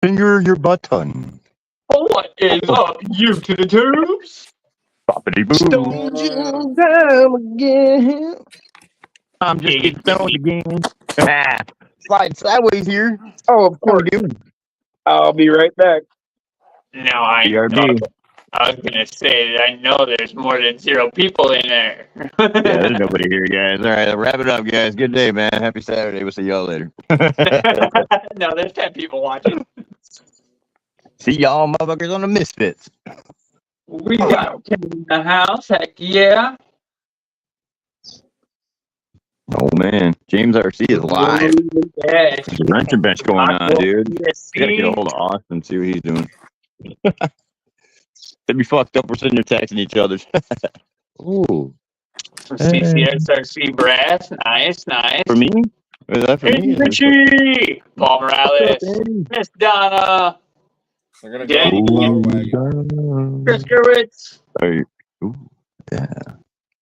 Finger your button. What is up, you to the tubes? Boppity boo. Stone Jim down again. I'm just getting stoned again. Slide sideways here. Oh, of How we course. doing? I'll be right back. No, I BRB. was gonna say that I know there's more than 0 people in there. Yeah, there's nobody here, guys. All right, wrap it up, guys. Good day, man. Happy Saturday. We'll see y'all later. No, there's 10 people watching. See y'all motherfuckers on the Misfits. We got 10 in the house. Heck yeah. Oh, man. James RC is live. Yeah. There's a wrenching bench going on, dude. Yes, Gotta get a hold of Austin, see what he's doing. They'd be fucked up. We're sitting here texting each other. Ooh. CCSRC brass. Nice. For me? Is that for Hey, me? Richie! Paul Morales. Miss Donna. They're gonna go Danny. on the power wagon. Chris Gerwitz. Ooh, yeah.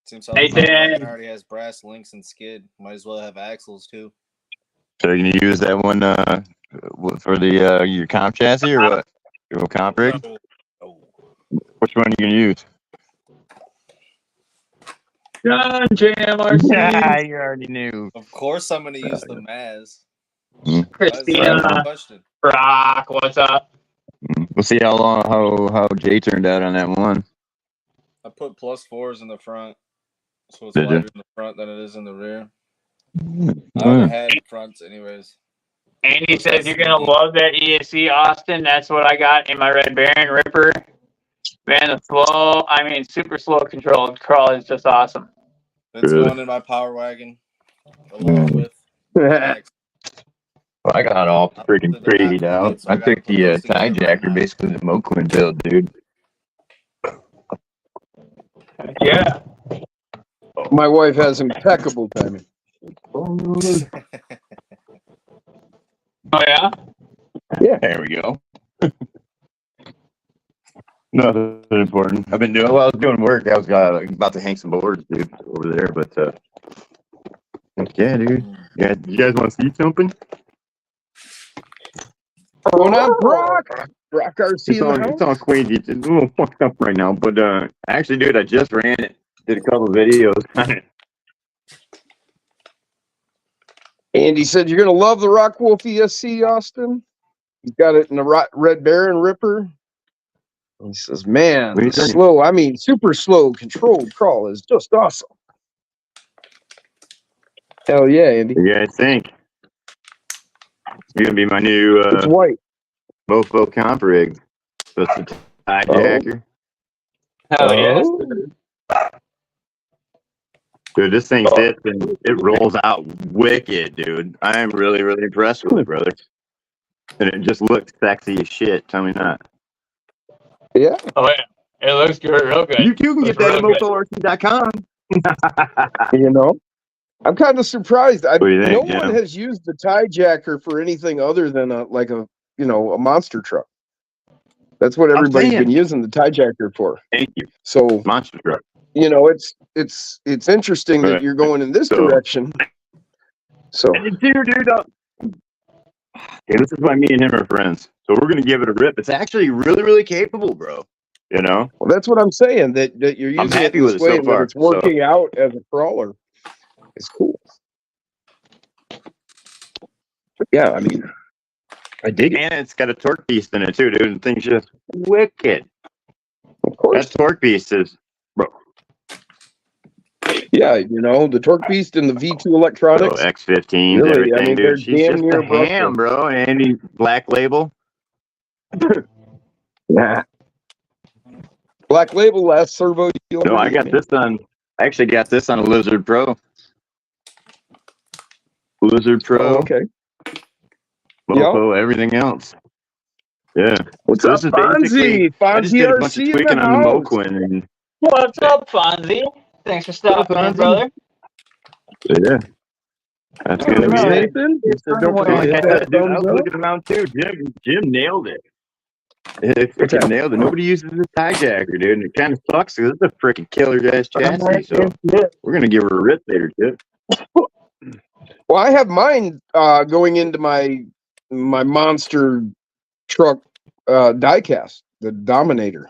Seems like the Nathan. power wagon already has brass links and skid. Might as well have axles too. So you're gonna use that one for the your comp chassis or what? Your comp rig? Oh. Which one are you gonna use? John JMRC. Yeah, you already knew. Of course, I'm gonna use the Maz. Christina. Question. Brock, what's up? We'll see how Jay turned out on that one. I put +4s in the front, so it's Did you? wider in the front than it is in the rear. I haven't had fronts anyways. Andy says you're gonna love that ESC Austin. That's what I got in my Red Baron Ripper. Man, the super slow controlled crawl is just awesome. It's Really? going in my power wagon along with I got all freaking crazy out. I took the tie jacker, basically the Moquin build, dude. Yeah. My wife has impeccable timing. Oh yeah. Yeah. There we go. Nothing important. I've been doing I was doing work. I was about to hang some boards, dude, over there. But yeah, dude. Yeah, you guys want to see something? Going on, Brock. Brock RC It's in the on, house. it's on Queens. It's a little fucked up right now, but actually, dude, I just ran it. Did a couple videos on it. Andy said you're gonna love the Rockwolf ESC, Austin. He's got it in the Red Baron Ripper. He says, "Man, What do you the think? slow. I mean, super slow controlled crawl is just awesome." Hell yeah, Andy. What do you guys think? It's gonna be my new It's white. Mofo comp rig. So it's the tie jacker. Hell yes. Dude, this thing sits and it rolls out wicked, dude. I am really, really impressed with it, brother. And it just looks sexy as shit. Tell me not. Yeah. Oh yeah. It looks good, real good. You too can get that at Looks real MofoRC.com. You know, I'm kind of surprised. What do you think, No one Jim? has used the tie jacker for anything other than a monster truck. That's what everybody's saying. been using the tie jacker for. Thank you. So Monster truck. it's interesting that Right. you're going in this So- direction. So And it's here, dude. Okay, this is why me and him are friends. So we're gonna give it a rip. It's actually really, really capable, bro. You know? well, that's what I'm saying. That you're using I'm happy it with this it way so and that far, it's working out as a crawler. It's cool. But yeah, I mean, I dig it. And it's got a torque beast in it too, dude. And thing's just wicked. Of course. That torque beast is, bro. Yeah, the Torque Beast and the V2 electronics. X15s, Really, everything, I mean, they're dude. She's damn just near a ham, bro. And he Black Label. Yeah. Black Label last servo. No, I got this on. I actually got this on a Lizard Pro. Lizard Pro, Oh, okay. Mofo, everything else. Yeah. What's So up, this is basically- Fonzie? I just Fonzie did a bunch of RC in tweaking the on the house. Moquin, and What's up, Fonzie? Thanks for stopping in, Fonzie? brother. yeah, that's gonna be Hey, it. Nathan. He said, don't Oh, forget to hit that dude, I thumbs was up. looking around too. Jim nailed it. It freaking nailed it. Nobody uses this tie jacker, dude, and it kind of sucks because it's a freaking killer ass chassis. So we're gonna give her a rip later, too. Well, I have mine going into my monster truck diecast, the Dominator.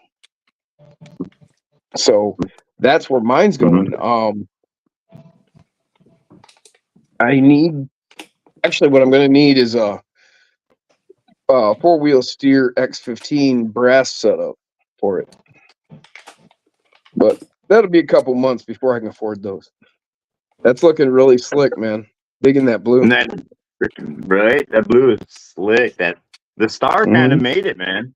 So that's where mine's going. I need, actually what I'm going to need is a 4-wheel steer X15 brass setup for it. But that'll be a couple months before I can afford those. That's looking really slick, man. Digging that blue. And that, right? That blue is slick. The star kind of made it, man.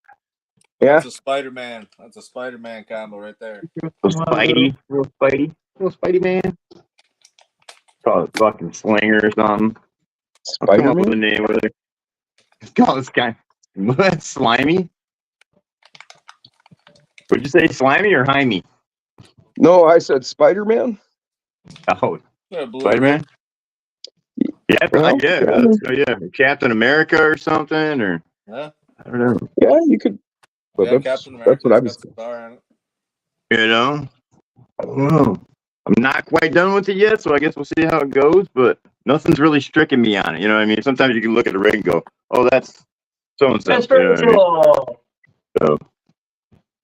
Yeah. That's a Spider-Man. That's a Spider-Man combo right there. Little Spidey man. Call it fucking Slinger or something. I'll come up with a name with it. Call this guy what? Slimy? Would you say Slimy or Jaime? No, I said Spider-Man. Oh, Yeah, blue. Spider-Man? Yeah, Well, yeah. Captain America or something, or Yeah. I don't know. Yeah, you could. But Yeah, that's, Captain America. that's what I was. got the star on it. You know? I don't know. I'm not quite done with it yet, so I guess we'll see how it goes, but nothing's really stricken me on it. You know what I mean? Sometimes you can look at the rig and go, oh, that's so-and-so. That's You know what I mean? cool. So,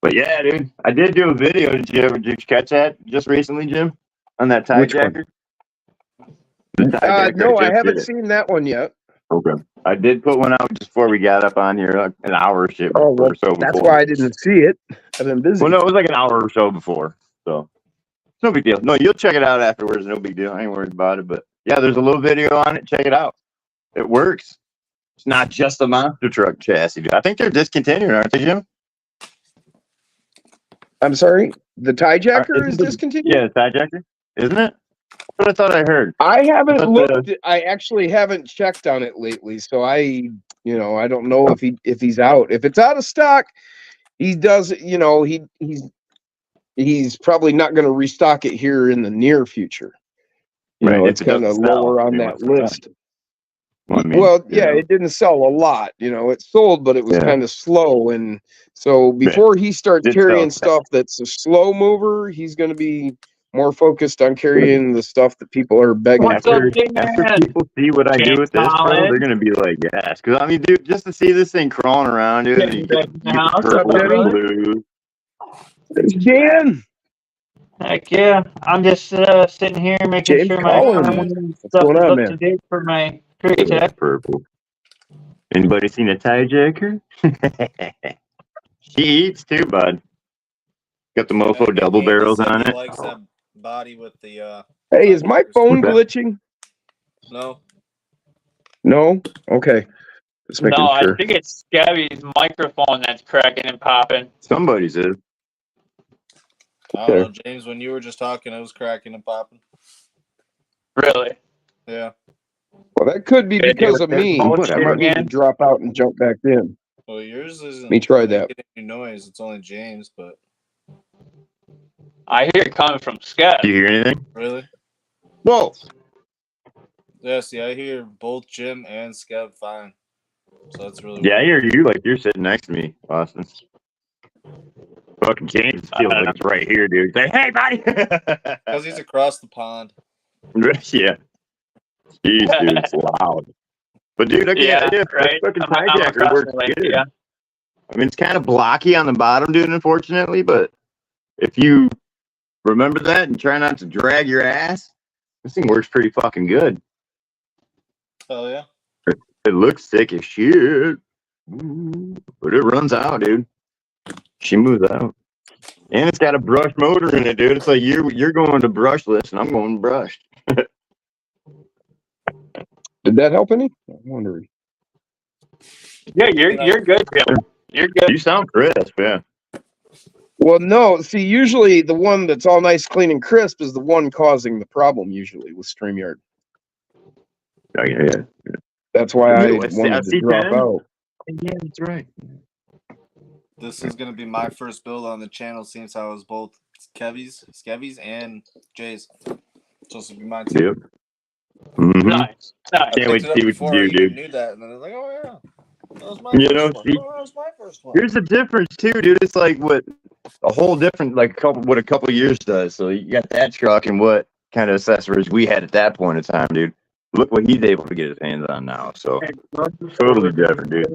but yeah, dude, I did do a video. Did you catch that just recently, Jim? On that tie Which one? jacker? The tie jacker No, I just haven't did it. seen that one yet. Okay. I did put one out just before we got up on here, like an hour or so Oh, well, before. that's why I didn't see it. I've been busy. Well, no, it was like an hour or so before. So it's no big deal. No, you'll check it out afterwards. No big deal. I ain't worried about it. But yeah, there's a little video on it. Check it out. It works. It's not just a monster truck chassis, dude. I think they're discontinued, aren't they, Jim? I'm sorry. The tie jacker Isn't is the- discontinued. Yeah, the tie jacker, isn't it? That's what I thought I heard. I haven't But, looked. I actually haven't checked on it lately, so I don't know if he's out. If it's out of stock, he does. He's probably not going to restock it here in the near future. Right, It's if it kind of doesn't sell, lower on they that must have list. Well, I mean, Well, you yeah, know. it didn't sell a lot. It sold, but it was Yeah. kind of slow. And so before he starts Did carrying sell. stuff that's a slow mover, he's going to be more focused on carrying the stuff that people are begging What's for. up, big After man? people see what I do with this, bro, Colin. they're gonna be like, yes. Because I mean, dude, just to see this thing crawling around, dude, and you get the What's up, purple Denny? and blue. There's Jan. Heck yeah. I'm just sitting here making James sure Collins. my What's stuff going is on, up man? to date for my crew Look at tech. that purple. Anybody seen a tie jacker? She eats too, bud. Got the mofo double Andy barrels said on he it. likes that body with the. Hey, is my phone Okay. glitching? No. No? Okay. Just making No, sure. I think it's Scabby's microphone that's cracking and popping. Somebody's is. I don't know, James. When you were just talking, it was cracking and popping. Really? Yeah. Well, that could be because of me. Oh, I whatever. might need to drop out and jump back in. Well, yours isn't. Let me try that. making any noise. It's only James, but I hear it coming from Scab. Do you hear anything? really. Whoa. Yeah. See, I hear both Jim and Skev fine. So that's really. Yeah, I weird. hear you like you're sitting next to me, Austin. Fucking James feels like it's right here, dude. Say, hey, buddy. Because he's across the pond. Yeah. Jeez, dude, it's loud. But dude, okay, Yeah, yeah, right. fucking I'm hijacker across works the lake, good. yeah. I mean, it's kind of blocky on the bottom, dude, unfortunately, but if you remember that and try not to drag your ass, this thing works pretty fucking good. Hell yeah. It looks sick as shit, but it runs out, dude. She moves out. And it's got a brush motor in it, dude. It's like you're going to brushless and I'm going brushed. Did that help any? I'm wondering. Yeah, you're good, Jim. You're good. You sound crisp, yeah. Well, no. See, usually the one that's all nice, clean, and crisp is the one causing the problem, usually, with StreamYard. Oh, yeah. That's why I Yeah, wanted to drop C10. out. Yeah, that's right. This is gonna be my first build on the channel since I was both Skevy's, and Jay's. So this will be mine too. Yep. Mm-hmm. Nice. Nice. Can't wait to see what you before do, I even dude. knew that, and then I was like, oh yeah, that was my You first know, one. see- Oh, that was my first one. Here's the difference too, dude. It's like what a whole different, like what a couple of years does. So you got that truck and what kind of accessories we had at that point in time, dude. look what he's able to get his hands on now. So totally different, dude.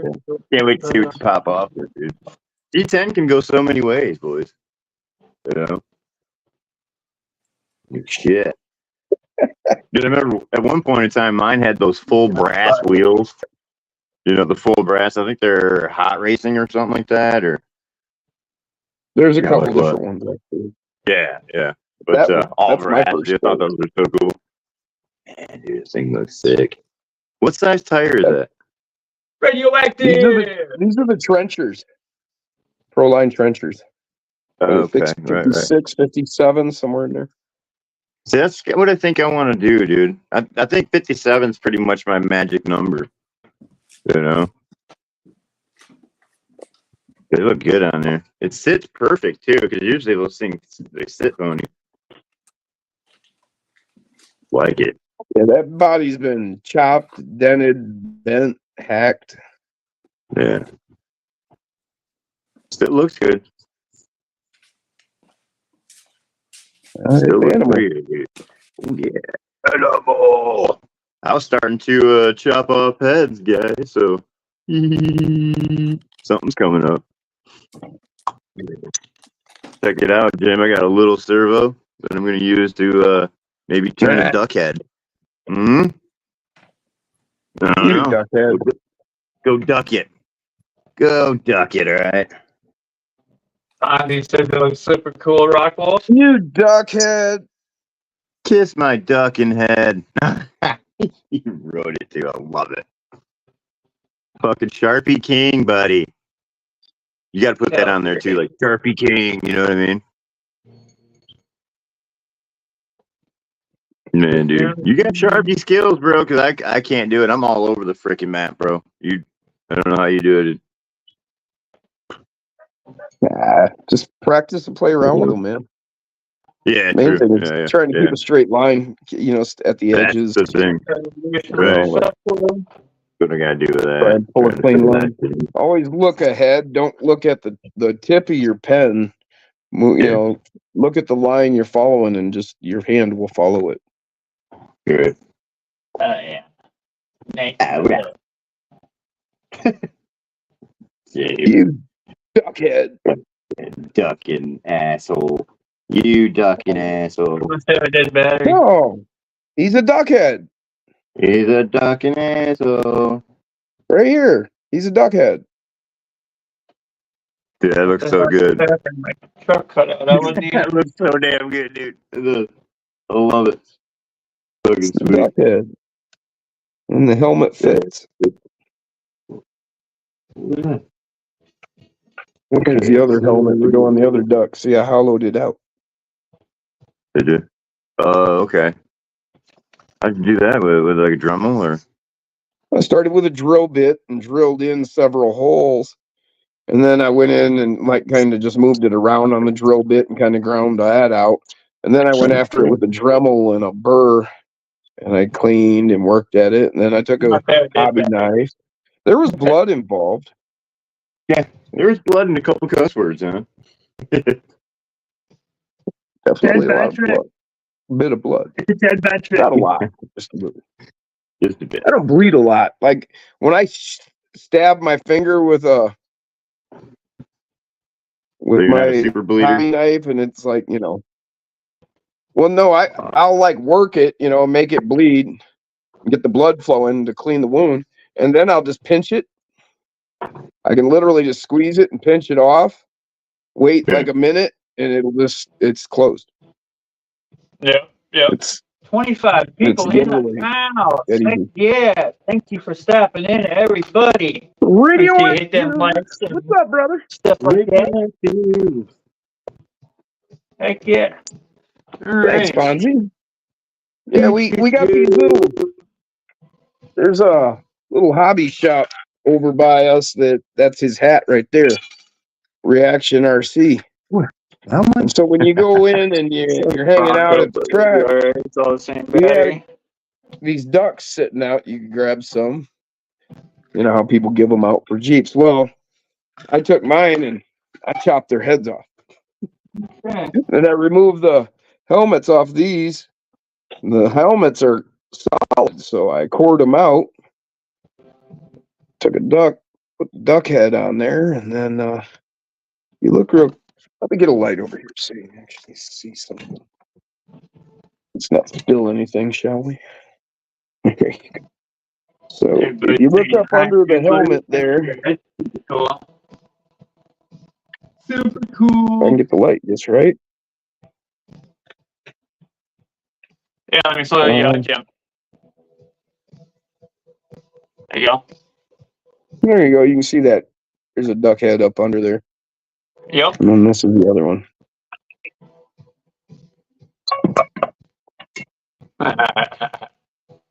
Can't wait to see what you pop off with, dude. D10 can go so many ways, boys. You know? Shit. Dude, I remember at one point in time, mine had those full brass wheels. You know, the full brass. I think they're hot racing or something like that. Or There's a Yeah, couple like what? different ones. Actually. yeah. But all that's my brass. first I thought those were so cool. Man, dude, this thing looks sick. What size tire is that? Radioactive. These are the trenchers. Proline trenchers. Okay, 56, 57, somewhere in there. See, that's what I think I want to do, dude. I think 57 is pretty much my magic number. You know? They look good on there. It sits perfect, too, because usually those things, they sit funny. Like it. Yeah, that body's been chopped, dented, bent, hacked. Yeah. It looks good. Still looks Animal. pretty good. Yeah. Animal. I was starting to chop off heads, guys, so something's coming up. Check it out, Jim. I got a little servo that I'm going to use to maybe turn a duck head. I don't You know. duckhead. Go duck it. Go duck it, all right? He said they look super cool, Rock Wolf. You duckhead. Kiss my ducking head. You wrote it too. I love it. Fucking Sharpie King, buddy. You got to put that on there too, like Sharpie King. You know what I mean? Man, dude, you got Sharpie skills, bro. Because I can't do it. I'm all over the freaking map, bro. I don't know how you do it. Nah, just practice and play around with them, man. Yeah, Main true. thing is Yeah, trying to keep a straight line, at the That's edges. the thing. Right. What I gotta do with that? Try and pull a Trying to clean figure line. that out. Always look ahead. Don't look at the tip of your pen. Look at the line you're following, and just your hand will follow it. Good. Yeah. Nate. Yeah, You duckhead. ducking asshole. You ducking asshole. Must have a dead battery. No, he's a duckhead. He's a ducking asshole. Right here. He's a duckhead. Dude, that looks so good. My truck cut out. I wouldn't even. That looks so damn good, dude. I love it. Fucking It's a sweet. duckhead. And the helmet fits. Here's the other helmet to go on the other duck. See, I hollowed it out. Did you? Okay. How'd you do that with like a Dremel or? I started with a drill bit and drilled in several holes. And then I went in and kind of just moved it around on the drill bit and kind of ground that out. And then I went after it with a Dremel and a burr, and I cleaned and worked at it. And then I took a hobby knife. There was blood involved. Yeah, there was blood in a couple cuss words, huh? Definitely a lot of blood. A bit of blood. Not a lot. Just a little. Just a bit. I don't bleed a lot. Like when I stab my finger with So you're not a my super bleeder. hobby knife, and it's like, well, no, I'll like work it, make it bleed, get the blood flowing to clean the wound, and then I'll just pinch it. I can literally just squeeze it and pinch it off, wait like a minute, and it's closed. Yeah. It's 25 people in the house. Heck yeah. Thank you for stopping in, everybody. Radio. Hit them likes and What's up, brother? stuff like that. Heck yeah. Thanks, Fonzie. Yeah, we got these there's a little hobby shop over by us that's his hat right there. Reaction RC. How much? And so when you go in and you're hanging out at the track, It's all the same battery. these ducks sitting out, you can grab some. You know how people give them out for Jeeps. Well, I took mine and I chopped their heads off. And I removed the helmets off these. The helmets are solid. So I cored them out. Took a duck, put the duck head on there, and then you look real. Let me get a light over here so you can actually see something. Let's not spill anything, shall we? There you go. So if you look up under the helmet there, Cool. Super I cool. can get the light just right. Yeah, let me slow you out, Jim. There you go. There you go. You can see that there's a duck head up under there. Yep. And then this is the other one.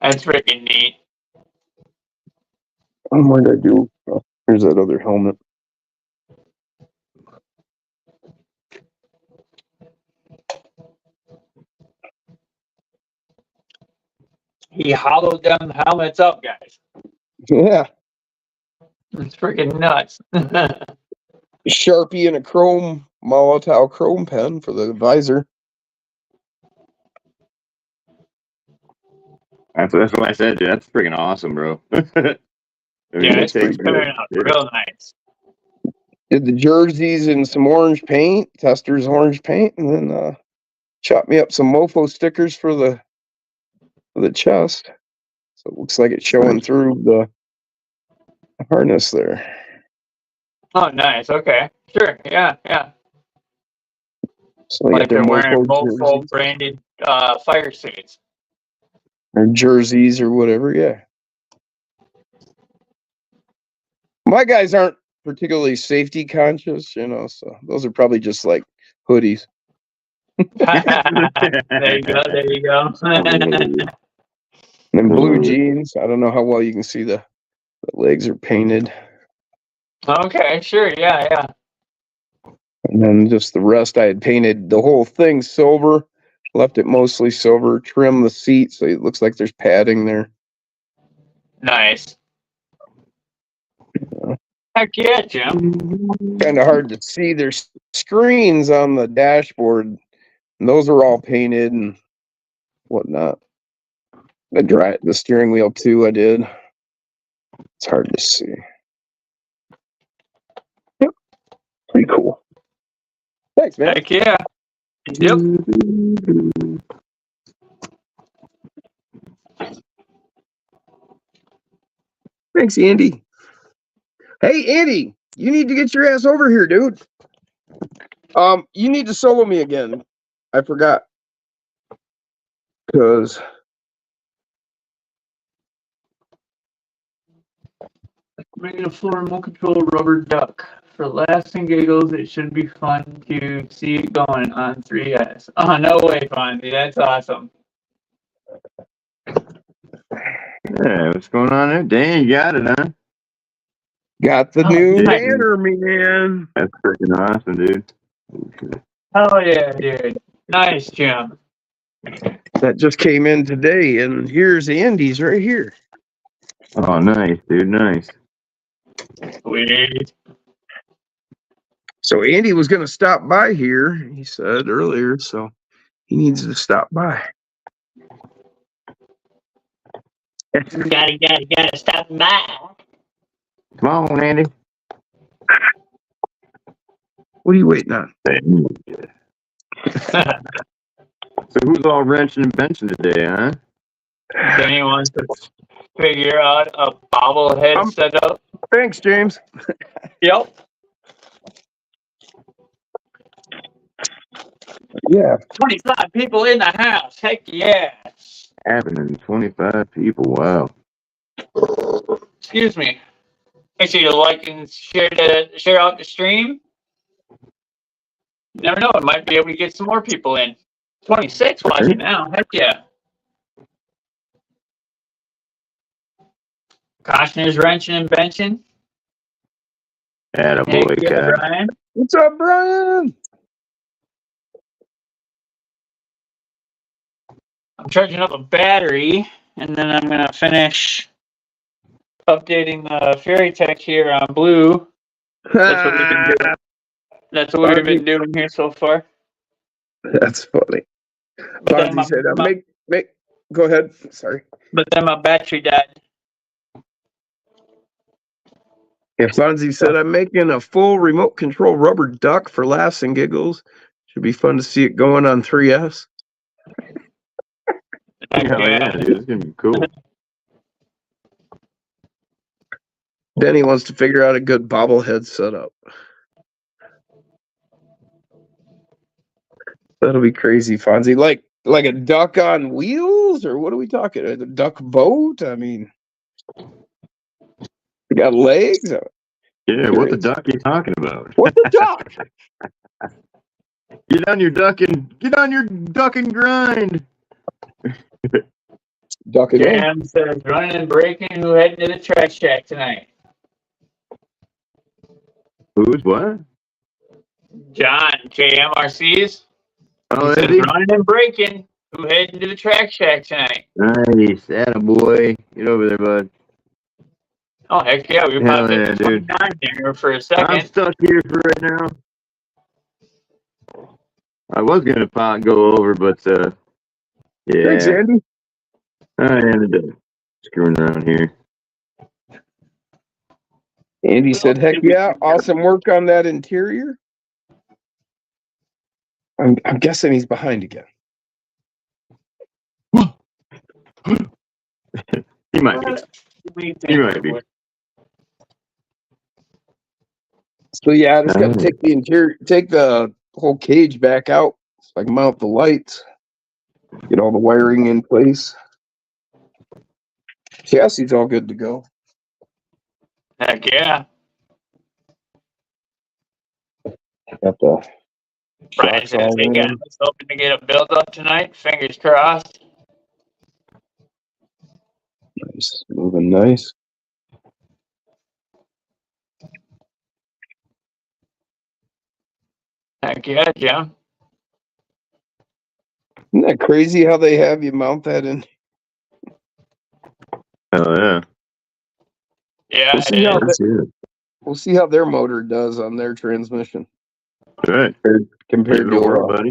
That's freaking neat. What did I do? Oh, here's that other helmet. He hollowed them helmets up, guys. Yeah. It's freaking nuts. Sharpie and a chrome Molotov chrome pen for the visor. That's what I said, dude. That's freaking awesome, bro. I mean, Yeah, it it's takes turning out real nice. Did the jerseys in some orange paint, Tester's orange paint, and then chopped me up some mofo stickers for the chest. So it looks like it's showing through the harness there. Oh, nice. Okay. Sure. Yeah. Yeah. So you Like got their they're wearing mofo Mofo jerseys, branded fire suits. or jerseys or whatever. Yeah. My guys aren't particularly safety conscious, so those are probably just like hoodies. There you go. There you go. And blue jeans. I don't know how well you can see the legs are painted. Okay. Sure. Yeah. Yeah. And then just the rest, I had painted the whole thing silver, left it mostly silver, trimmed the seat so it looks like there's padding there. Nice. Heck yeah, Jim. Kind of hard to see. There's screens on the dashboard, and those are all painted and whatnot. The steering wheel too, I did. It's hard to see. Yep. Pretty cool. Thanks, man. Heck yeah. Yep. Thanks, Andy. Hey, Andy, you need to get your ass over here, dude. You need to solo me again. I forgot. Because Making a floor remote control rubber duck. For laughs and giggles, it should be fun to see it going on 3S. Oh, no way, Fonzie. That's awesome. Yeah, what's going on there? Dang, you got it, huh? got the Oh, new nice. banner, man. That's freaking awesome, dude. Oh, yeah, dude. Nice, Jim. That just came in today, and here's Andy's right here. Oh, nice, dude. Nice. Sweet. So Andy was going to stop by here, he said earlier, so he needs to stop by. Gotta stop by. Come on, Andy. What are you waiting on? So who's all wrenching and benching today, huh? Danny wants to figure out a bobblehead setup. Thanks, James. Yep. Yeah. 25 people in the house. Heck yeah. Happening 25 people. Wow. Excuse me. Make sure you like and share out the stream. You never know, it might be able to get some more people in. 26 watching now. Heck yeah. Koshner's wrenching and benching. Attaboy, Heck yeah, Kai. Brian. What's up, Brian? I'm charging up a battery, and then I'm going to finish updating the Fairy Tech here on Blue. That's what we've been doing. That's what we've been doing here so far. That's funny. But then Fonzie said, go ahead. Sorry. But then my battery died. Yeah, Fonzie said, I'm making a full remote control rubber duck for laughs and giggles. Should be fun to see it going on 3S. Yeah, dude, it's gonna be cool. Denny wants to figure out a good bobblehead setup. That'll be crazy, Fonzie. Like a duck on wheels, or what are we talking? A duck boat? I mean, you got legs? Yeah, what the duck you talking about? What the duck? Get on your duck and grind. Duck it in. Jam says running and breaking. Who heading to the track shack tonight? Who's what? John, JMRCs. Oh, He says Eddie. running and breaking. Who heading to the track shack tonight? Nice, attaboy. Get over there, bud. Oh, heck yeah. We Hell popped yeah, at dude. 29 there for a I'm second. stuck here for right now. I was gonna go over, but Thanks, yeah, Andy. I ended up screwing around here. Andy said, heck yeah, awesome work on that interior. I'm guessing he's behind again. He might be. He might be. So yeah, I just got to take the whole cage back out so I can mount the lights, get all the wiring in place. Chassis's all good to go. Heck yeah. Got the Brian shocks says, all hey guys, in. hoping to get a build up tonight. Fingers crossed. Nice, moving nice. Heck yeah, Jim. Isn't that crazy how they have you mount that in? Oh yeah. Yeah, We'll see it how is. We'll see how their motor does on their transmission All right. compared to Over, a buddy.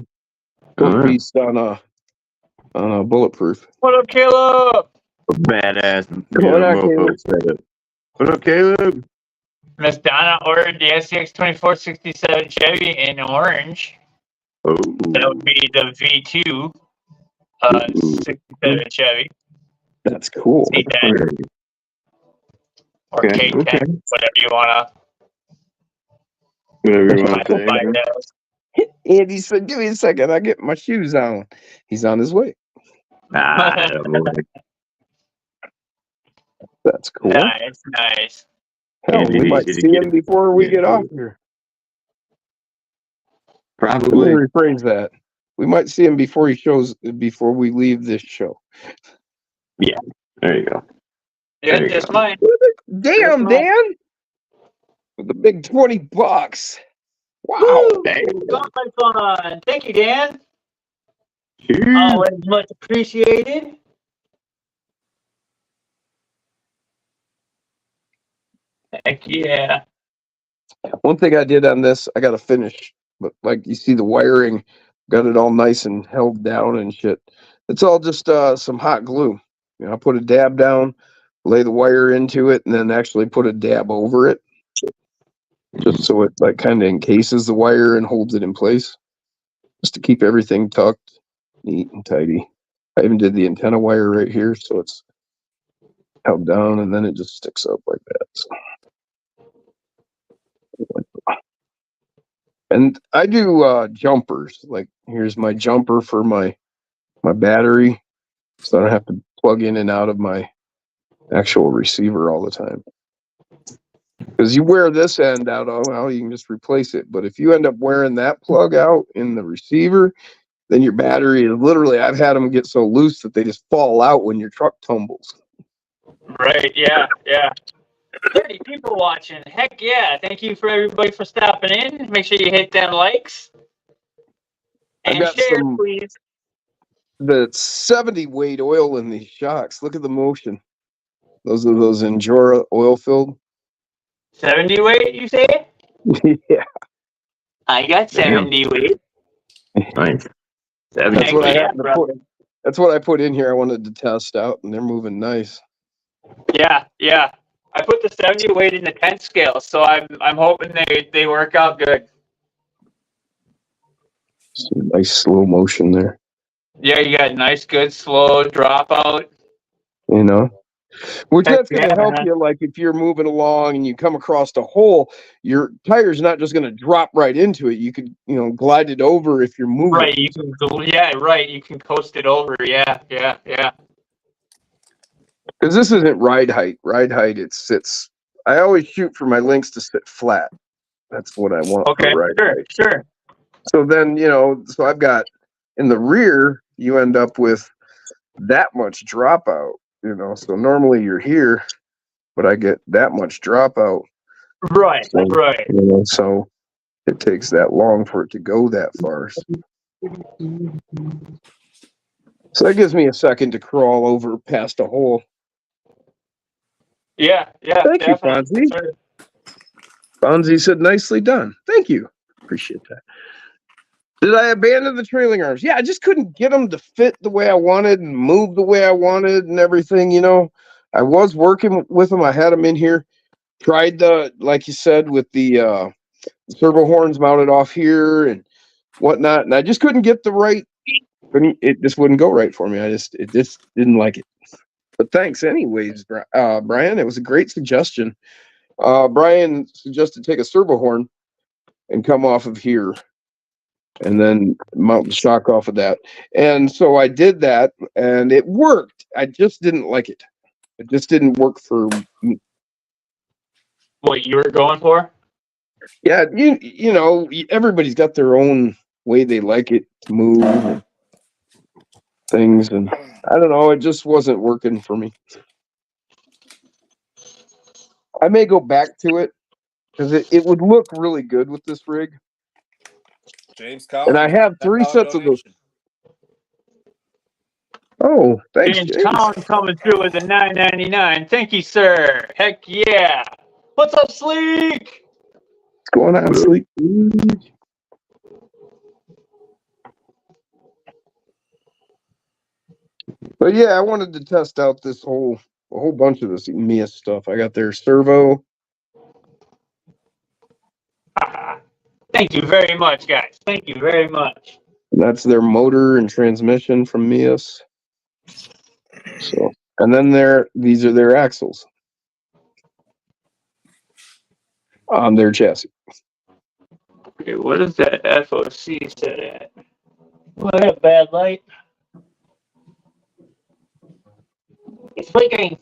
Goat Beast on a bulletproof. What up, Caleb? Badass. What up, mofo Caleb? setup. What up, Caleb? Miss Donna ordered the SCX 2467 Chevy in orange. Oh. That would be the V2 Ooh. 67 Chevy. That's cool. C10 or Okay, K10, okay. whatever you want Whatever you to want to say. find out. Andy said, give me a second, I get my shoes on. He's on his way. Ah, boy. That's cool. Nice, nice. Hell, Andy we might needs to see get him it. before we Yeah, get off dude. here. Let me Probably. rephrase that. We might see him before we leave this show. There you go. Yeah, There you just go. mine. Damn, That's Dan! With the big $20. Wow. Woo! Dang. Got my fun. Thank you, Dan. Cheers. Always much appreciated. Heck yeah. One thing I did on this, I got to finish, but like you see the wiring, got it all nice and held down and shit. It's all just some hot glue. You know, I put a dab down, lay the wire into it, and then actually put a dab over it, just so it like kind of encases the wire and holds it in place, just to keep everything tucked, neat and tidy. I even did the antenna wire right here, so it's held down, and then it just sticks up like that. So. And I do jumpers. Like here's my jumper for my battery, so I don't have to plug in and out of my actual receiver all the time. Because you wear this end out, oh well, you can just replace it. But if you end up wearing that plug out in the receiver, then your battery is literally, I've had them get so loose that they just fall out when your truck tumbles. Right, yeah, yeah. 30 people watching. Heck yeah. Thank you for everybody for stopping in. Make sure you hit them likes. I And got share, some- please. The 70 weight oil in these shocks. Look at the motion. Those are those Endura oil filled. 70 weight, you say? Yeah. I got 70 weight. Nice. That's Heck what I yeah, happen to brother. put. That's what I put in here. I wanted to test out, and they're moving nice. Yeah. I put the 70 weight in the 10 scale, so I'm hoping they work out good. Some nice slow motion there. Yeah, you got nice, good, slow dropout. You know, which Heck that's going to yeah, help man. you. Like if you're moving along and you come across a hole, your tire's not just going to drop right into it. You could, glide it over if you're moving. Right, you can right. You can coast it over. Yeah. Because this isn't ride height. Ride height, it sits. I always shoot for my links to sit flat. That's what I want Okay, for ride height. sure. So then, so I've got in the rear, you end up with that much dropout, So normally you're here, but I get that much dropout. Right. So it takes that long for it to go that far. So that gives me a second to crawl over past a hole. Yeah. Thank you, definitely. Fonzie. Fonzie said, nicely done. Thank you. Appreciate that. Did I abandon the trailing arms? Yeah, I just couldn't get them to fit the way I wanted and move the way I wanted and everything, I was working with them. I had them in here. Tried like you said, with the servo horns mounted off here and whatnot. And I just couldn't get the right, it just wouldn't go right for me. It just didn't like it. But thanks anyways, Brian. It was a great suggestion. Brian suggested take a servo horn and come off of here and then mount the shock off of that. And so I did that and it worked. I just didn't like it. It just didn't work for me. What you were going for? Yeah, everybody's got their own way they like it to move and things, and I don't know, it just wasn't working for me. I may go back to it because it would look really good with this rig. James Collins. And I have 3 sets of those. Oh, thanks, James James. Collins coming through with a $9.99. Thank you, sir. Heck yeah. What's up, Sleek? What's going on, Sleek? But yeah, I wanted to test out a whole bunch of this Mia stuff. I got their servo. Thank you very much, guys. Thank you very much. That's their motor and transmission from Mias. So, and then these are their axles on their chassis. Okay, what is that FOC set at? What a bad light. It's flickering.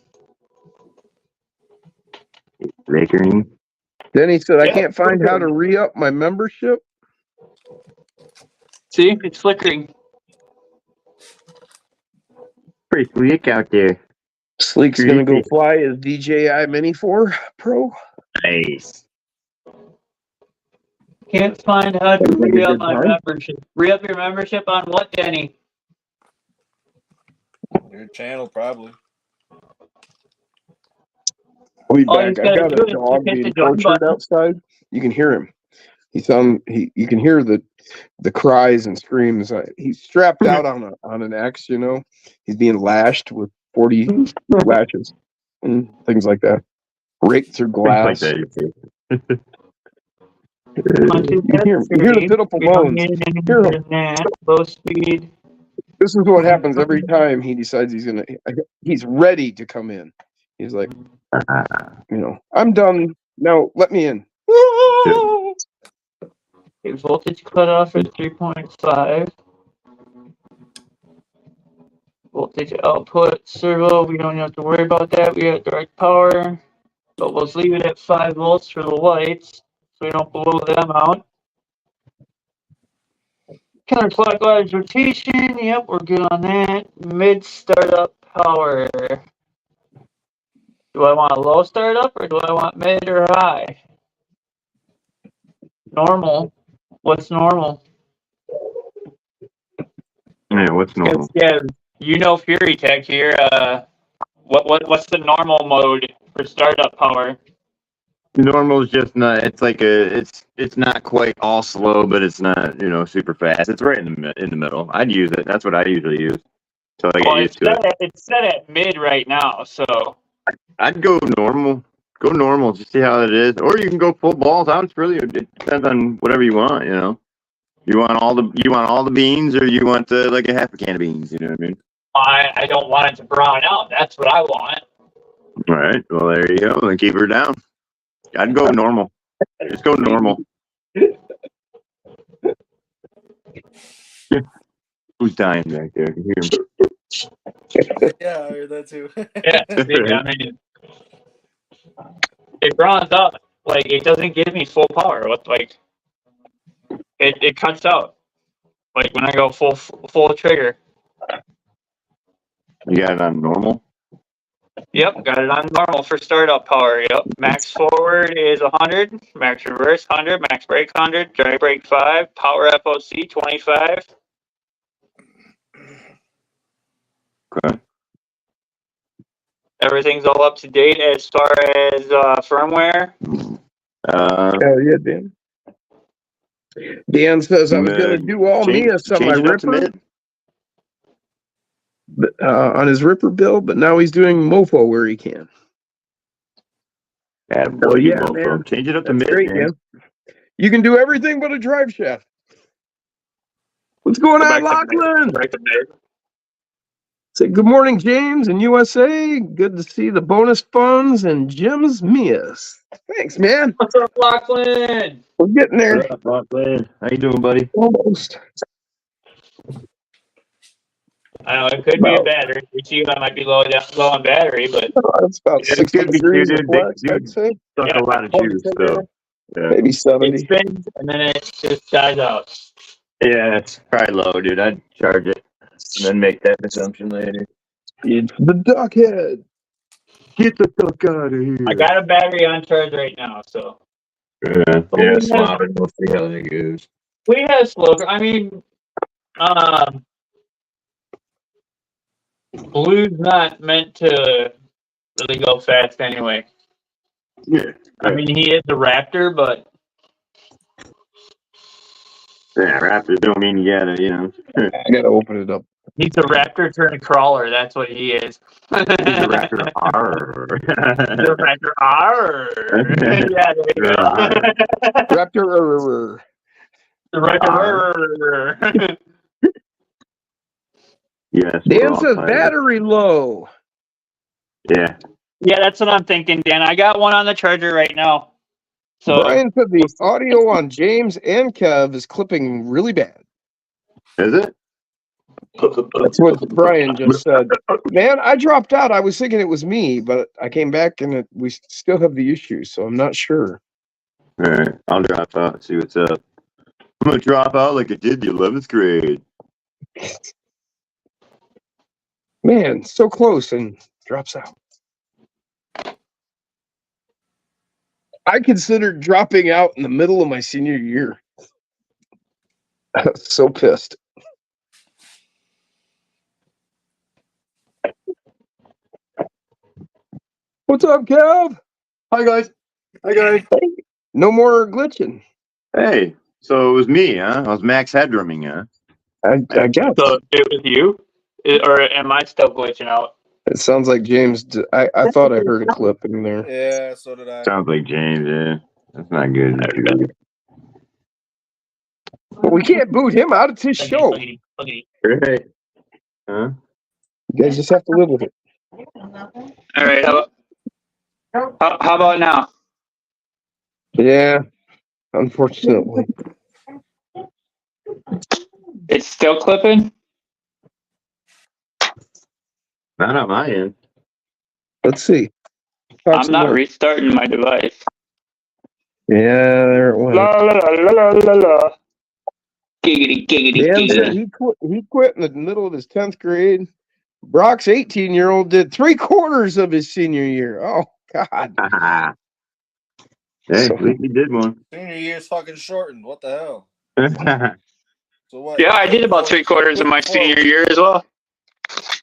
Then he said, I Yeah. can't find how to re-up my membership. See, it's flickering. Pretty sleek out there. Sleek's going to go fly his DJI Mini 4 Pro. Nice. Can't find how to re-up my membership. Re-up your membership on what, Denny? Your channel, probably. I'll be All you back. I gotta got do a is dog hit the being join tortured button. outside. You can hear him. You can hear the cries and screams. He's strapped out on an X, He's being lashed with 40 lashes and things like that. Raked through glass. Like that. You hear the pitiful moans. Hear him. Low speed. This is what happens every time he decides he's ready to come in. He's like, I'm done. Now let me in. Okay, voltage cutoff is 3.5. Voltage output servo, we don't have to worry about that. We have direct power. But we'll just leave it at 5 volts for the lights so we don't blow them out. Counterclockwise rotation, yep, we're good on that. Mid startup power. Do I want a low startup or do I want mid or high? Normal. What's normal? Yeah, what's normal? Yeah, Fury Tech here. What's the normal mode for startup power? Normal is just not. It's like it's not quite all slow, but it's not super fast. It's right in the middle. I'd use it. That's what I usually use. So I get Well, used to it. it's set at mid right now, so I'd go normal. Go normal, just see how it is. Or you can go full balls out. It's really, it depends on whatever you want, you know. You want all the beans, or you want like a half a can of beans, you know what I mean? I don't want it to brown out. That's what I want. All right. Well, there you go. Then keep her down. I'd go normal. Just go normal. Who's dying back there? I can hear him. Yeah, I heard that too. Yeah, I mean, it browns out. Like, it doesn't give me full power. It cuts out. Like when I go full trigger. You got it on normal? Yep, got it on normal for startup power. Yep, max forward is 100, max reverse 100, max brake 100, dry brake 5, power FOC 25. Okay. Everything's all up to date as far as firmware. Hell yeah, Dan. Dan says I was going to do all Mias on my Ripper, on his Ripper build, but now he's doing Mofo where he can. Boy, yeah, Mofo. man. Change it up to That's mid, great, man. You can do everything but a drive shaft. What's going on, Lachlan? Say good morning, James and USA. Good to see the bonus funds and Jim's Mias. Thanks, man. What's up, Lachlan? We're getting there. What's up, Lachlan? How you doing, buddy? Almost. I know it could be a battery. You see, I might be low on battery, but It's about Yeah, 60 good, degrees dude, of flex, dude. I'd say. Suck Yeah. a lot of juice, so. Yeah. Maybe it 70. spins and then it just dies out. Yeah, it's probably low, dude. I'd charge it and then make that assumption later. It's the duck head. Get the fuck out of here. I got a battery on charge right now, so Yeah, swap it. We'll see how that goes. we have slow. I mean, Blue's not meant to really go fast anyway. Yeah. I mean, he is a Raptor, but Yeah, Raptors don't mean you gotta, you know. I gotta open it up. he's a Raptor turned crawler. That's what he is. He's a Raptor. Arr. The Raptor. Arr. Yeah, there you go. Raptor. The Raptor. Yes. Dan says battery low. Yeah. Yeah, that's what I'm thinking, Dan. I got one on the charger right now. So Brian said the audio on James and Kev is clipping really bad. Is it? That's what Brian just said. Man, I dropped out. I was thinking it was me, but I came back and we still have the issue, so I'm not sure. All right. I'll drop out, see what's up. I'm gonna drop out like I did the 11th grade. Man, so close and drops out. I considered dropping out in the middle of my senior year. I was so pissed. What's up, Kev? Hi guys. Hi guys. No more glitching. Hey. So it was me, huh? I was Max Headrooming, huh? I guess. So it was you, or am I still glitching out? It sounds like James. I thought I heard a clip in there. Yeah, so did I. Sounds like James, yeah. That's not good. But we can't boot him out. It's his show. Okay. Right. Huh? You guys just have to live with it. All right. How about now? Yeah, unfortunately. It's still clipping. Not on my end. Let's see. I'm not restarting my device. Yeah, there it went. La la la la la la. Giggity giggity Dan said giggity. he quit in the middle of his 10th grade. Brock's 18-year-old did 3/4 of his senior year. Oh, God. Hey, So- at least he did one. Senior year's fucking shortened. What the hell? So what? Yeah, I did about 3/4 of my senior year as well.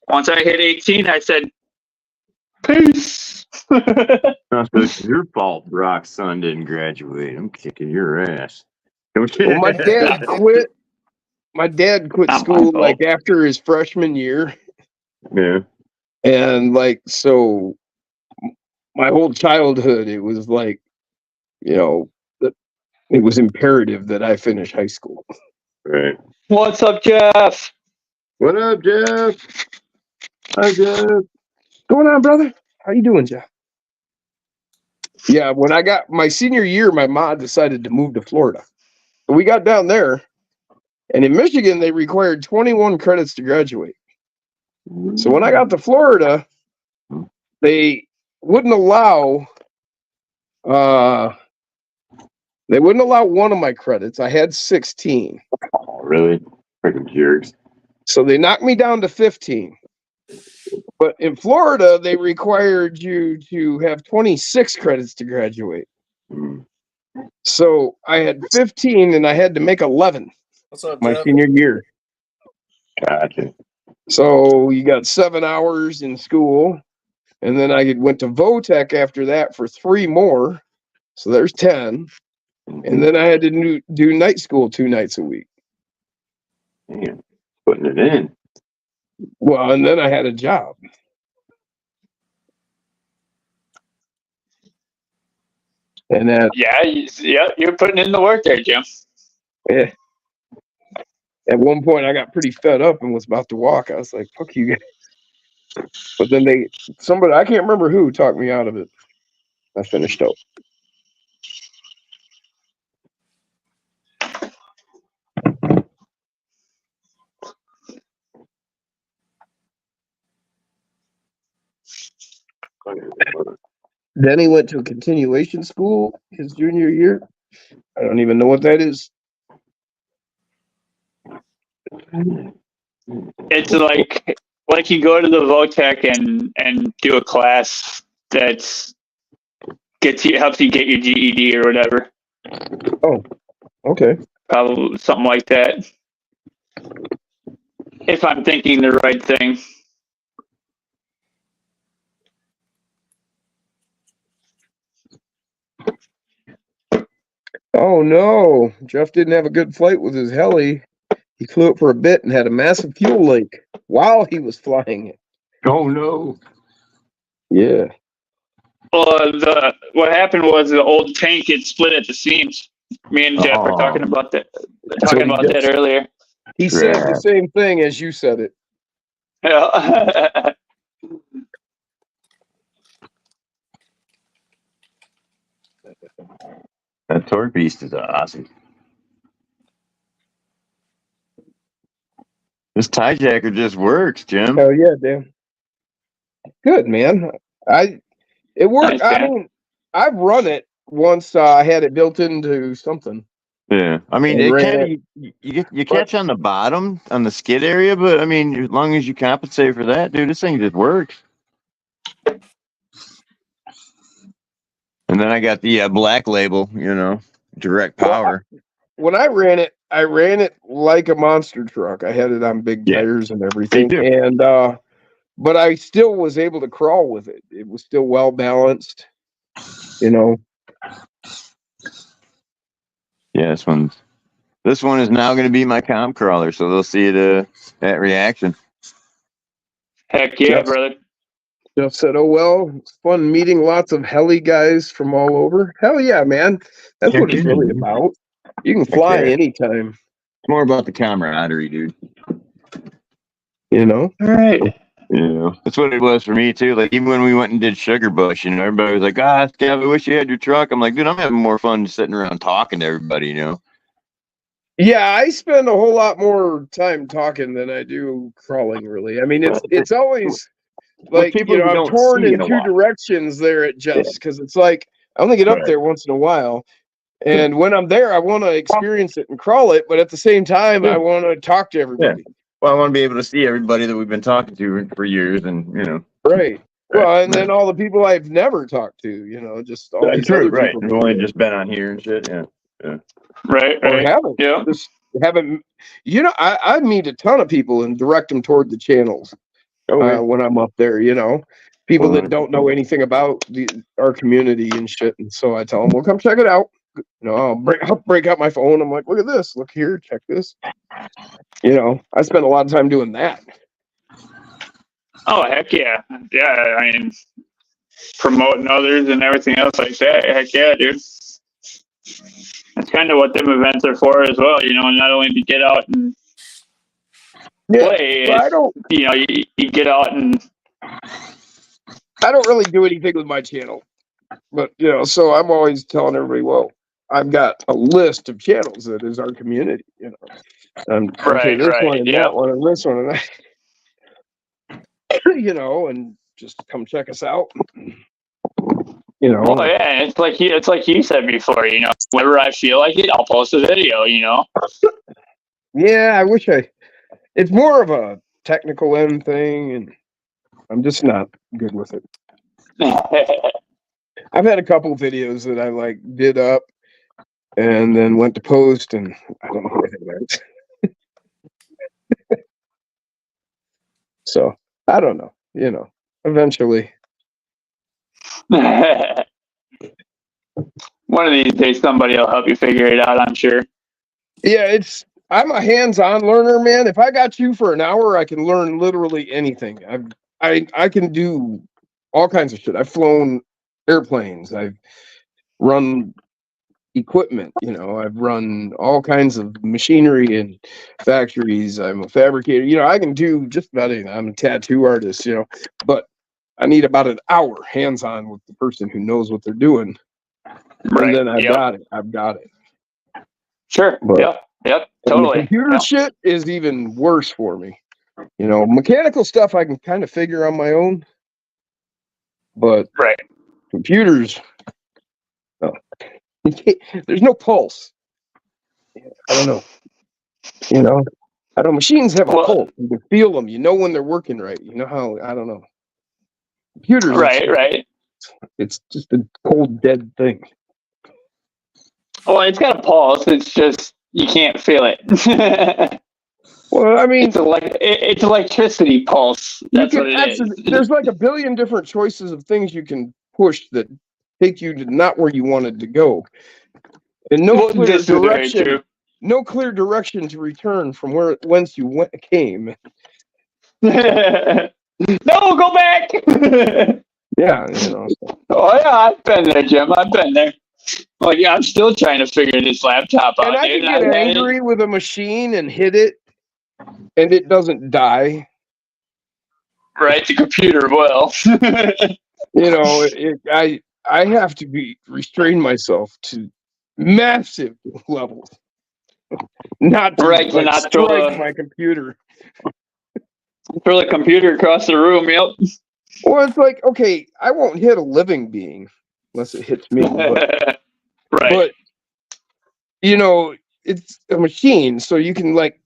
Once I hit 18, I said, "Peace." No, so it's your fault Brock's son didn't graduate. I'm kicking your ass. Well, my dad quit. My dad quit Not my school fault. like after his freshman year. Yeah. And like, so my whole childhood, it was like, you know, it was imperative that I finish high school. Right. What's up, Jeff? What up, Jeff? Hi, Jeff. Going on, brother? How you doing, Jeff? Yeah, when I got my senior year, my mom decided to move to Florida. We got down there, and in Michigan, they required 21 credits to graduate. So when I got to Florida, they wouldn't allow one of my credits. I had 16. Oh, really? Freaking jerks. So they knocked me down to 15. But in Florida, they required you to have 26 credits to graduate. Mm. So I had 15 and I had to make 11 What's up, my Jeff? senior year. Gotcha. So you got 7 hours in school. And then I went to Votech after that for 3 more. So there's 10. And then I had to do night school 2 nights a week. Man, putting it in. Well, and then I had a job. And that, Yeah, you're putting in the work there, Jim. at one point, I got pretty fed up and was about to walk. I was like, fuck you guys. But then somebody, I can't remember who, talked me out of it. I finished up. Then he went to a continuation school his junior year. I don't even know what that is. It's like you go to the Votech and do a class that's helps you get your GED or whatever. Oh, okay. Probably something like that. If I'm thinking the right thing. Oh no, Jeff didn't have a good flight with his heli. He flew it for a bit and had a massive fuel leak while he was flying it. Oh, no. Yeah. Well, what happened was the old tank had split at the seams. Me and Jeff were talking about that. That earlier. He said the same thing as you said it. Yeah. That torque beast is awesome. This tie jacker just works, Jim. Oh yeah, damn. Good, man. It worked. Nice, I man. mean, I've run it once. I had it built into something. Yeah, I mean, And it ran kind of you catch on the bottom on the skid area, but I mean, as long as you compensate for that, dude, this thing just works. And then I got the black label, direct power. When I ran it like a monster truck. I had it on big tires and everything. Me too. And but I still was able to crawl with it. It was still well balanced, Yeah, this one is now going to be my comp crawler, so they'll see it at reaction. Heck yeah, brother. Jeff said, "Oh well, it's fun meeting lots of heli guys from all over." Hell yeah, man! That's what it's really about. You can fly anytime. It's more about the camaraderie, dude. All right. That's what it was for me too. Like even when we went and did Sugar Bush, everybody was like, Scav, I wish you had your truck. I'm like, dude, I'm having more fun sitting around talking to everybody, Yeah, I spend a whole lot more time talking than I do crawling, really. I mean, it's always like, I'm torn in 2 directions there at Jeff's because it's like I only get up there once in a while. And when I'm there, I want to experience it and crawl it, but at the same time, I want to talk to everybody. Well, I want to be able to see everybody that we've been talking to for years, and Right. Well, and then all the people I've never talked to, just all these other people. We've only just been on here and shit. Yeah. Right. Or haven't. Yeah. Just haven't. I meet a ton of people and direct them toward the channels when I'm up there. People that don't know anything about our community and shit, and so I tell them, "Well, come check it out." I'll break out my phone. I'm like, "Look at this. Look here. Check this." I spend a lot of time doing that. Oh, heck yeah. Yeah, I mean, promoting others and everything else like that. Heck yeah, dude. That's kind of what them events are for as well, you know, not only to get out and play, Well, you get out and I don't really do anything with my channel, but so I'm always telling everybody, well, I've got a list of channels that is our community, okay, this one and that one and this one and that, and just come check us out. Oh yeah, it's like you said before, whenever I feel like it, I'll post a video, Yeah, I wish it's more of a technical end thing, and I'm just not good with it. I've had a couple of videos that I did up and then went to post, and I don't know anything about it. So I don't know, eventually. One of these days, somebody will help you figure it out, I'm sure. Yeah, I'm a hands-on learner, man. If I got you for an hour, I can learn literally anything. I can do all kinds of shit. I've flown airplanes. I've run equipment. I've run all kinds of machinery in factories. I'm a fabricator. I can do just about anything. I'm a tattoo artist. But I need about an hour hands-on with the person who knows what they're doing. Right. And then I've got it. Sure. But, Yep. Totally. Computer shit is even worse for me. Mechanical stuff I can kind of figure on my own. But computers, no. There's no pulse. I don't know. I don't. Machines have a pulse. You can feel them. You know when they're working right. You know how? I don't know. Computers. Right. It's just a cold, dead thing. Well, it's got a pulse. It's just you can't feel it. Well, I mean, it's electricity pulse. That's what it is. There's like a billion different choices of things you can push that take you to not where you wanted to go, and no clear direction. No clear direction to return from whence you came. No, go back. Yeah. Oh yeah, I've been there, Jim. I've been there. Like, I'm still trying to figure this laptop out. And I can get angry with a machine and hit it, and it doesn't die. Right, the computer will. I have to restrain myself to massive levels, not to strike my computer. Throw the computer across the room. Yep. Well, it's like, okay, I won't hit a living being unless it hits me. But, right. But it's a machine, so you can like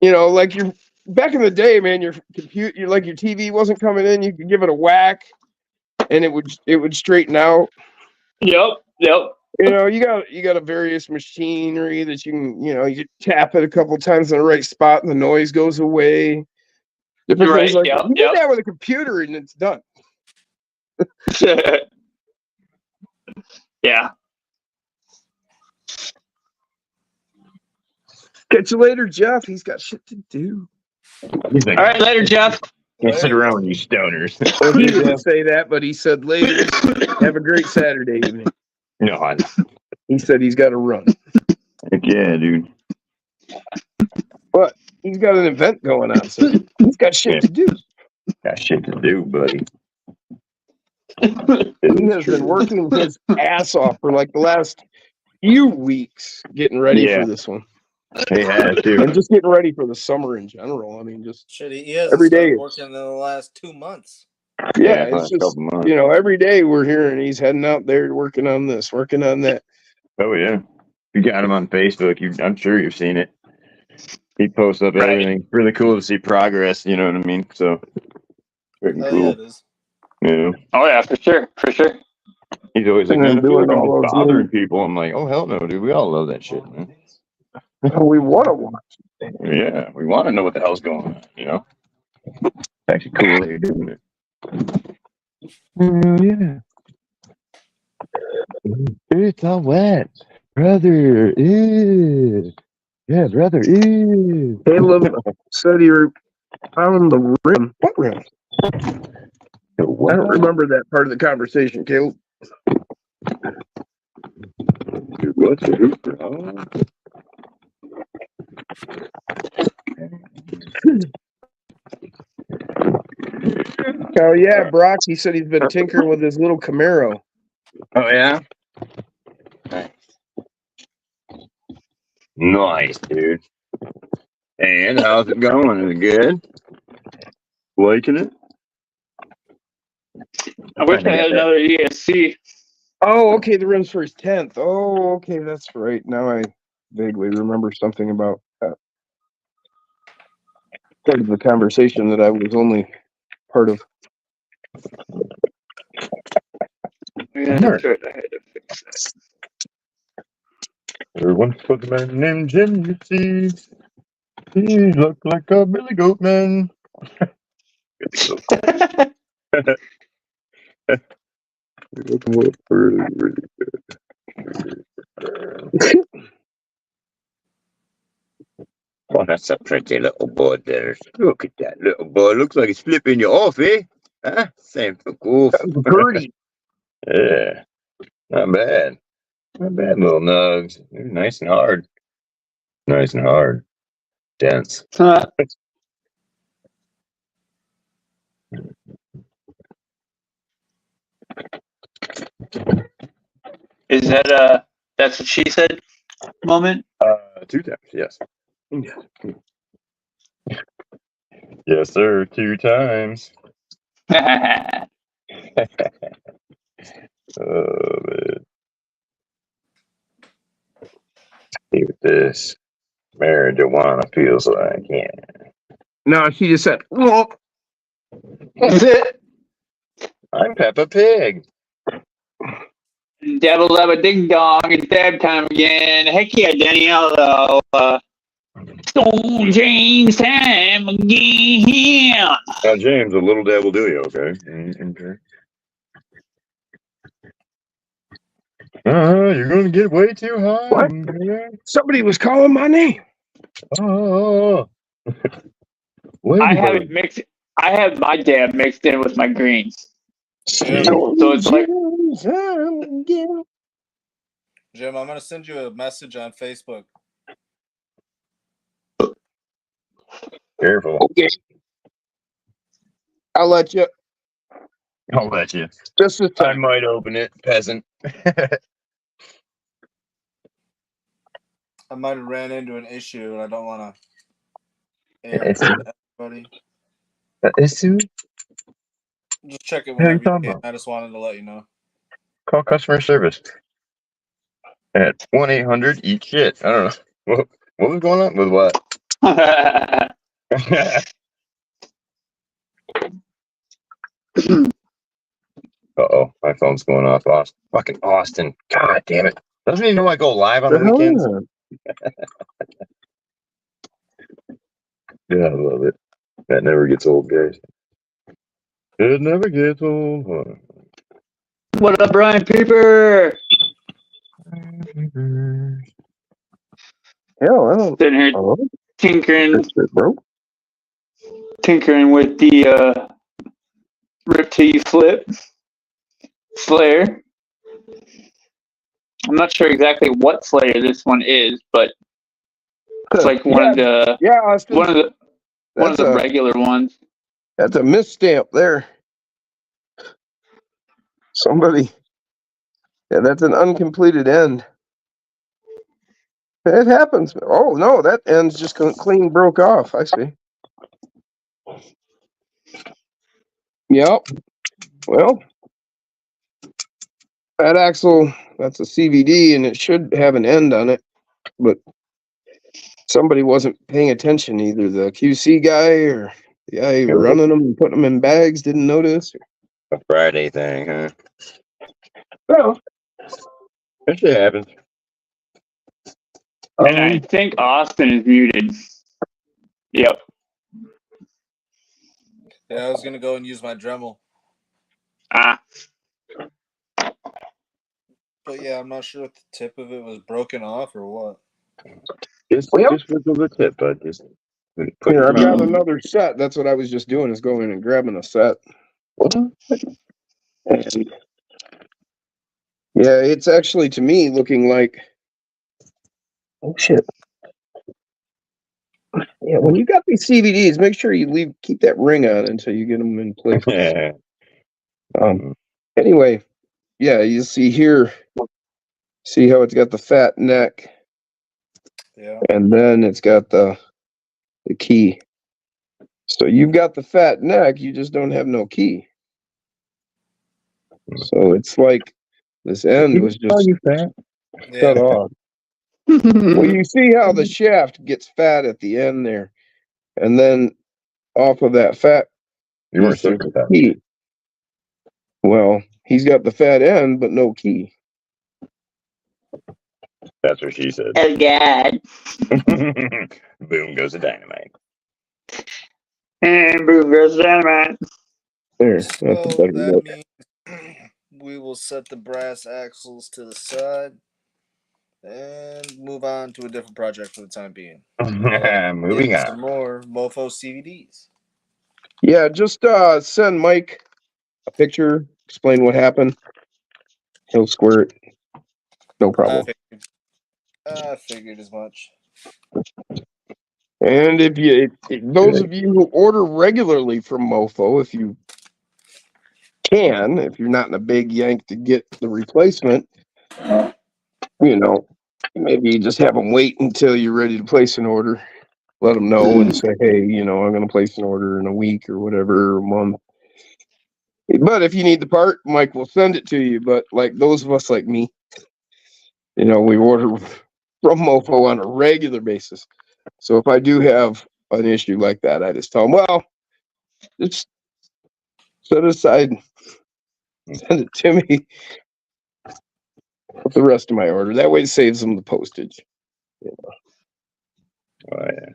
you're back in the day, man. Your computer, your TV wasn't coming in. You could give it a whack, and it would straighten out. Yep. You got a various machinery that you can you tap it a couple times in the right spot, and the noise goes away. Different things like that. You do that with a computer, and it's done. Yeah. Catch you later, Jeff. He's got shit to do. All right, later, Jeff. Can't sit around, you stoners. Well, he didn't say that, but he said later. Have a great Saturday evening. No, he said he's got to run. Heck yeah, dude. But he's got an event going on, so he's got shit to do. Got shit to do, buddy. He has been working his ass off for the last few weeks getting ready for this one. He has too. And just getting ready for the summer in general. I mean, just shit, he has every day working in the last 2 months. Yeah, it's just every day we're hearing he's heading out there working on this, working on that. Oh yeah, you got him on Facebook. I'm sure you've seen it. He posts up everything. Really cool to see progress. You know what I mean? So freaking cool. Yeah, it is. Yeah. Oh yeah, for sure. He's always like, man, I feel like I'm just bothering people. I'm like, oh hell no, dude. We all love that shit, man. We want to watch. Yeah, we want to know what the hell's going on. It's actually cool that you're doing it. Yeah. It's all wet, brother. Ew. Yeah, brother. Ew. Caleb said he found the rim. What rim? I don't remember that part of the conversation, Caleb. What's a rooster? Oh. Oh yeah, Brock. He said he's been tinkering with his little Camaro. Oh yeah. Nice. Nice, dude. And how's it going? Is it good? Liking it? I wish I had another ESC. Oh, okay. The rim's for his 10th. Oh, okay. That's right. Now I vaguely remember something about that. Part of the conversation that I was only part of. Yeah, that's right. I had to fix that. Everyone's put the man named Jim, you see. He looked like a Billy Goat man. Oh, that's a pretty little boy there. Look at that little boy. Looks like he's flipping you off, eh? Huh? Same for cool. Birdie. Yeah. Not bad. Not bad, little nugs. They're nice and hard. Nice and hard. Dense. Is that that's what she said moment? 2 times, yes. Yes, sir. 2 times. Oh, man. See what this marijuana feels like. Yeah. No, she just said, "Well, I'm Peppa Pig. Dabble dabba ding dong, it's dab time again. Heck yeah, Danielle. Stone James time again. Now, James, a little dab will do you, okay? Okay. You're going to get way too high. What? Somebody was calling my name." Oh. I have it mixed. I have my dab mixed in with my greens. Jim, So it's like Jim, I'm gonna send you a message on Facebook. Careful. Okay. I'll let you. I'll let you. Just this I time. might open it, peasant. I might have ran into an issue, and I don't want to air Yes. it to everybody. Issue? Just check it What are you whenever you talking can. about? I just wanted to let you know. Call customer service at 1-800 eat shit. I don't know. What was going on with what? Uh-oh, my phone's going off. Fucking Austin. God damn it. Doesn't he know I go live on the weekends? Yeah, I love it. That never gets old, guys. It never gets old. what up, Brian Peeper? Hell, I don't. Sitting here Oh, tinkering bro. with the rip till you flip Slayer. I'm not sure exactly what Slayer this one is, but it's like one of the Austin. one of the That's regular ones. That's a misstamp there. Somebody. Yeah, that's an uncompleted end. It happens. Oh no, that end's just clean broke off. I see. Yep. Well, that axle, that's a CVD, and it should have an end on it, but somebody wasn't paying attention. Either the QC guy or the guy running them and putting them in bags didn't notice. A Friday thing, huh? Well, That shit happens. And I think Austin is muted. Yep. Yeah, I was gonna go and use my Dremel, but yeah, I'm not sure if the tip of it was broken off or what. Just whistle the tip, bud. Just Put Here, it I've got on. another set. That's what I was just doing, is going and grabbing a set. And yeah, it's actually to me looking like, oh shit. Yeah, when you got these CVDs, make sure you keep that ring on until you get them in place. Anyway, yeah, you see here, see how it's got the fat neck, Yeah. and then it's got the key. So you've got the fat neck, you just don't have no key. So it's like this end was just cut Yeah. off. Well, you see how the shaft gets fat at the end there, and then off of that fat, You weren't there's supposed a to key. Well, he's got the fat end, but no key. That's what she said. Oh, God. Boom goes the dynamite. And boom goes the dynamite. There, that's a So better that look. means we will set the brass axles to the side and move on to a different project for the time being. Moving Get some on. more Mofo CVDs. Yeah, just send Mike a picture, explain what happened. He'll square it. No problem. I figured as much. And if those of you who order regularly from Mofo, if you can, if you're not in a big yank to get the replacement, maybe you just have them wait until you're ready to place an order. Let them know and say, hey, I'm going to place an order in a week or whatever, or a month. But if you need the part, Mike will send it to you. But like those of us like me, we order from Mofo on a regular basis. So if I do have an issue like that, I just tell them, well, just set it aside, send it to me with the rest of my order. That way it saves them the postage. Oh, yeah.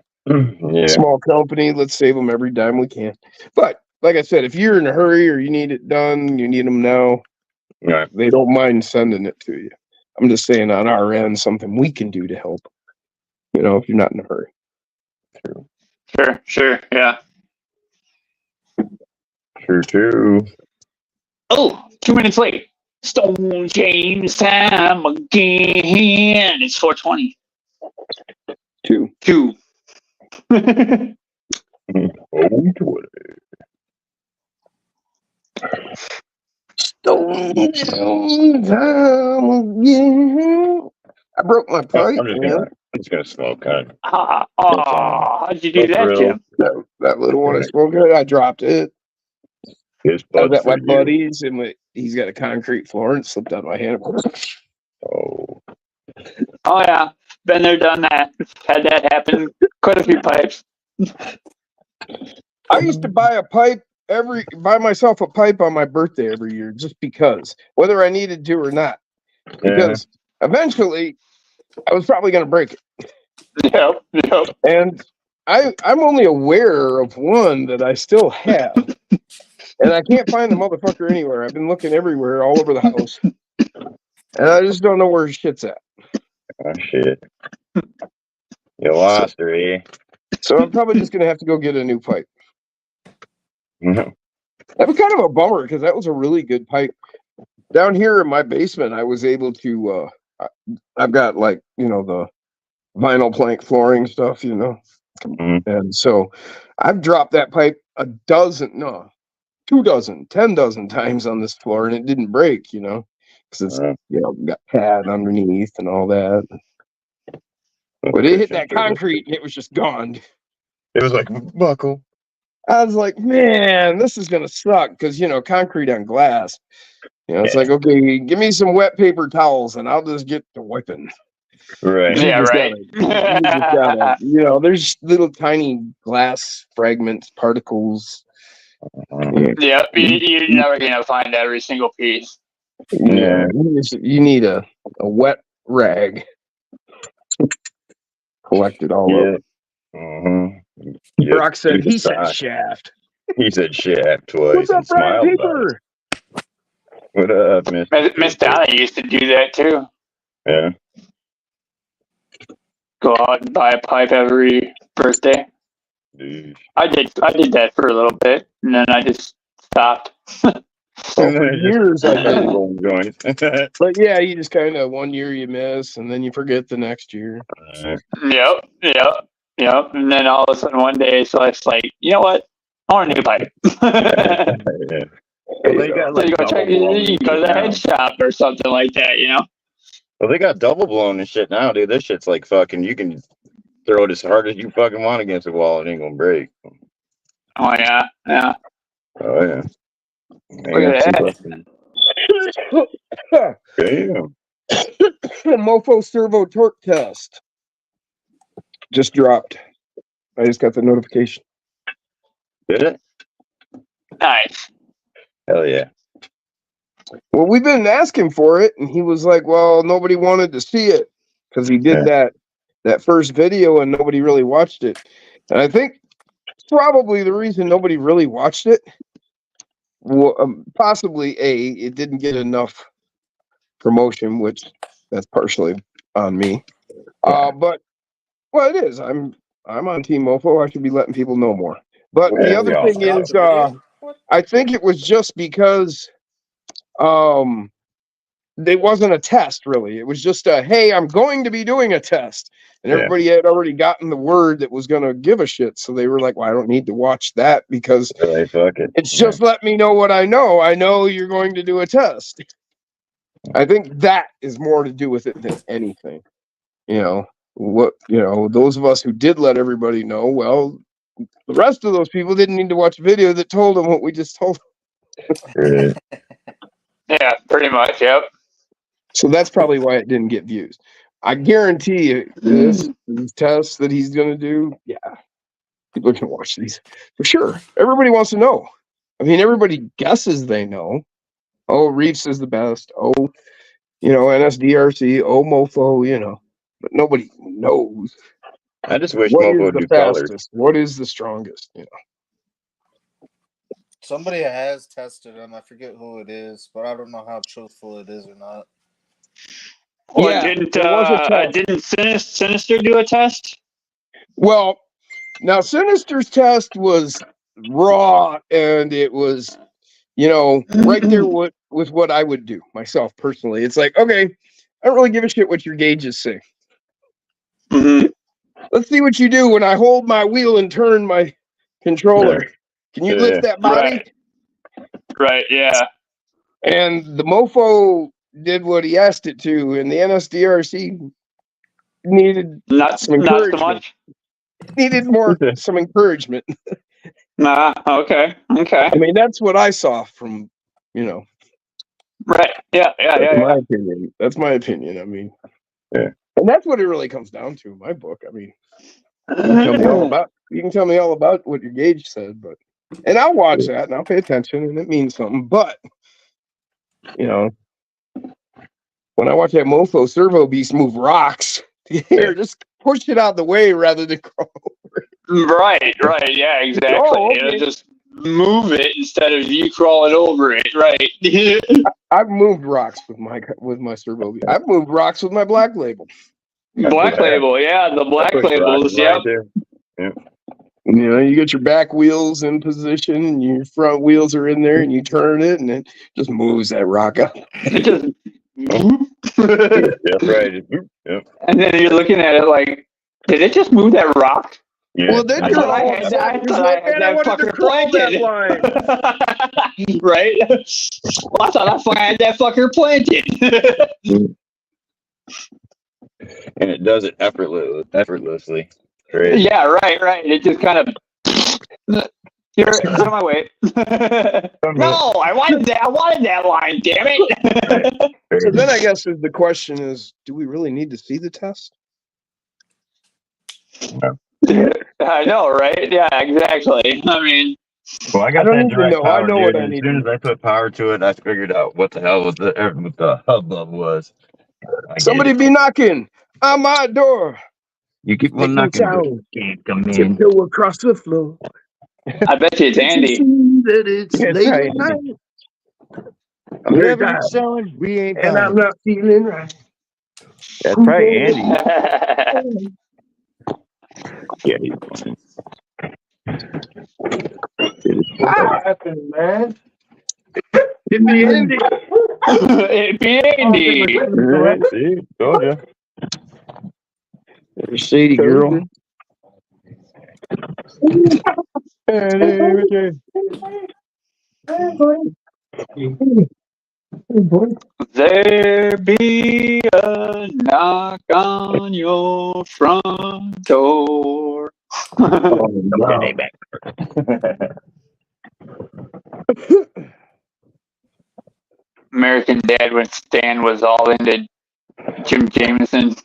Small company, let's save them every dime we can. But like I said, if you're in a hurry or you need it done, you need them now, Right. they don't mind sending it to you. I'm just saying on our end, something we can do to help, if you're not in a hurry. Sure, yeah. True. Oh, 2 minutes late. Stone James time again. It's 4:20. 2. Oh, Twitter. Stone James time again. I broke my pipe, I'm just gonna smoke. How'd you do that, Jim? That little one I smoked, I dropped it. His I was bud at my for you. buddy's, and he's got a concrete floor, and it slipped out of my hand. Oh. Oh yeah, been there, done that. Had that happen. Quite a few pipes. I used to buy myself a pipe on my birthday every year, just because, whether I needed to or not. Because eventually, I was probably going to break it. Yep. And I'm only aware of one that I still have. And I can't find the motherfucker anywhere. I've been looking everywhere, all over the house. And I just don't know where shit's at. Oh, shit. You lost her, eh? So I'm probably just going to have to go get a new pipe. No. That was kind of a bummer, because that was a really good pipe. Down here in my basement, I was able to, I've got the vinyl plank flooring stuff, And so I've dropped that pipe 2 dozen, 10 dozen times on this floor, and it didn't break, because it's, got pad underneath and all that. But it hit that concrete and it was just gone. It was like, buckle. I was like, man, this is going to suck because, concrete on glass. It's like, okay, give me some wet paper towels and I'll just get to wiping. Right. Yeah, right. There's little tiny glass fragments, particles. Yeah, you're never going to find every single piece. Yeah. You need a wet rag. Collect it all up. Mm-hmm. Brock said, he said shaft. He said shaft twice. What's up, and smiled Brian about Paper? it. What up, Miss? Miss Donna used to do that too. Dude. I did that for a little bit, and then I just stopped. For years I did. Rolling joints. But yeah, you just kind of 1 year you miss, and then you forget the next year. Yep. And then all of a sudden one day, so it's like, you know what? I want a new pipe. Yeah. Well, they got So like you go check, you go to the head shop or something like that, you know? Well, they got double blown and shit now, dude. This shit's like fucking. You can throw it as hard as you fucking want against the wall, it ain't gonna break. Oh yeah. Oh yeah. Look at that. Damn. Mofo servo torque test just dropped. I just got the notification. Did it? Nice. Hell yeah. Well, we've been asking for it, and he was like, "Well, nobody wanted to see it because he did that first video, and nobody really watched it." And I think probably the reason nobody really watched it, possibly it didn't get enough promotion, which that's partially on me. But well, it is. I'm on Team Mofo. I should be letting people know more. But the other thing is, I think it was just because it wasn't a test really. It was just a, hey, I'm going to be doing a test. And everybody had already gotten the word that was going to give a shit. So they were like, well, I don't need to watch that because Fuck it. it's just let me know what I know. I know you're going to do a test. I think that is more to do with it than anything. Those of us who did let everybody know, well, the rest of those people didn't need to watch a video that told them what we just told them. Yeah, pretty much. Yep. So that's probably why it didn't get views. I guarantee you, these tests that he's going to do, yeah, people are going to watch these for sure. Everybody wants to know. I mean, everybody guesses they know. Oh, Reefs is the best. Oh, NSDRC. Oh, Mofo. But nobody knows. I just wish What Mofo is the would do colors. fastest? What is the strongest? Somebody has tested them. I forget who it is, but I don't know how truthful it is or not. Well, Yeah, there was a test. didn't Sinister do a test? Well, now Sinister's test was raw, and it was, right there with what I would do myself personally. It's like, okay, I don't really give a shit what your gauges say. Mm-hmm. Let's see what you do when I hold my wheel and turn my controller. Can you lift that body? Right, yeah. And the Mofo did what he asked it to, and the NSDRC needed Not some so encouragement. much. Needed some encouragement. Okay. I mean, that's what I saw from, Right. Yeah. my opinion. That's my opinion. I mean, and that's what it really comes down to in my book. I mean, you can tell me all about what your gauge said, and I'll watch that and I'll pay attention and it means something. But, when I watch that Mofo servo beast move rocks, just push it out of the way rather than crawl over it. Right. Yeah, exactly. Oh, okay. Just move it instead of you crawling over it. Right. I've moved rocks with my servo beast. I've moved rocks with my Black Label. Black Label, yeah, the Black Labels, yeah. You get your back wheels in position and your front wheels are in there and you turn it and it just moves that rock up. It just That's right. Yep. And then you're looking at it like, did it just move that rock? Yeah. Well, then I thought I had that fucker planted. Right? Well, I thought I fucking had that fucker planted. And it does it effortlessly. Great. Yeah, right. It just kind of here, out of my way. No, I wanted that line, damn it. So then I guess the question is, do we really need to see the test? I know, right? Yeah, exactly. I mean, well, I got don't that even direct know. power, I know dude. what I As need soon to as I put power to it, I figured out what the hell what the hubbub was. Somebody be knocking on my door. You keep on knocking. Can't come in. Go across the floor. I bet you it's Andy. That it's late right. at night. I'm very Whatever tired. it's on, we ain't And I'm not feeling right. That's right, Andy. Yeah, he's fine. happened, man? In the end, It'd be Andy. See, told you. there's Sadie girl. There be a knock on your front door. American Dad when Stan was all into Jim Jameson.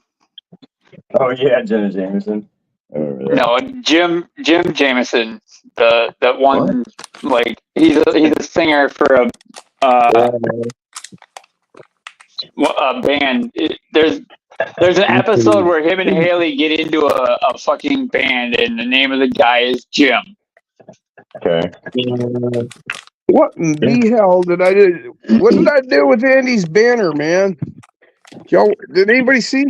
Oh yeah, Jenna Jameson. I remember that. No, Jim Jameson, the one like he's a singer for a band. There's an episode where him and Haley get into a fucking band, and the name of the guy is Jim. Okay. What in the hell did I do? What did I do with Andy's banner, man? Y'all, did anybody see?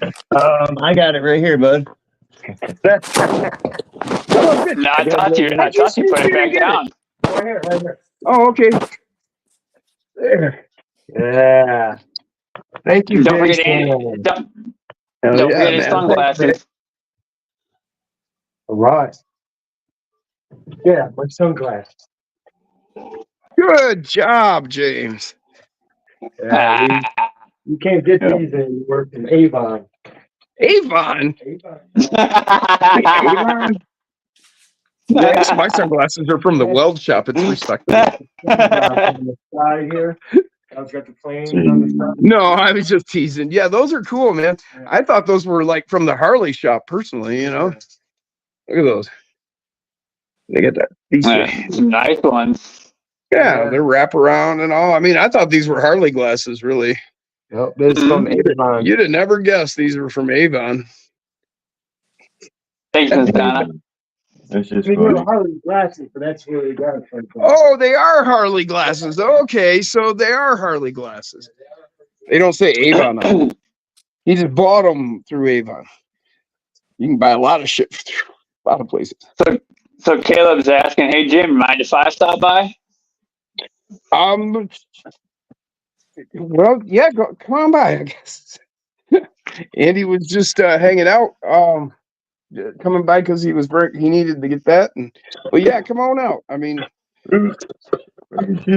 I got it right here, bud. No, I thought you put it back down. Right here, right here. Oh, okay. There. Yeah. Thank you, Don't forget Jason. Don't Hell forget yeah, his man. sunglasses. All right. Yeah, my sunglasses. Good job, James. Yeah, you can't get these anywhere from Avon. Avon. Ah. Yes, my sunglasses are from the weld shop. It's respectable. On the side here. I've got the planes on the side. No, I was just teasing. Yeah, those are cool, man. I thought those were like from the Harley shop, personally. You know, look at those. They get that. These Some nice ones. yeah, they're wraparound and all. I mean, I thought these were Harley glasses. Really, Nope, this is from Avon. you'd have never guessed these were from Avon. Thanks, Miss Donna. That's just They were funny. Harley glasses, but that's where they got it from. Oh, they are Harley glasses. Okay, so they are Harley glasses. They don't say Avon on them. He just bought them through Avon. You can buy a lot of shit through a lot of places. So Caleb's asking, "Hey Jim, mind if I stop by?" Well, yeah, come on by, I guess. Andy was just hanging out, coming by because he needed to get that. But yeah, come on out. I mean,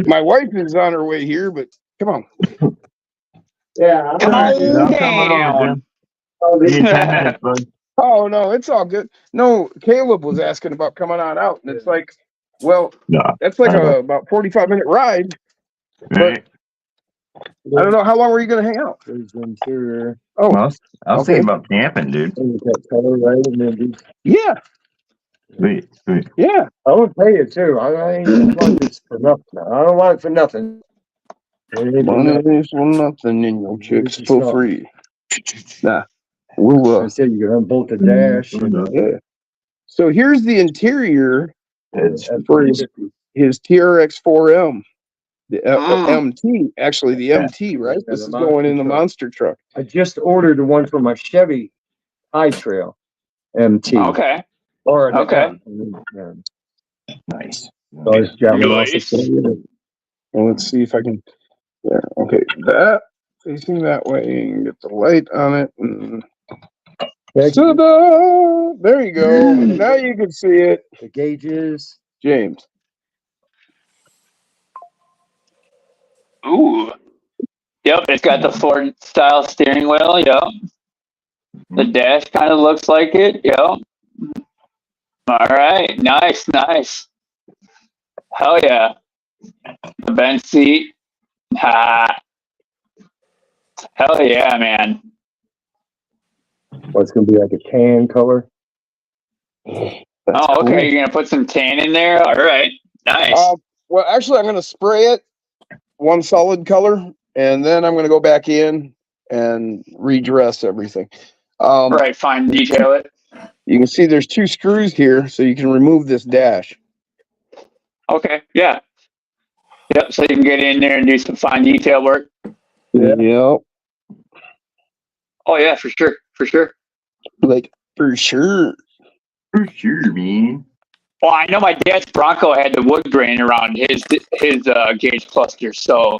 my wife is on her way here, but come on. Yeah, Come on I'll come on down. over, Jim. Give you 10 minutes, bud. Oh no, it's all good. No, Caleb was asking about coming on out, and it's like, well, No. that's like about 45-minute ride. Right. I don't know how long were you gonna hang out? There's the interior. Oh, Well, I was okay. thinking about camping, dude. And that color, right? And then these. yeah, Sweet, sweet. yeah. I would pay it too. I ain't want this for nothing. I don't want it for nothing. One of these, one nothing in your chicks for free. Nah, we'll I said you can unbolt the dash. And, yeah. So here's the interior It's for his TRX 4M, the Mm. MT. Actually, the MT, right? Yeah, This the is going in the monster monster truck. I just ordered the one for my Chevy High Trail MT. Okay. Or an Okay. Yeah. nice. So I was driving off Nice. the- Well, let's see if I can. There. Okay, that facing that way and get the light on it. And ta-da! There you go. Now you can see it, the gauges. James. Ooh. Yep, it's got the Ford style steering wheel. Yep. The dash kind of looks like it. Yep. All right. Nice, nice. Hell yeah. The bench seat. Ha. Hell yeah, man. What's gonna be like a tan color? That's Oh, okay. cool. You're gonna put some tan in there. All right. Nice. Well, actually, I'm going to spray it one solid color, and then I'm going to go back in and redress everything. Right. Fine. Detail it. You can see there's 2 screws here, so you can remove this dash. Okay. Yeah. Yep. So you can get in there and do some fine detail work. Yeah. Yep. Oh yeah, for sure. For sure. Like, for sure. For sure, man. Well, I know my dad's Bronco had the wood grain around his gauge cluster, so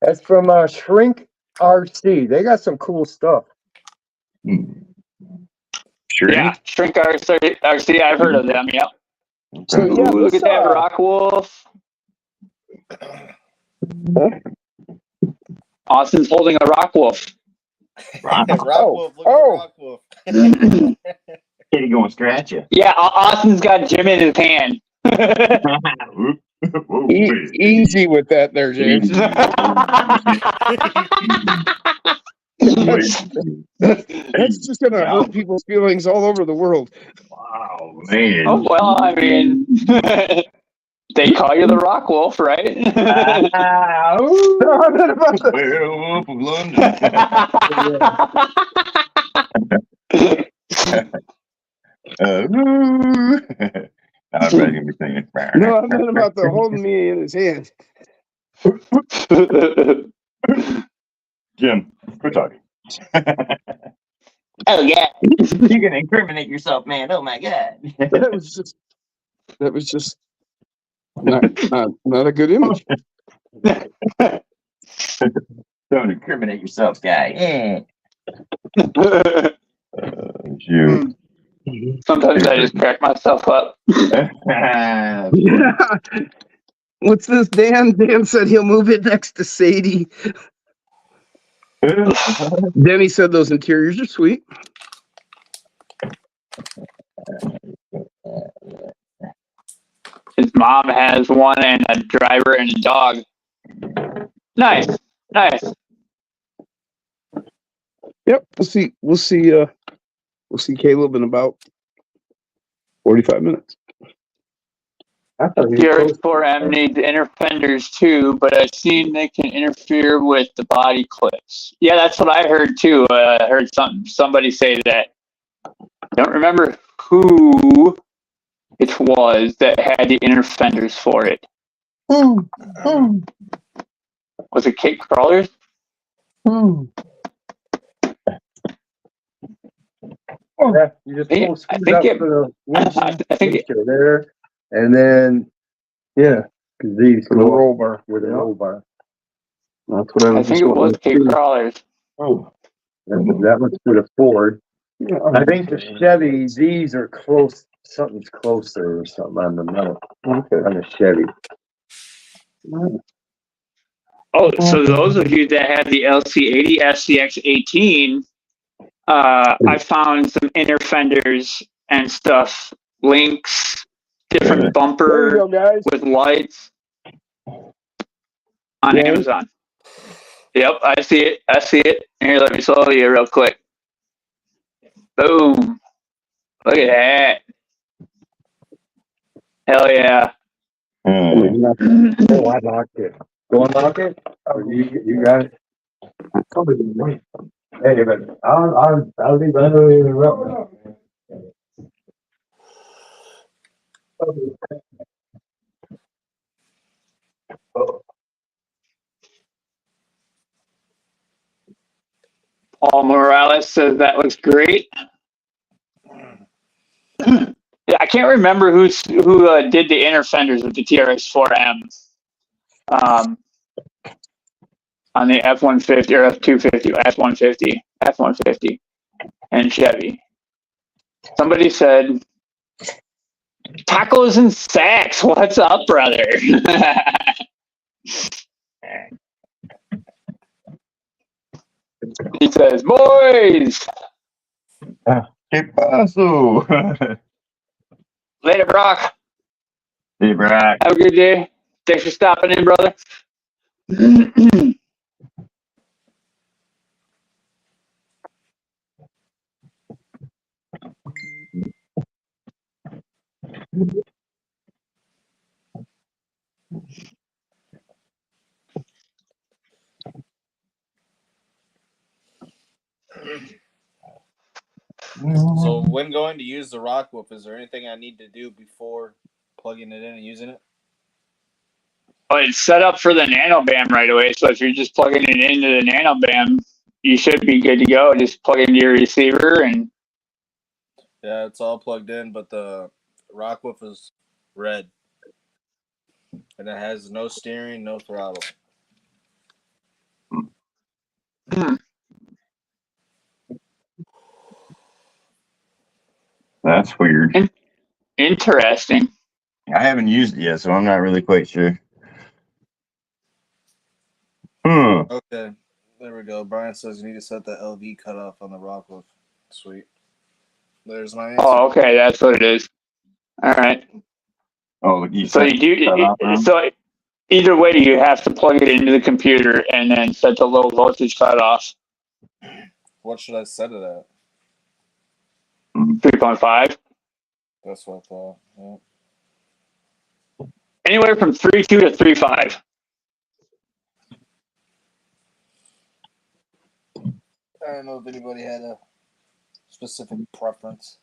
That's from Shrink RC. They got some cool stuff. Sure. yeah, Shrink RC, I've heard of them. Yep. So Ooh, yeah, look at that Rock Wolf. Austin's holding a Rock Wolf. Rock Oh, Wolf, look oh. at Rock Wolf. Kitty going to scratch you. Yeah, Austin's got Jim in his hand. Easy with that there, James. That's just gonna hurt people's feelings all over the world. Wow, man. Oh, well, I mean, they call you the Rock Wolf, right? Werewolf of London. I'm probably gonna be singing. No, I'm not about the holding me in his hand. Jim, quit talking. Oh, yeah. You're gonna incriminate yourself, man. Oh my god. That was just not a good image. Don't incriminate yourself, guy. Yeah. Shoot. Sometimes I just crack myself up. What's this, Dan? Dan said he'll move it next to Sadie. Denny said those interiors are sweet. His mom has one and a driver and a dog. Nice. Yep, we'll see Caleb in about 45 minutes. I thought he was TRX4M needs inner fenders too, but I've seen they can interfere with the body clips. Yeah, that's what I heard too. I heard somebody say that. I don't remember who it was that had the inner fenders for it. Was it Kate Crawlers? Yeah, you just pull screws think up it- for the windshield I think it- there, and then because these For the go up roll bar. with a roll bar. That's what I I was think just it was Kate Crawlers. Oh. That was for the Ford. Yeah, I think the Chevy, these are close. Something's closer or something on the metal okay. on the Chevy. Oh, so those of you that have the LC80, FCX18, I found some inner fenders and stuff, links, different There you bumper go, guys. with lights on Yeah. Amazon. Yep, I see it. Here, let me slow you real quick. Boom. Look at that. Hell yeah. Oh, I locked it. Go unlock it? Oh, you got it? Hey, but I'll leave that interrupt. Paul Morales says that looks great. Yeah, I can't remember who did the inner fenders with the TRX4M on the F-150 or F-250, F-150, and Chevy. Somebody said, "Tacos and sacks, what's up, brother?" He says, "Boys, ¿Qué pasó? later, Brock. Hey, Brock. Have a good day. Thanks for stopping in, brother." So when going to use the Rock Wolf, is there anything I need to do before plugging it in and using it? Oh, it's set up for the Nano BAM right away. So if you're just plugging it into the Nano BAM, you should be good to go. Just plug into your receiver and Yeah, it's all plugged in, but the Rockwolf is red. And it has no steering, no throttle. That's weird. Interesting. I haven't used it yet, so I'm not really quite sure. Okay. There we go. Brian says you need to set the LV cutoff on the Rockwolf. Sweet. There's my answer. Oh, okay, that's what it is. All right. Oh, you So said you cut off, huh? so either way, you have to plug it into the computer and then set the low voltage cutoff. What should I set it at? 3.5. That's what I thought. Yeah. Anywhere from 3.2 to 3.5. I don't know if anybody had a specific preference.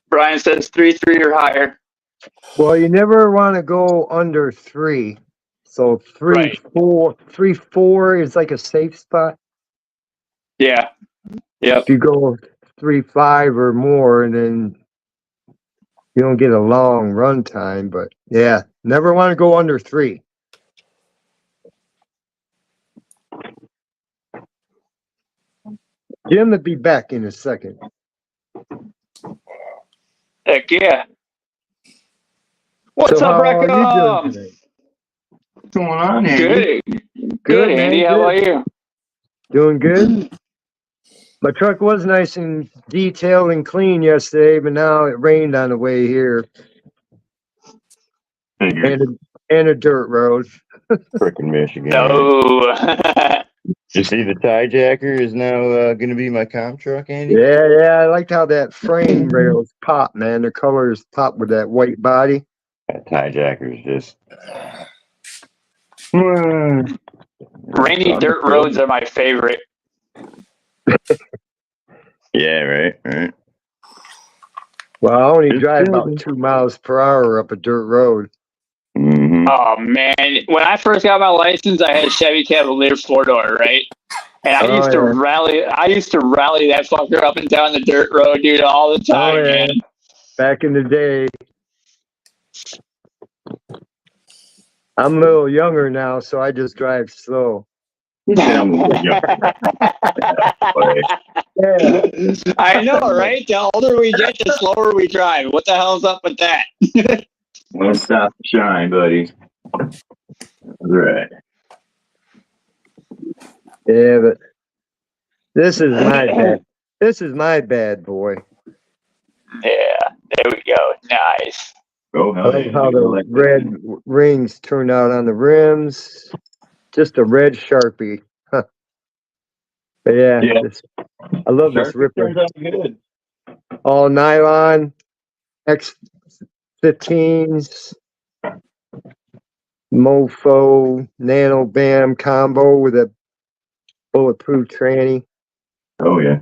Brian says 3.3 or higher. Well, you never want to go under 3. So 3.4 is like a safe spot. Yeah. Yep. If you go 3.5 or more, and then you don't get a long run time. But yeah, never want to go under 3. Jim will be back in a second. Heck yeah. What's So up, how are you doing Reckham? today? What's going on, Andy? Good, man, Andy. How about you? Doing good. My truck was nice and detailed and clean yesterday, but now it rained on the way here, Figured. and a dirt road. Frickin' Michigan. No. You see the tie jacker is now going to be my comp truck, Andy? Yeah, I liked how that frame rails pop, man. The colors pop with that white body. That tie jacker's just. Rainy dirt roads are my favorite. Yeah, right. Well, I only It's drive good. about 2 miles per hour up a dirt road. Mm-hmm. Oh man, when I first got my license, I had a Chevy Cavalier 4-door, right? And I used to rally that fucker up and down the dirt road, dude, all the time, man. Back in the day. I'm a little younger now, so I just drive slow. I know, right? The older we get, the slower we drive. What the hell's up with that? Won't stop to shine, buddy. That's right. Yeah, but this is my bad. This is my bad boy. Yeah, there we go. Nice. Oh, I like how the red rings turn out on the rims. Just a red Sharpie. Huh. But yeah. I love this Ripper. Turns out good. All nylon, X15s, Mofo, Nano Bam combo with a bulletproof tranny. Oh, yeah.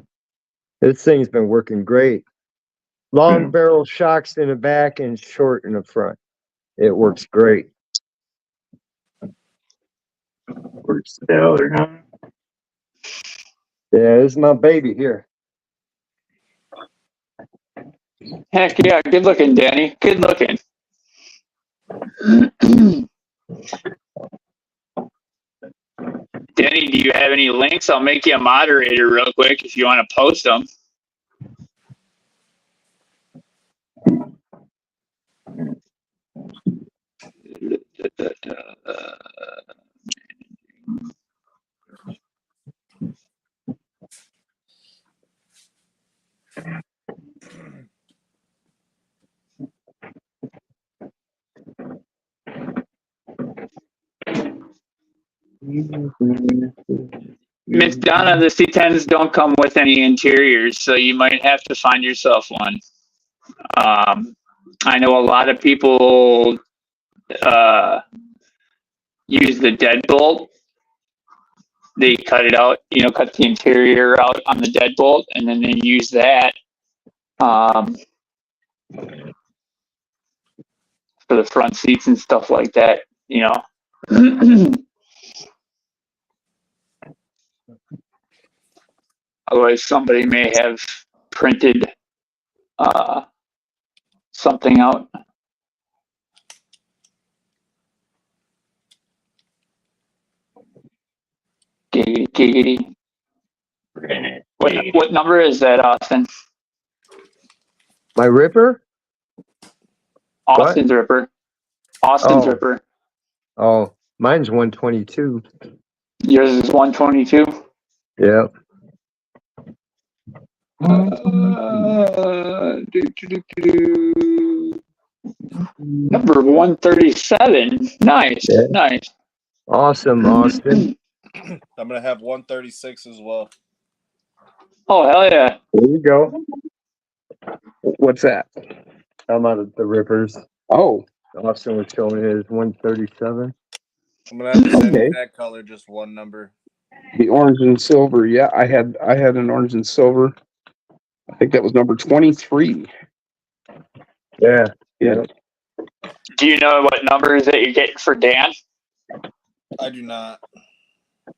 This thing's been working great. Long barrel shocks in the back and short in the front. It works great. Works stellar, huh? Yeah, this is my baby here. Heck yeah, good looking, Danny. Good looking. Danny, do you have any links? I'll make you a moderator real quick if you want to post them. Miss Donna, the C10s don't come with any interiors, so you might have to find yourself one. I know a lot of people use the deadbolt. They cut it out, cut the interior out on the deadbolt, and then they use that for the front seats and stuff like that, Otherwise, somebody may have printed something out. Giggity. What number is that, Austin? My Ripper? Austin's Ripper. Austin's Oh. Ripper. Oh, mine's 122. Yours is 122. Yeah. Number 137. Nice, Yeah. nice. Awesome, Austin. I'm gonna have 136 as well. Oh, hell yeah. There you go. What's that? I'm out of the Rippers. Oh, Austin was showing his 137. I'm gonna have the same Okay. exact color, just one number. the orange and silver. Yeah, I had an orange and silver. I think that was number 23. Yeah. Yeah. Do you know what numbers that you're getting for Dan? I do not.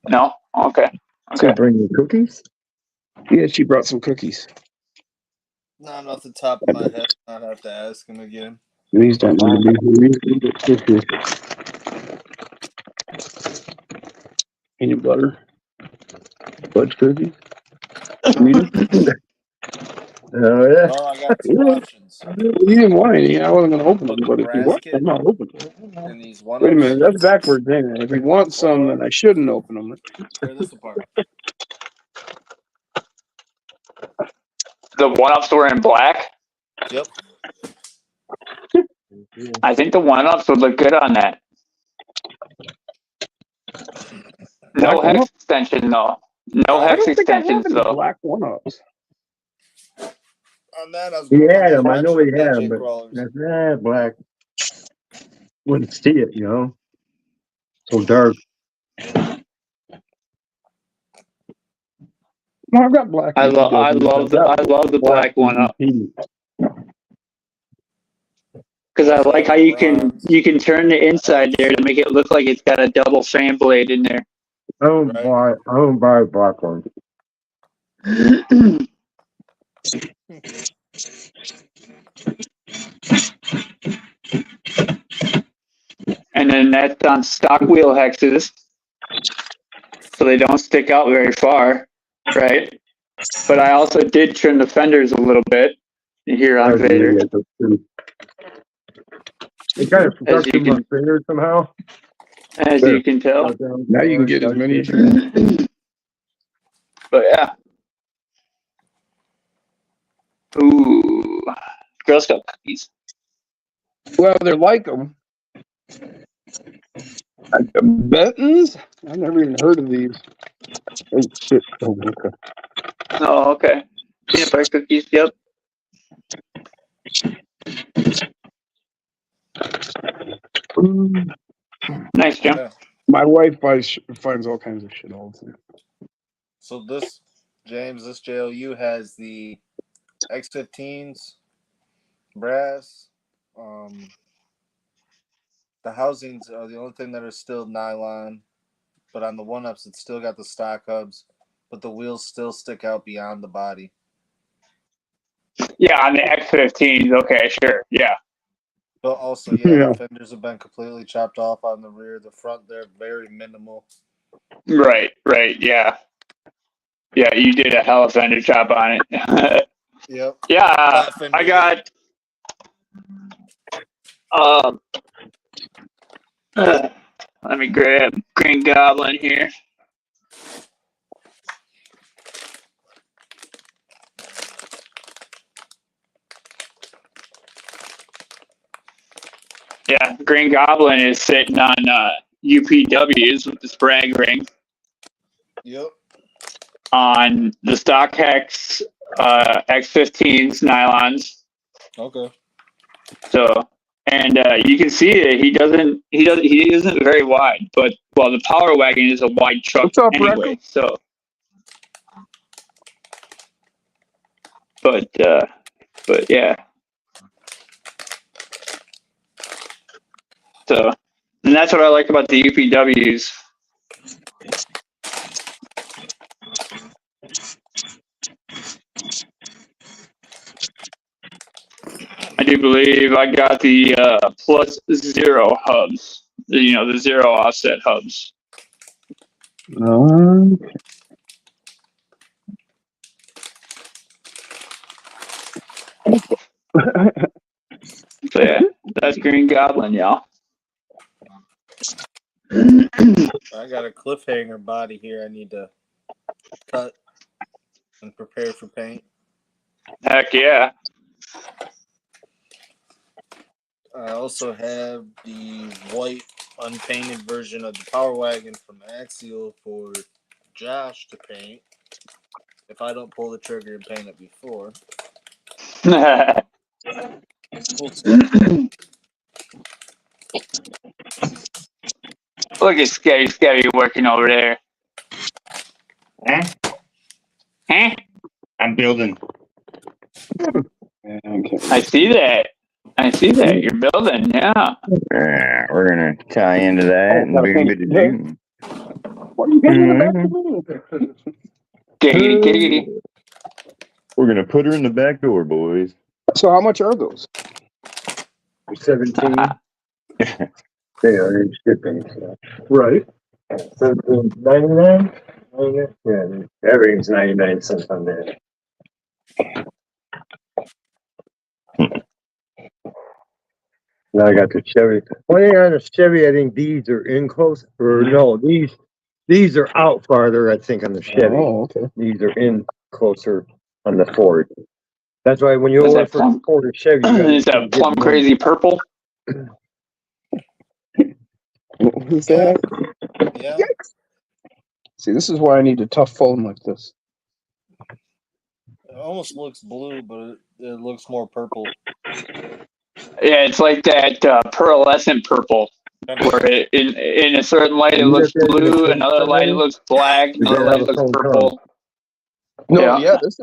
No? Okay. So Okay. bring you cookies? Yeah, she brought some cookies. Not off the top of my head. I'd have to ask him again. These don't need to be here. Peanut butter. Fudge cookies. Oh, yeah. Oh, I got two options. You didn't want any. I wasn't going to open them, But but if you want Nebraska- them, I'll open them. And these one. Wait a minute, that's backwards. Hang on. If you want some, then I shouldn't open them. Tear this apart. The one-ups were in black. Yep. I think the one-ups would look good on that. No Black hex one-up? extension, though. No I hex don't think I have extensions, any though. black one-ups. On that, I was He going had with them. I know he had Jay them, but Crawlers. that's black. Wouldn't see it, you know. So dark. No, I've got black. I love the black one-up. Because I like how you can turn the inside there to make it look like it's got a double fan blade in there. I don't buy a black one. And then that's on stock wheel hexes, so they don't stick out very far, right? But I also did trim the fenders a little bit here on Vader. It kind of As stuck you to my can- finger somehow. As you can tell. Now you can get as many as you want. But yeah. Ooh. Girl Scout cookies. Well, they're like them. Benton's? I've never even heard of these. Oh, shit. Oh, okay. Oh, okay. Peanut butter cookies, yep. Nice, Jim. Yeah. My wife finds all kinds of shit all the time. So this, James, this JLU has the X15s, brass. The housings are the only thing that are still nylon, but on the one-ups, it's still got the stock hubs, but the wheels still stick out beyond the body. Yeah, on the X15s, okay, sure, yeah. Oh, But also, yeah, the fenders have been completely chopped off on the rear. The front, they're very minimal. Right, yeah. Yeah, you did a hell of a fender job on it. Yep. Yeah, I got let me grab Green Goblin here. Yeah, Green Goblin is sitting on UPWs with this brag ring Yep. on the stock hex X15s nylons. Okay. So, and you can see it. He isn't very wide, but well, the Power Wagon is a wide truck What's up, anyway. So, but yeah. So, and that's what I like about the UPWs. I do believe I got the plus zero hubs. The zero offset hubs. So yeah, that's Green Goblin, y'all. I got a cliffhanger body here I need to cut and prepare for paint. Heck yeah. I also have the white unpainted version of the Power Wagon from Axial for Josh to paint. If I don't pull the trigger and paint it before. We'll see. Look at Scary working over there. Eh? Huh? I'm building. I see that. You're building, yeah. We're gonna tie into that and do. What are you getting in the back of me? Giggity. We're gonna put her in the back door, boys. So how much are those? 17. They are in shipping. So. Right. 17.99. Yeah, everything's 99 cents on that. Now I got the Chevy. Well, yeah, on the Chevy, I think these are in close, or no, these are out farther. I think on the Chevy. Oh, okay. These are in closer on the Ford. That's why when you Is order that for plum- Ford or Chevy, you gotta Is that get plum them. crazy purple? Who's that? Yeah. See, this is why I need a tough phone like this. It almost looks blue, but it looks more purple. Yeah, it's like that pearlescent purple, where in a certain light it You looks got that in the blue, case another light it already? looks black, Is another that light how the looks phone purple. No, Yeah. this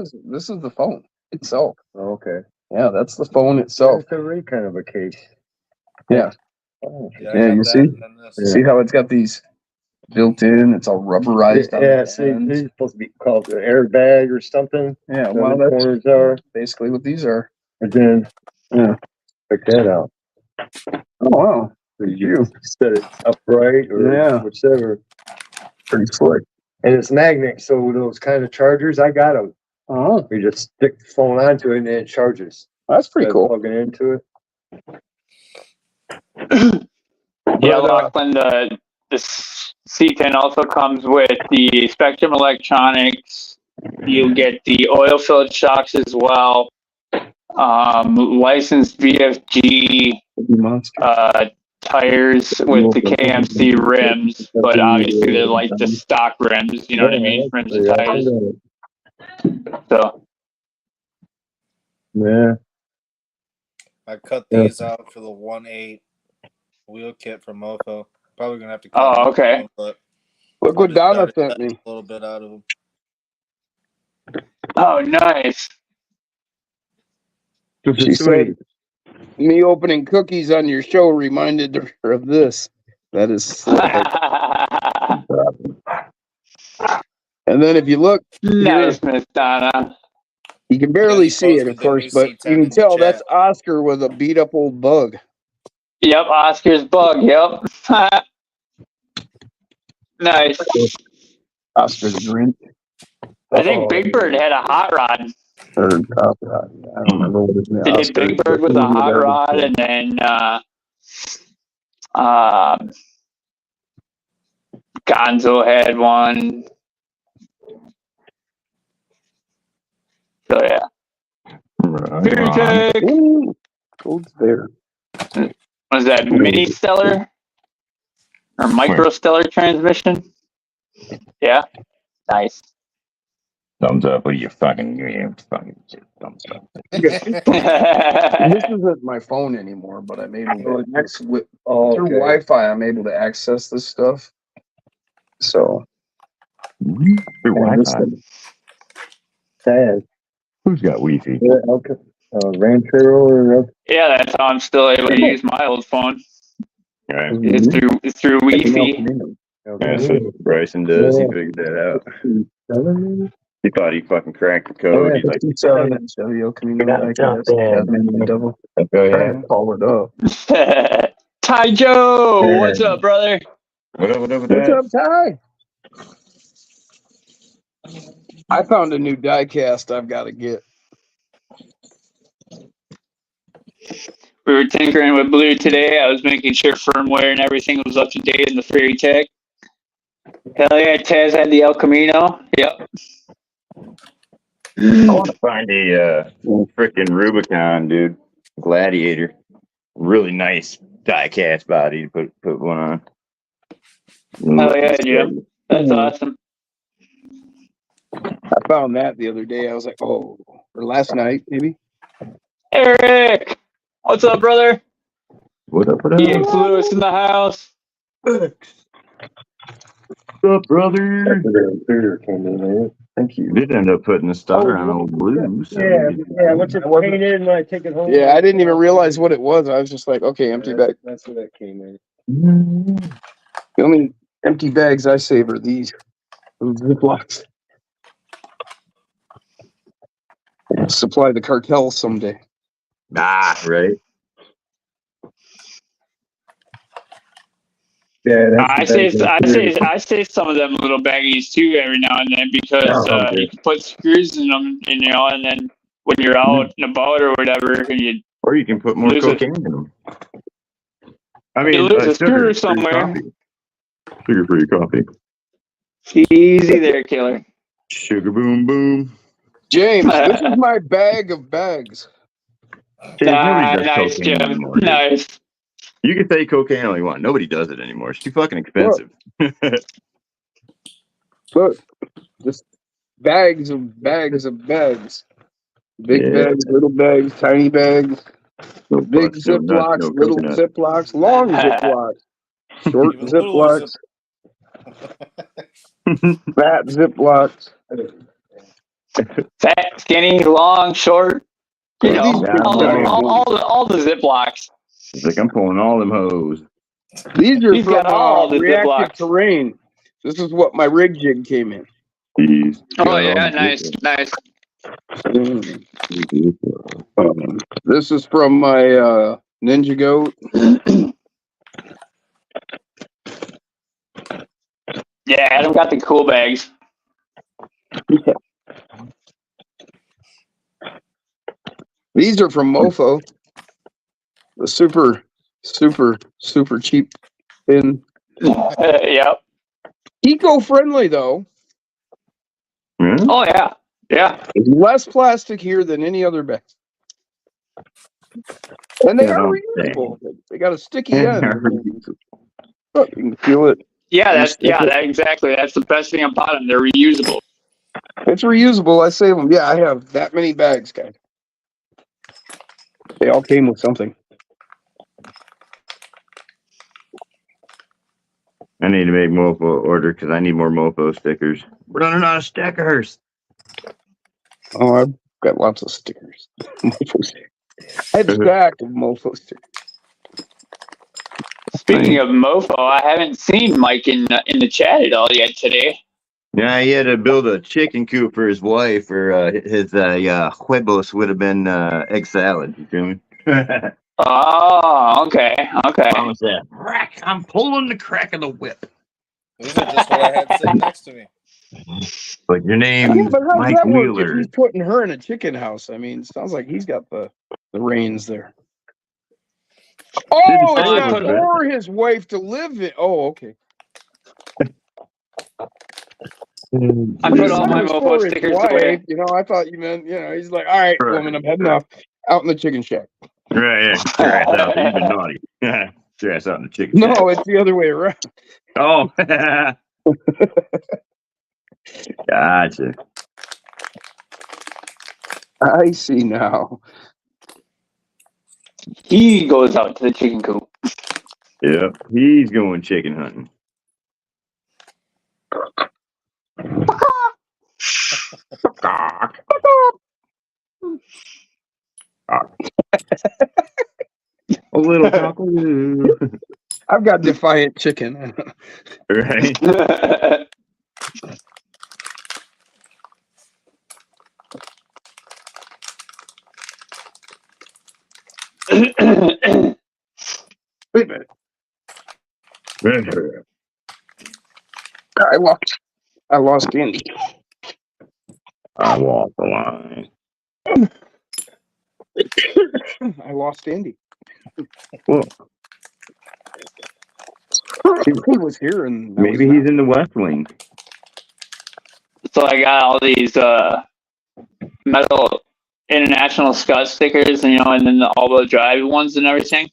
is the phone itself. Oh, okay. Yeah, that's the phone itself. It's already kind of a case. Yeah. Oh, Yeah, Yeah, I got you that see? and then this. See how it's got these built in? It's all rubberized on yeah, the see, ends. these are supposed to be called an airbag or something. Yeah, Well, well, the that's corners are, basically what these are. and then Yeah. check that out. Oh, wow. You set it upright or Yeah. whichever. Pretty slick. And it's magnet, so those kind of chargers, I got them. Oh, You just stick the phone onto it and it charges. that's pretty Instead of cool. Plugging into it. Yeah, But, Lachlan, the C10 also comes with the Spectrum Electronics. You get the oil-filled shocks as well. Licensed VFG Monster. tires with the KMC rims, but obviously they're like the stock rims. You know what I mean? Rims and tires. So Yeah. I cut these out for the 1.8 wheel kit from Mofo. Probably gonna have to cut Oh, them, okay. but Look what I Donna just sent started me. a little bit out of them. Oh, nice. She said, me opening cookies on your show reminded her of this. That is slick. And then if you look, Nice, Miss Donna. you can Yeah, barely you see it, posted of the course, new but C10 you in can the tell chat. that's Oscar with a beat up old bug. Yep, Oscar's bug. Yep. Nice. Oscar the Grinch. I think Big Bird had a hot rod. Or, I don't remember what his name They did Big Bird with a hot rod, and then Gonzo had one. So yeah. Fury Tech. Ooh, Cold's there. Was that mini stellar or micro stellar transmission? Yeah. Nice. Thumbs up. What are you fucking thumbs up? This isn't my phone anymore, but I'm able to through Wi-Fi. I'm able to access this stuff. So Through Wi-Fi. Sad. Who's got Wi-Fi? Yeah, okay. Ranchero or Yeah, that's how I'm still able to use my old phone. Right. It's through Wi-Fi. Yeah, so Bryson does. He figured that out. He thought he fucking cracked the code. He's like, 57 and Chevy El Camino diecast, Tasmanian devil. go ahead. Trying to call it up. Ty Joe, what's up, brother? What up with What's that? up, Ty? I found a new diecast I've got to get. We were tinkering with Blue today. I was making sure firmware and everything was up to date in the Fairy Tech. Hell yeah, Taz had the El Camino. Yep. I want to find a freaking Rubicon, dude. Gladiator. Really nice die-cast body to put one on. Hell yeah, Jim. That's awesome. I found that the other day. I was like, oh, or last night, maybe. Eric, what's up, brother? What up, what up? EX Lewis in the house. What's up, brother? Thank you. Did end up putting a starter on old Blue. So Yeah, once it's painted and I take it home. Yeah, I didn't even realize what it was. I was just like, okay, empty bag. That's where that came in. The only empty bags I save are these Ziplocs. Supply the cartel someday. right. Yeah, I say some of them little baggies too every now and then because you can put screws in them, and and then when you're out and about or whatever, and Or you can put more Lose cocaine in them. I mean, You lose a screw sugar-free somewhere. coffee. Sugar-free coffee. easy there, killer. Sugar boom boom. James, this is my bag of bags. James, nobody does Nice, cocaine Jim. anymore, dude. Nice. You can say cocaine all you want. Nobody does it anymore. It's too fucking expensive. Look, just bags of bags of bags. Big Yeah. bags, little bags, tiny bags, No big bucks, no nuts, Ziplocs, no little coconut. Ziplocs, long Ziplocs, short Even littler Ziplocs, fat Ziplocs. Fat, skinny, long, short. You know, These Yeah, all the Ziplocs. It's like I'm pulling all them hoes. These are He's from got all the reactive Ziplocs. terrain. This is what my rig jig came in. Jeez. Oh yeah, nice. This is from my Ninja Goat. Yeah, Adam got the cool bags. These are from Mofo. The super cheap bin. Yep. Eco-friendly though. Hmm? Oh yeah. Yeah. There's less plastic here than any other bag. And they Yeah, are don't reusable. They got a sticky Yeah, end. they're Look, you can feel it. Yeah, exactly. That's the best thing about them. They're reusable. It's reusable. I save them. Yeah, I have that many bags, guys. They all came with something. I need to make Mofo order because I need more Mofo stickers. We're running out of stickers. Oh, I've got lots of stickers. Mofo stickers. I have a stack of Mofo stickers. Speaking of Mofo, I haven't seen Mike in the chat at all yet today. Yeah, he had to build a chicken coop for his wife, or his huevos would have been egg salad. You feel me? Oh, okay. What was that? Crack! I'm pulling the crack of the whip. These are just what I had sitting next to me. Like your Yeah, name, but how's Mike that work if Wheeler. he's putting her in a chicken house? I mean, sounds like he's got the reins there. Oh, it's say not that. for his wife to live in. Oh, okay. I put all my It's Mofo for his stickers wife, away. you know, I thought you meant, he's like, all right, Right. woman, I'm heading off out in the chicken shack. Right, yeah. Get your ass out. You've been naughty. Get your ass out in the chicken shack. No, it's the other way around. Oh. Gotcha. I see now. He goes out to the chicken coop. Yep. He's going chicken hunting. A little cockaloo. I've got defiant chicken. Right. Wait a minute. I lost Andy. I walk the line. I lost Andy. Well, He was here and I maybe was he's not. in the West Wing. So I got all these metal international Scout stickers, and and then the all-wheel drive ones and everything.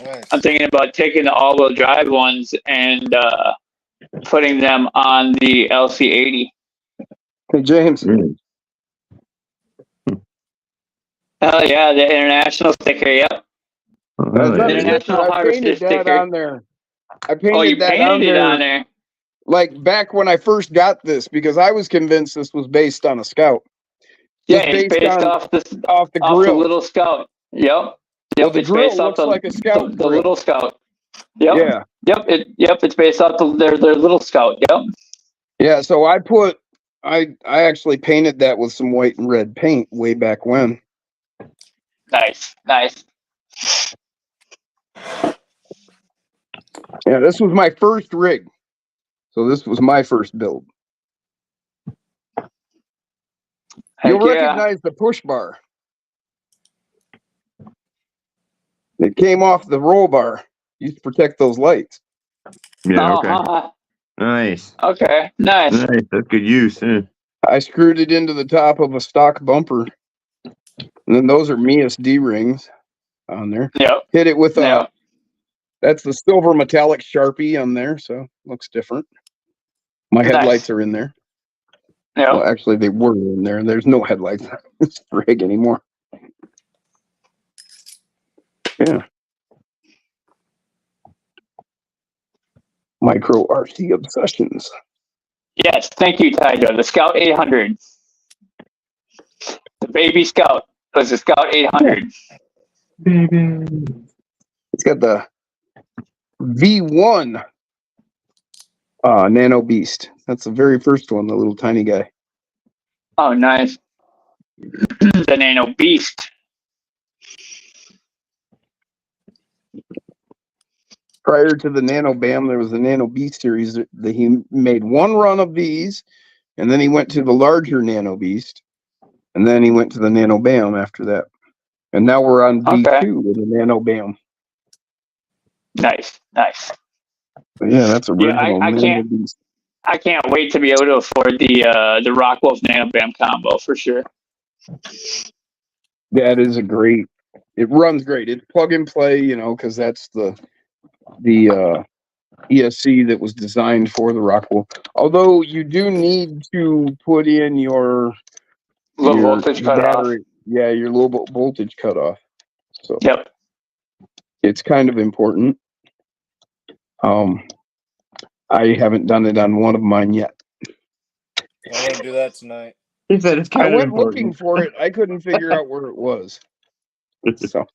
Nice. I'm thinking about taking the all-wheel drive ones and putting them on the LC80. Hey James, Oh yeah, the international sticker. Yep. that's not a International sticker. I Harvester painted that sticker. on there. I Oh, painted you that painted it on there. like back when I first got this because I was convinced this was based on a Scout. Yeah, Just it's based off the off the grill. little Scout. Yep. Well, Yep. the It's grill based off looks like a Scout the grill. little Scout. Yep. Yeah. Yep. It's based off their little Scout. Yep. Yeah, so I actually painted that with some white and red paint way back when. Nice. Yeah, this was my first rig. So this was my first build. Heck You'll yeah. recognize the push bar. It came off the roll bar. Used to protect those lights. Yeah, okay. Nice. Okay. Nice. Nice. That's good use. Yeah. I screwed it into the top of a stock bumper. And then those are Mias D rings on there. Yep. Hit it with Yep. that's the silver metallic Sharpie on there, so looks different. My Nice. headlights are in there. Yep. Well, actually, they were in there. There's no headlights on this rig anymore. Yeah. Micro RC Obsessions. Yes. Thank you, Tiger. The Scout 800. The baby Scout was the Scout 800. It's got the V1 Nano Beast. That's the very first one, the little tiny guy. Oh, nice. The Nano Beast. Prior to the Nano Bam, there was the Nano Beast series. That he made one run of these, and then he went to the larger Nano Beast, and then he went to the Nano Bam after that. And now we're on V2 with the Nano Bam. Nice. But yeah, that's original. Yeah, I can't wait to be able to afford the Rockwolf Nano Bam combo for sure. That is it runs great. It's plug and play, because that's the ESC that was designed for the Rockwolf. Although you do need to put in your Voltage battery. Yeah, your low voltage cutoff. So yep. It's kind of important. I haven't done it on one of mine yet. I'm gonna do that tonight. He said it's I kind of went important. looking for it. I couldn't figure out where it was. So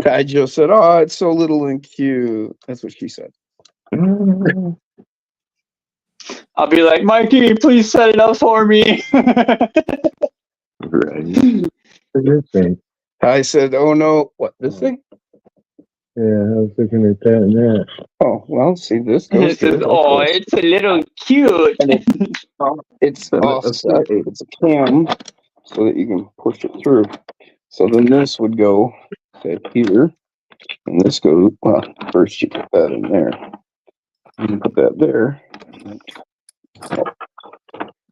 I just said, "Oh, it's so little and cute." That's what she said. I'll be like, Mikey, please set it up for me. Right. This thing. I said, "Oh no, what this thing?" Yeah, I was looking at that and that. Oh well, see this goes. It says, oh, it's a little cute. It's offset. It's a cam, so that you can push it through. So then this would go here, and this goes. Well, first you put that in there. You put that there.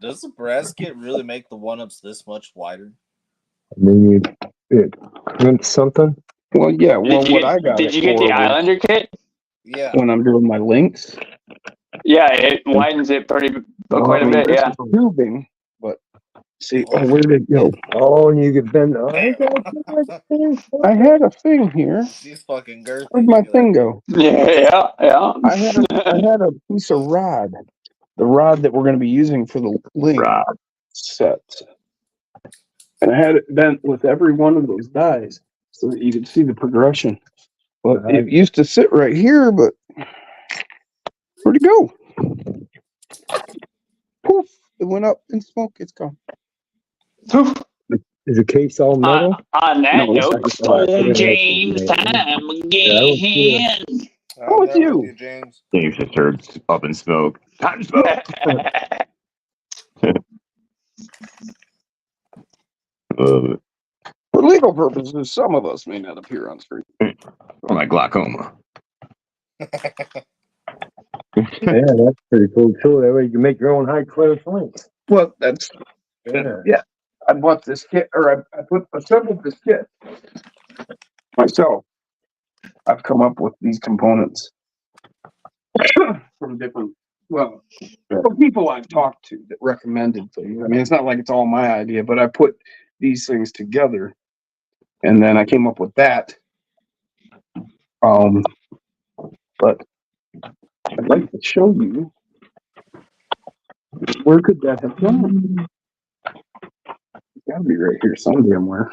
Does the brass kit really make the one-ups this much wider? I mean, it meant something. Well, yeah. Well, Did you what get, I got. did you get the Islander kit? Yeah. When I'm doing my links? Yeah, it widens it quite a bit. Yeah. Tubing, but see, where did it go? Oh, and you could bend. Oh, I had a thing here. These fucking girthy. Where'd my thing go? Yeah. I had a piece of rod, the rod that we're going to be using for the link sets, and I had it bent with every one of those dies so that you could see the progression. But it used to sit right here, but where'd it go? Poof! It went up in smoke. It's gone. Is the case all metal? On that No, it's note, not. phone James time again. Oh, it's I'm you. with you, James. James just heard up in smoke. Time to smoke. For For legal purposes, some of us may not appear on screen. my glaucoma. Yeah, that's pretty cool too. That way you can make your own high clearance links. Well, that's Yeah. I bought this kit, or I assembled this kit myself. I've come up with these components from different, from people I've talked to that recommended things. I mean, it's not like it's all my idea, but I put these things together, and then I came up with that. But I'd like to show you. Where could that have gone? It's gotta be right here somewhere.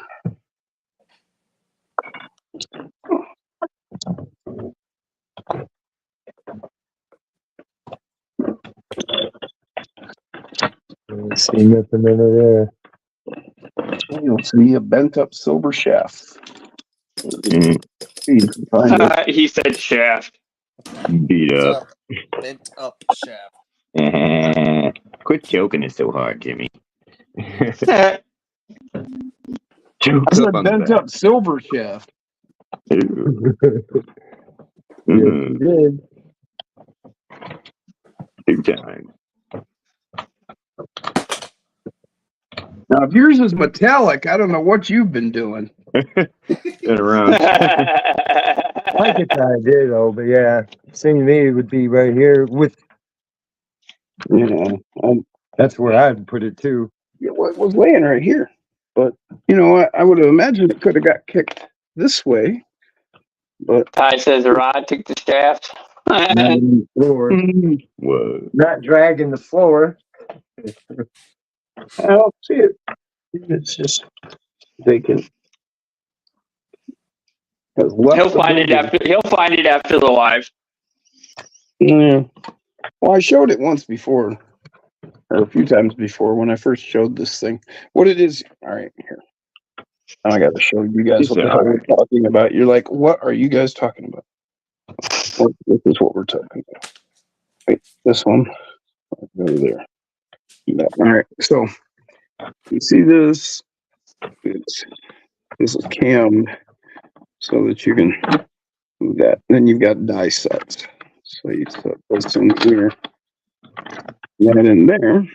See nothing under there. You'll see a bent up silver shaft. Mm, See if you can find it. He said shaft. beat up. Bent up shaft. Quit choking it so hard, Jimmy. It's a bent up silver shaft. Yes, you did. Big time. Now, if yours is metallic, I don't know what you've been doing. Been around. I get the idea though, but yeah, seeing me would be right here with. Yeah, That's where I'd put it too. it was laying right here. But, I would have imagined it could have got kicked this way. But Ty says the rod took the shaft. Not on the floor, Whoa. not dragging the floor. I don't see it. It's just vacant. He'll find it after the live. Yeah. Well, I showed it once before, or a few times before when I first showed this thing. What it is, all right, here. Now I got to show you guys what the hell we're talking about. You're like, what are you guys talking about? Well, this is what we're talking about. Wait, this one. Over there. All right, so you see this? This is cammed so that you can do that. Then you've got die sets. So you set this in here, that in there.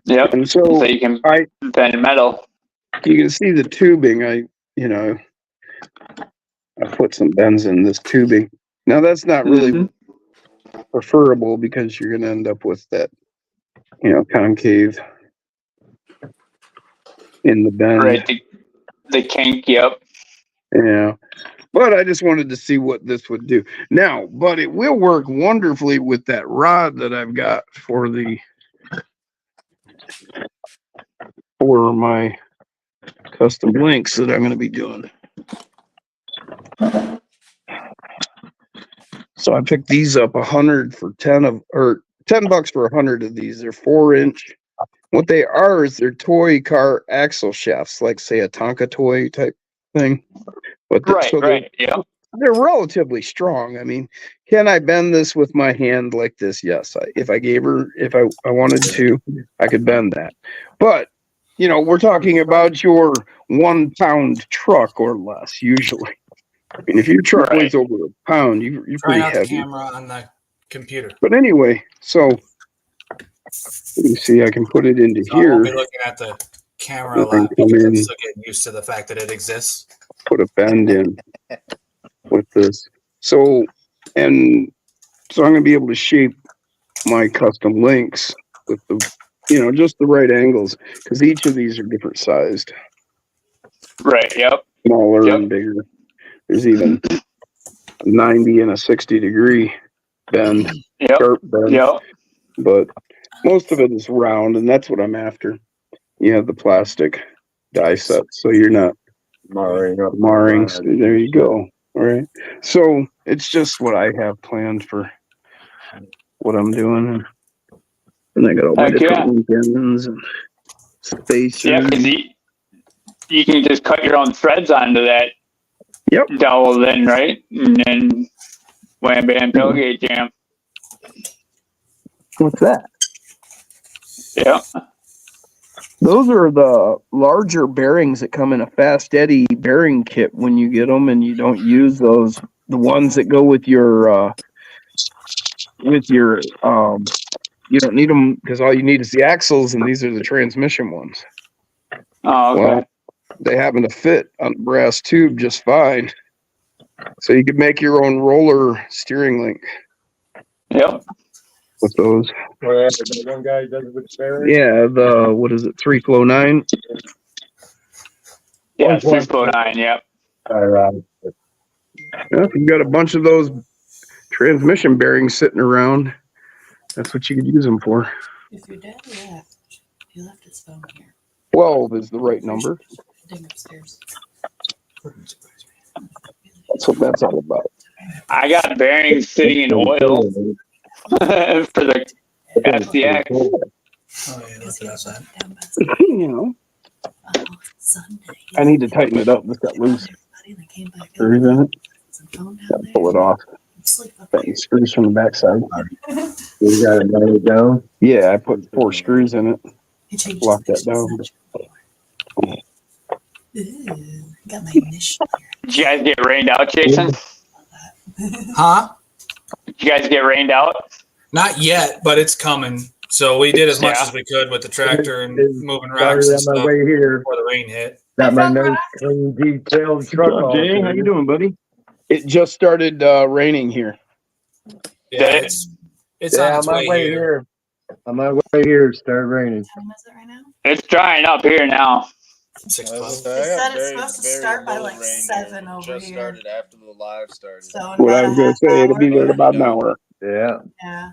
Yep. And So you can bend metal. You can see the tubing. I put some bends in this tubing. Now that's not really preferable because you're going to end up with that, concave in the bend. Right. The kink. Yep. Yeah. But I just wanted to see what this would do. Now, but it will work wonderfully with that rod that I've got for my custom links that I'm going to be doing. So I picked these up $100 for $10 for 100 of these. They're 4-inch. What they are is they're toy car axle shafts, like say a Tonka toy type thing. But Yeah. They're relatively strong. I mean, can I bend this with my hand like this? Yes. If I wanted to, I could bend that. But, we're talking about your 1 pound truck or less, usually. I mean, if your truck weighs over a pound, you're pretty out heavy. the camera on the computer. But anyway, so you see, I can put it into So I here. won't be looking at the camera a lot because I'm still getting used to the fact that it exists. Put a bend in with this. So I'm going to be able to shape my custom links with the, just the right angles, because each of these are different sized. Right. Yep. Smaller and bigger. There's even a 90 and a 60 degree bend. Yep. Sharp bend. Yep. But most of it is round, and that's what I'm after. You have the plastic die set, so you're not marring. There you go. All right. So it's just what I have planned for what I'm doing. And I got all my Heck different weekends and spacers. Yeah, because you can just cut your own threads onto that Yep. dowel then, right? And then wham bam tailgate jam. What's that? Yeah. Those are the larger bearings that come in a Fast Eddie bearing kit when you get them, and you don't use those. The ones that go with your you don't need them because all you need is the axles, and these are the transmission ones. Oh, okay. Well, they happen to fit on the brass tube just fine. So you could make your own roller steering link Yep. with those. Well, the one guy does it with bearings. Yeah, the what is it, 3 Flow 9? Yeah, 609. Yep. Yeah, if you've got a bunch of those transmission bearings sitting around, that's what you could use them for. If your dad left, he left his phone here. 12 is the right number. Dig upstairs. That's what that's all about. I got bearings sitting in oil for the FCX. Oh, yeah, look at outside. Down by the You know, Sunday. I need to tighten it up. This got loose Everybody, they came back screws in it. some phone down Got to there. pull it off. Sleep up Tighten the screws from the backside. You got it nailed down. Yeah, I put 4 screws in it. He changed Lock the that down. Ooh, got my initial Did you guys get rained out, Jason? here. Huh? Did you guys get rained out? Not yet, but it's coming. So we did as much Yeah. as we could with the tractor and It's moving Started rocks and on my stuff way here. before the rain hit. Got my nice clean detailed truck. all together. doing, buddy? It just started raining here. Yeah, Did it? it's Yeah, on its on my way way here. here. On my way here, it started raining. What time is it right now? It's drying up here now. 6 I o'clock. got They said it's very, supposed to very start by little like rain 7 here. over Just here. started after the live started. So in What about I a was going half to say, it'll be hour. there in about an hour. Yeah. Yeah.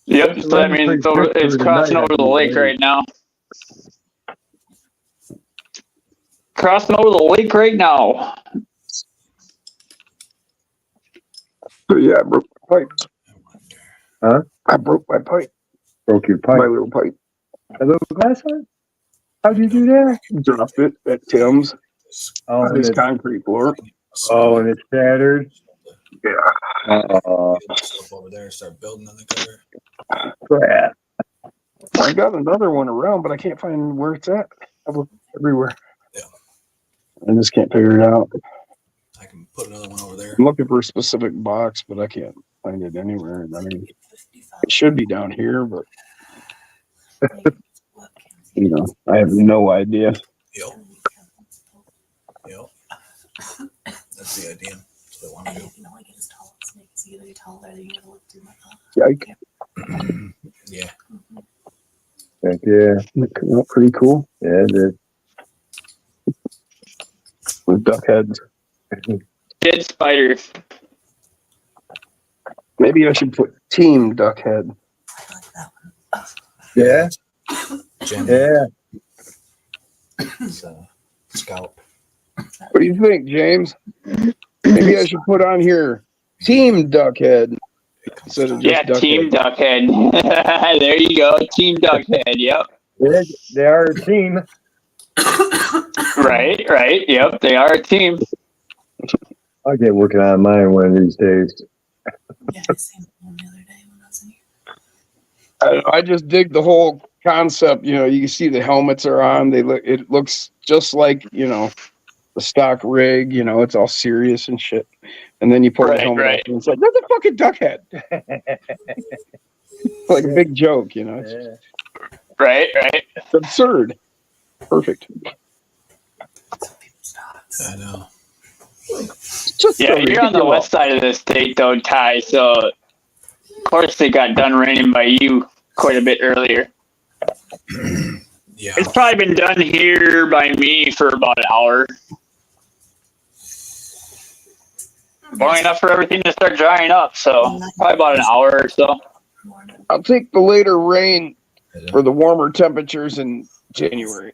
Yep, so that means it's crossing over the lake right now. Crossing over the lake right now. So yeah, I broke my pipe. Huh? I broke my pipe. Broke your My pipe. little pipe. A little glass one? How'd you do that? Dropped it at Tim's Oh, on and his it's, concrete floor. oh, and it's shattered. Stuff over there, start building on the cover. Crap. I got another one around, but I can't find where it's at. I've looked everywhere. Yeah. I just can't figure it out. I can put another one over there. I'm looking for a specific box, but I can't find it anywhere. I mean, it should be down here, but you know, I have no idea. Yep. Yep. That's the idea. That's what I want And to do. you can only get as tall as me because either you're taller or you gotta look through my Yike. Yeah. Heck yeah. Looking up pretty cool Yeah, it is. with duck heads. Dead spider. Maybe I should put Team Duck Head. I like that one. Yeah. Jim. Yeah. It's, scalp. What do you think, James? Maybe I should put on here Team Duck Head instead of just Yeah, Duck Team Head. Duckhead. There you go. Team Duckhead. Yep. They are a team. Right, right. Yep, they are a team. I'll get working on mine one of these days. Yeah, I seen one the other day when I was in here. I just dig the whole concept. You know, you can see the helmets are on. They look. It looks just like, you know, the stock rig. You know, it's all serious and shit. And then you pull the Right, helmet right. off and it's like, that's a fucking duck head. Like a big joke. You know, it's Yeah. Right, right. absurd. Perfect. Some people's dogs. I know. It's just Yeah, so you're on the ridiculous. west side of the state, though, Ty. So, of course, it got done raining by you quite a bit earlier. Yeah. It's probably been done here by me for about an hour. Long enough for everything to start drying up. So, probably about an hour or so. I'll take the later rain for the warmer temperatures in January.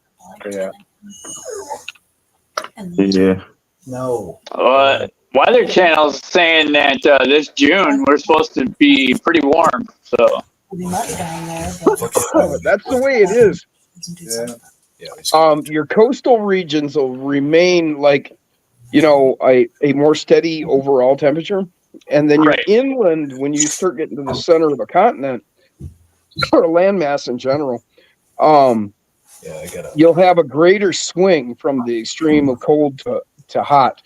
Yeah. And then Yeah. No. Weather Channel's saying that this June we're supposed to be pretty warm. So, Pretty much down there, but That's the way it is. doesn't do Yeah. something. Yeah. Your coastal regions will remain like, a more steady overall temperature. And then your Right. inland, when you start getting to the center of the continent, or landmass in general, Yeah, I got you'll have a greater swing from the extreme of cold to hot.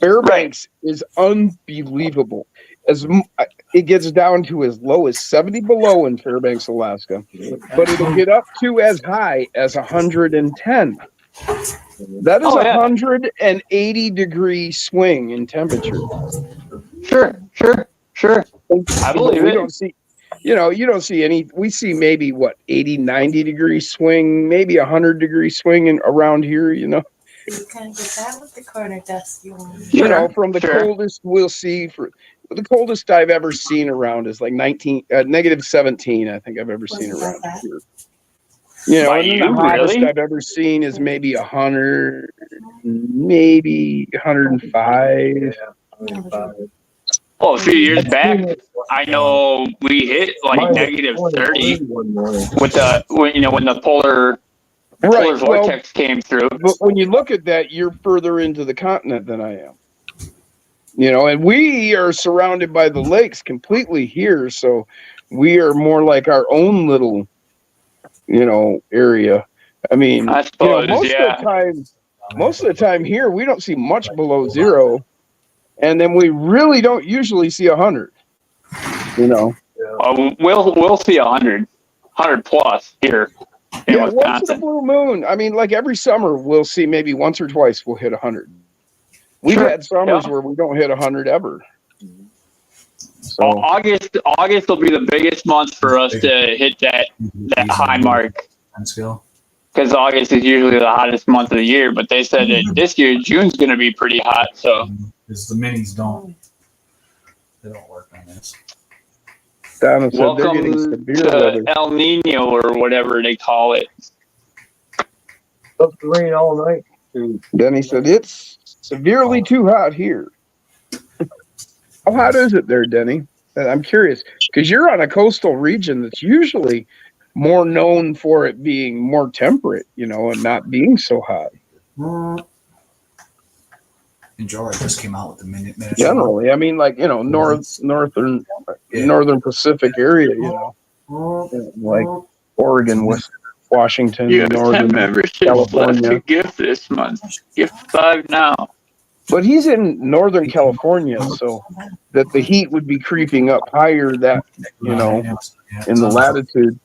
Fairbanks is unbelievable. It gets down to as low as 70 below in Fairbanks, Alaska, but it'll get up to as high as 110. That is Oh, yeah. 180-degree swing in temperature. Sure. I believe we it. don't see, you don't see any. We see maybe 80, 90-degree swing, maybe 100-degree swing around here. You kind of get that with the corner dust. From the coldest we'll see the coldest I've ever seen around is like negative 17. I think I've ever seen around here. By and then you, the hottest really? I've ever seen is maybe 100, maybe 105. Oh, a few years back, I know we hit like negative 30 with when the polar Right. vortex came through. But when you look at that, you're further into the continent than I am. And we are surrounded by the lakes completely here, so we are more like our own little, area. I mean, I suppose, most of the time here we don't see much below zero, and then we really don't usually see 100. We'll see 100 plus here in Once in a Wisconsin. blue moon. I mean, like every summer we'll see maybe once or twice we'll hit 100. We've had summers where we don't hit 100 ever. So August will be the biggest month for us to hit that high mark, because August is usually the hottest month of the year. But they said that this year June's going to be pretty hot. So Because the minis they don't work on this. Donna said they're welcome getting severe to weather. El Nino or whatever they call it. Supposed to rain all night. Denny said it's severely too hot here. How hot is it there, Denny? I'm curious because you're on a coastal region that's usually more known for it being more temperate, and not being so hot. Enjoy just came out with the minute. Generally, I mean, like northern Pacific area, like Oregon, Washington, You have 10 northern memberships left California. to gift this month. Gift 5 now. But he's in Northern California, so that the heat would be creeping up higher in the latitude,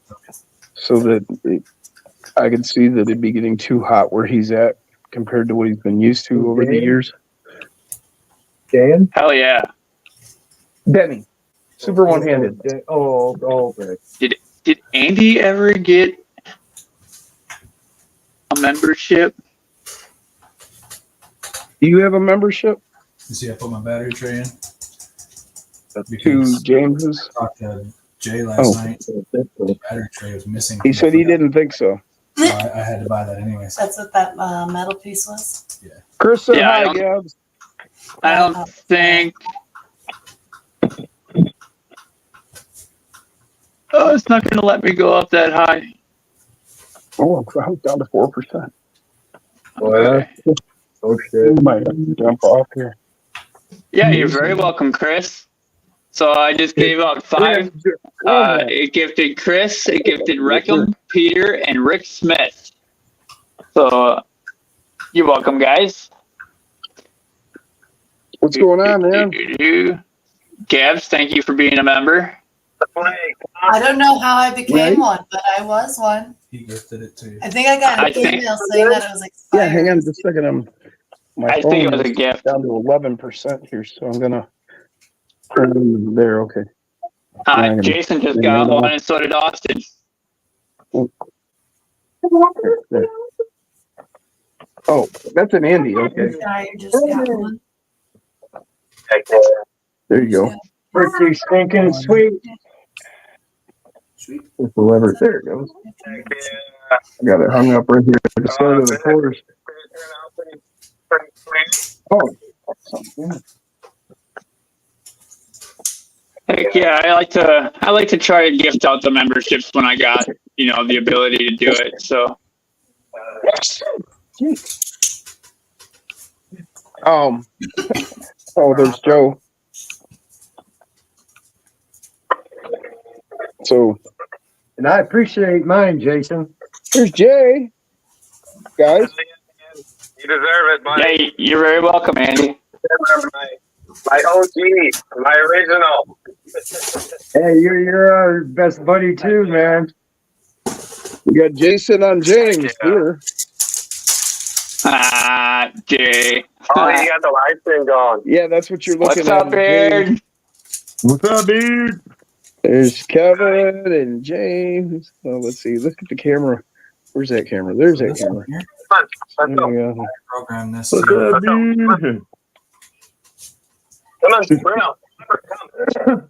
so that I could see that it'd be getting too hot where he's at compared to what he's been used to over the years. Dan? Hell yeah. Denny, super one-handed. Oh, okay. Did Andy ever get a membership? Do you have a membership You see, I put my battery tray in. to James's? I talked to Jay last Oh. night. The battery tray was missing. He said he didn't think so. So I had to buy that anyways. That's what that metal piece was. Chris said Yeah, I hi, don't- Gabs. I don't think. Oh, it's not going to let me go up that high. Oh, I was down to 4%. Well, oh shit. I might have to jump off here. Yeah, you're very welcome, Chris. So I just gave out 5. It gifted Chris, it gifted Reckham, Peter, and Rick Smith. So you're welcome, guys. What's going on, man? Gabs, thank you for being a member. I don't know how I became Right. one, but I was one. He gifted it to you. I think I got I an think- email saying that it was Yeah, expired. hang on just a second. My I phone think it was a is gift. down to 11% here, so I'm gonna turn it there. Okay. Jason just got one, and so did Austin. There. Oh, that's an Andy. Okay, I just got one. there you go. Pretty stinking sweet. Sweet. Whoever, there it goes. I got it hung up right here at the start of the course. Oh, something. Heck yeah, I like to try to gift out the memberships when I got, the ability to do it. So Oh, there's Joe. So And I appreciate mine, Jason. there's Jay. Guys, You deserve it, buddy. yeah, you're very welcome, Andy. My OG, my original. Hey, you're our best buddy too, man. we got Jason on James here. Ah, Jay. Oh, you got the live stream going. Yeah, that's what you're looking What's at. up, Beard? What's up, dude? There's Kevin and James. Oh, let's see. Look at the camera. Where's that camera? There's that This camera. one here, Come on, There let's go. we go. program this. What's to- up, dude? Come on, Bruno. Come.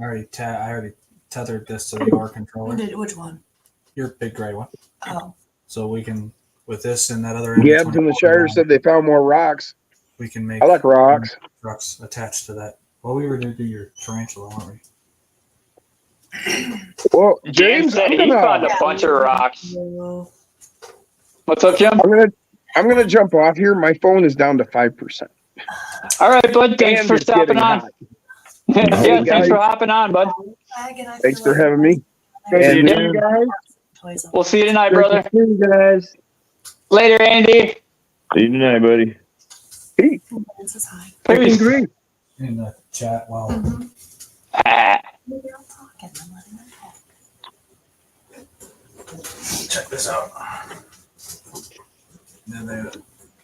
I already tethered this to your controller, Which one? your big gray one. Oh, So we can, with this and that other. Gabs in the Shire said they found more rocks. we can make I like rocks. trucks attached to that. Well, we were going to do your tarantula, weren't we? Well, James James, said I'm he found gonna, a bunch of rocks. no. What's up, Jim? I'm gonna jump off here. My phone is down to 5%. All right, bud. Thanks And for it's stopping getting on. hot. Yeah, guys. thanks for hopping on, bud. Thanks for having me. Thank And- you, guys. Toys up. We'll see you tonight, Good to brother. see you guys. Later, Andy. See you tonight, buddy. This is high. Peace. Great. In the chat. Well, Mhm. Ah, Maybe I'll talk and then letting them talk. check this out. Then they-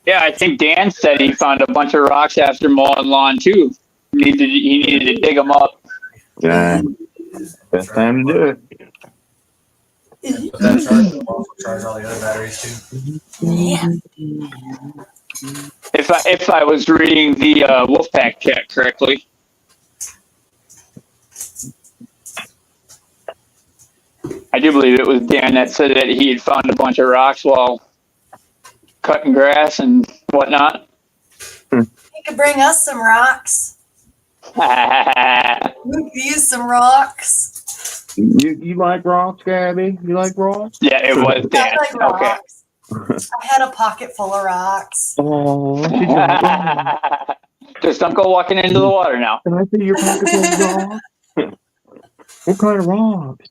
yeah, I think Dan said he found a bunch of rocks after mowing lawn too. He needed to dig them up. Yeah. Best time to do it. With that charge, we'll also charge all the other batteries too. Yeah. If I was reading the Wolfpack chat correctly. I do believe it was Dan that said that he had found a bunch of rocks while cutting grass and whatnot. You could bring us some rocks. Yeah, We could use some rocks. You like rocks, Gabby? You like rocks? it was I Dan. like rocks. I had a pocket full of rocks. Oh, Okay. Just don't go walking into the water now. Can I see your pocket full of rocks? What kind of rocks?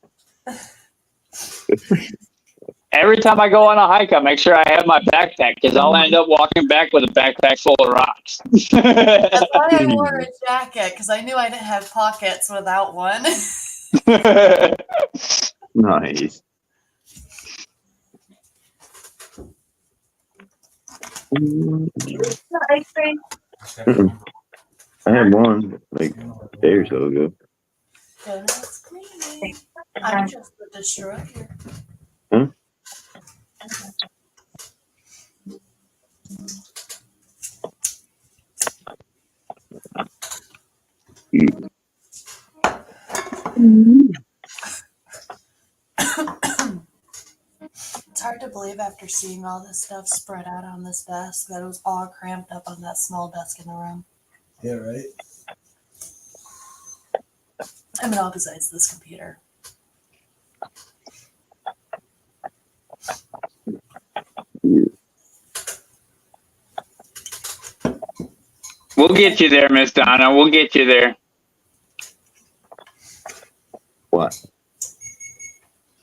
Every time I go on a hike, I make sure I have my backpack because I'll end up walking back with a backpack full of rocks. That's why I wore a jacket, because I knew I didn't have pockets without one. Nice. Ice cream. I had one like a day or so ago. Goodness creamy. I'm just the destroyer. Hmm? It's hard to believe after seeing all this stuff spread out on this desk that it was all cramped up on that small desk in the room. Yeah, right. I mean, all besides this computer. We'll get you there, Miss Donna. We'll get you there. What?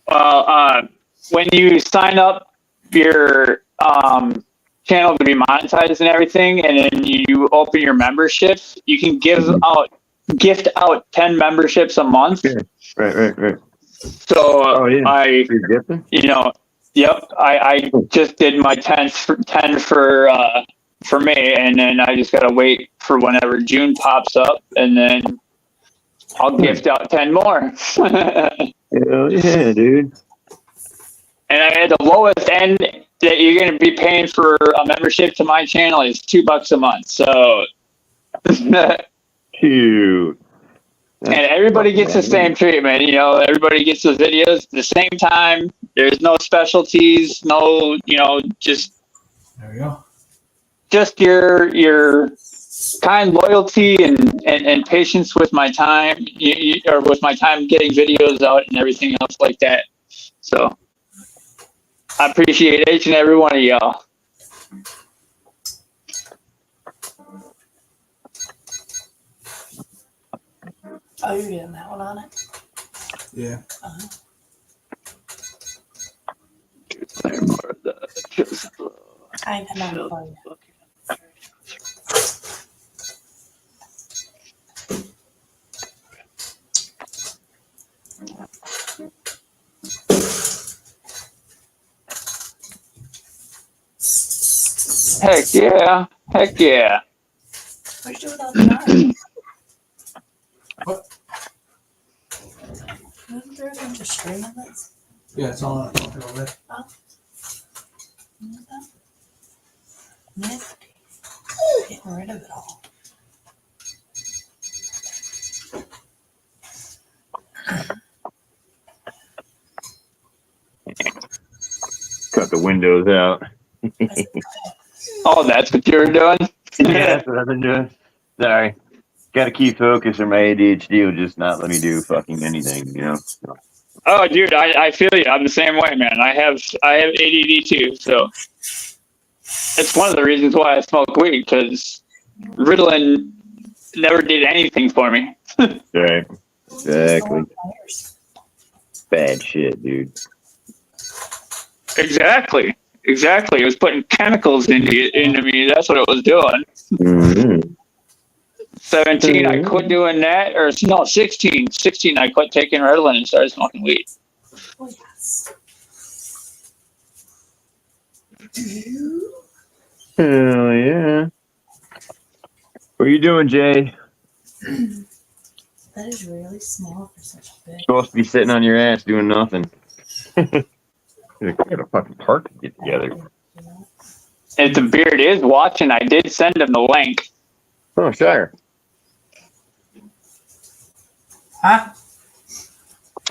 Well, when you sign up your channel to be monetized and everything, and then you open your memberships, you can gift out 10 memberships a month. Yeah. Right. So Oh, yeah. I, You're dipping? yep, I just did my 10 for me, and then I just gotta wait for whenever June pops up, and then I'll gift out 10 more. Hell yeah, dude. And at the lowest end that you're going to be paying for a membership to my channel is $2 a month. So, and Cute. everybody gets the same treatment. Everybody gets the videos at the same time. There's no specialties, no, just There we go. your kind loyalty and patience with my time, or with my time getting videos out and everything else like that. So I appreciate each and every one of y'all. Oh, you're getting that one on it? Yeah. I ain't got nothing for you. Heck yeah. Heck yeah. What'd you do with all the yarn? What? Isn't there a bunch of string in this? Yeah, it's all over there. Nifty. Getting rid of it all. Cut the windows out. Oh, that's what you were doing? Yeah, that's what I've been doing. Sorry. Got to keep focus, or my ADHD will just not let me do fucking anything, you know? Oh, dude, I feel you. I'm the same way, man. I have ADD too, so it's one of the reasons why I smoke weed, because Ritalin never did anything for me. Right. Exactly. Bad shit, dude. Exactly. It was putting chemicals into me. That's what it was doing. Mm-hmm. 17, I quit doing that. Or no, 16. 16, I quit taking Ritalin and started smoking weed. Oh, yes. Hell yeah. What are you doing, Jay? That is really small for such a big. Supposed to be sitting on your ass doing nothing. We got a fucking park to get together. If the beard is watching, I did send him the link. Oh, sure. Huh?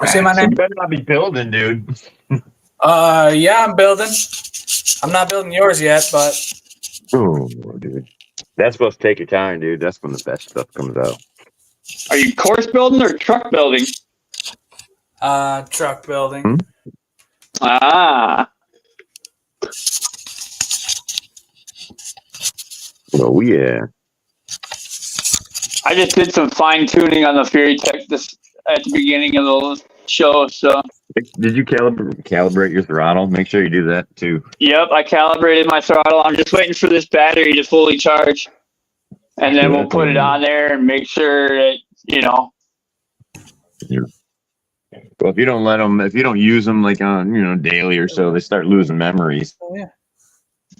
Say my You name? better not be building, dude. Yeah, I'm building. I'm not building yours yet, but Oh, dude. That's supposed to take your time, dude. That's when the best stuff comes out. Are you course building or truck building? truck building. Ah. Oh, yeah. I just did some fine tuning on the Fury Tech at the beginning of the show, so. Did you calibrate your throttle? Make sure you do that, too. Yep, I calibrated my throttle. I'm just waiting for this battery to fully charge. And then we'll put it on there and make sure that, Well, if you don't use them like on, daily or so, they start losing memories. Oh, yeah.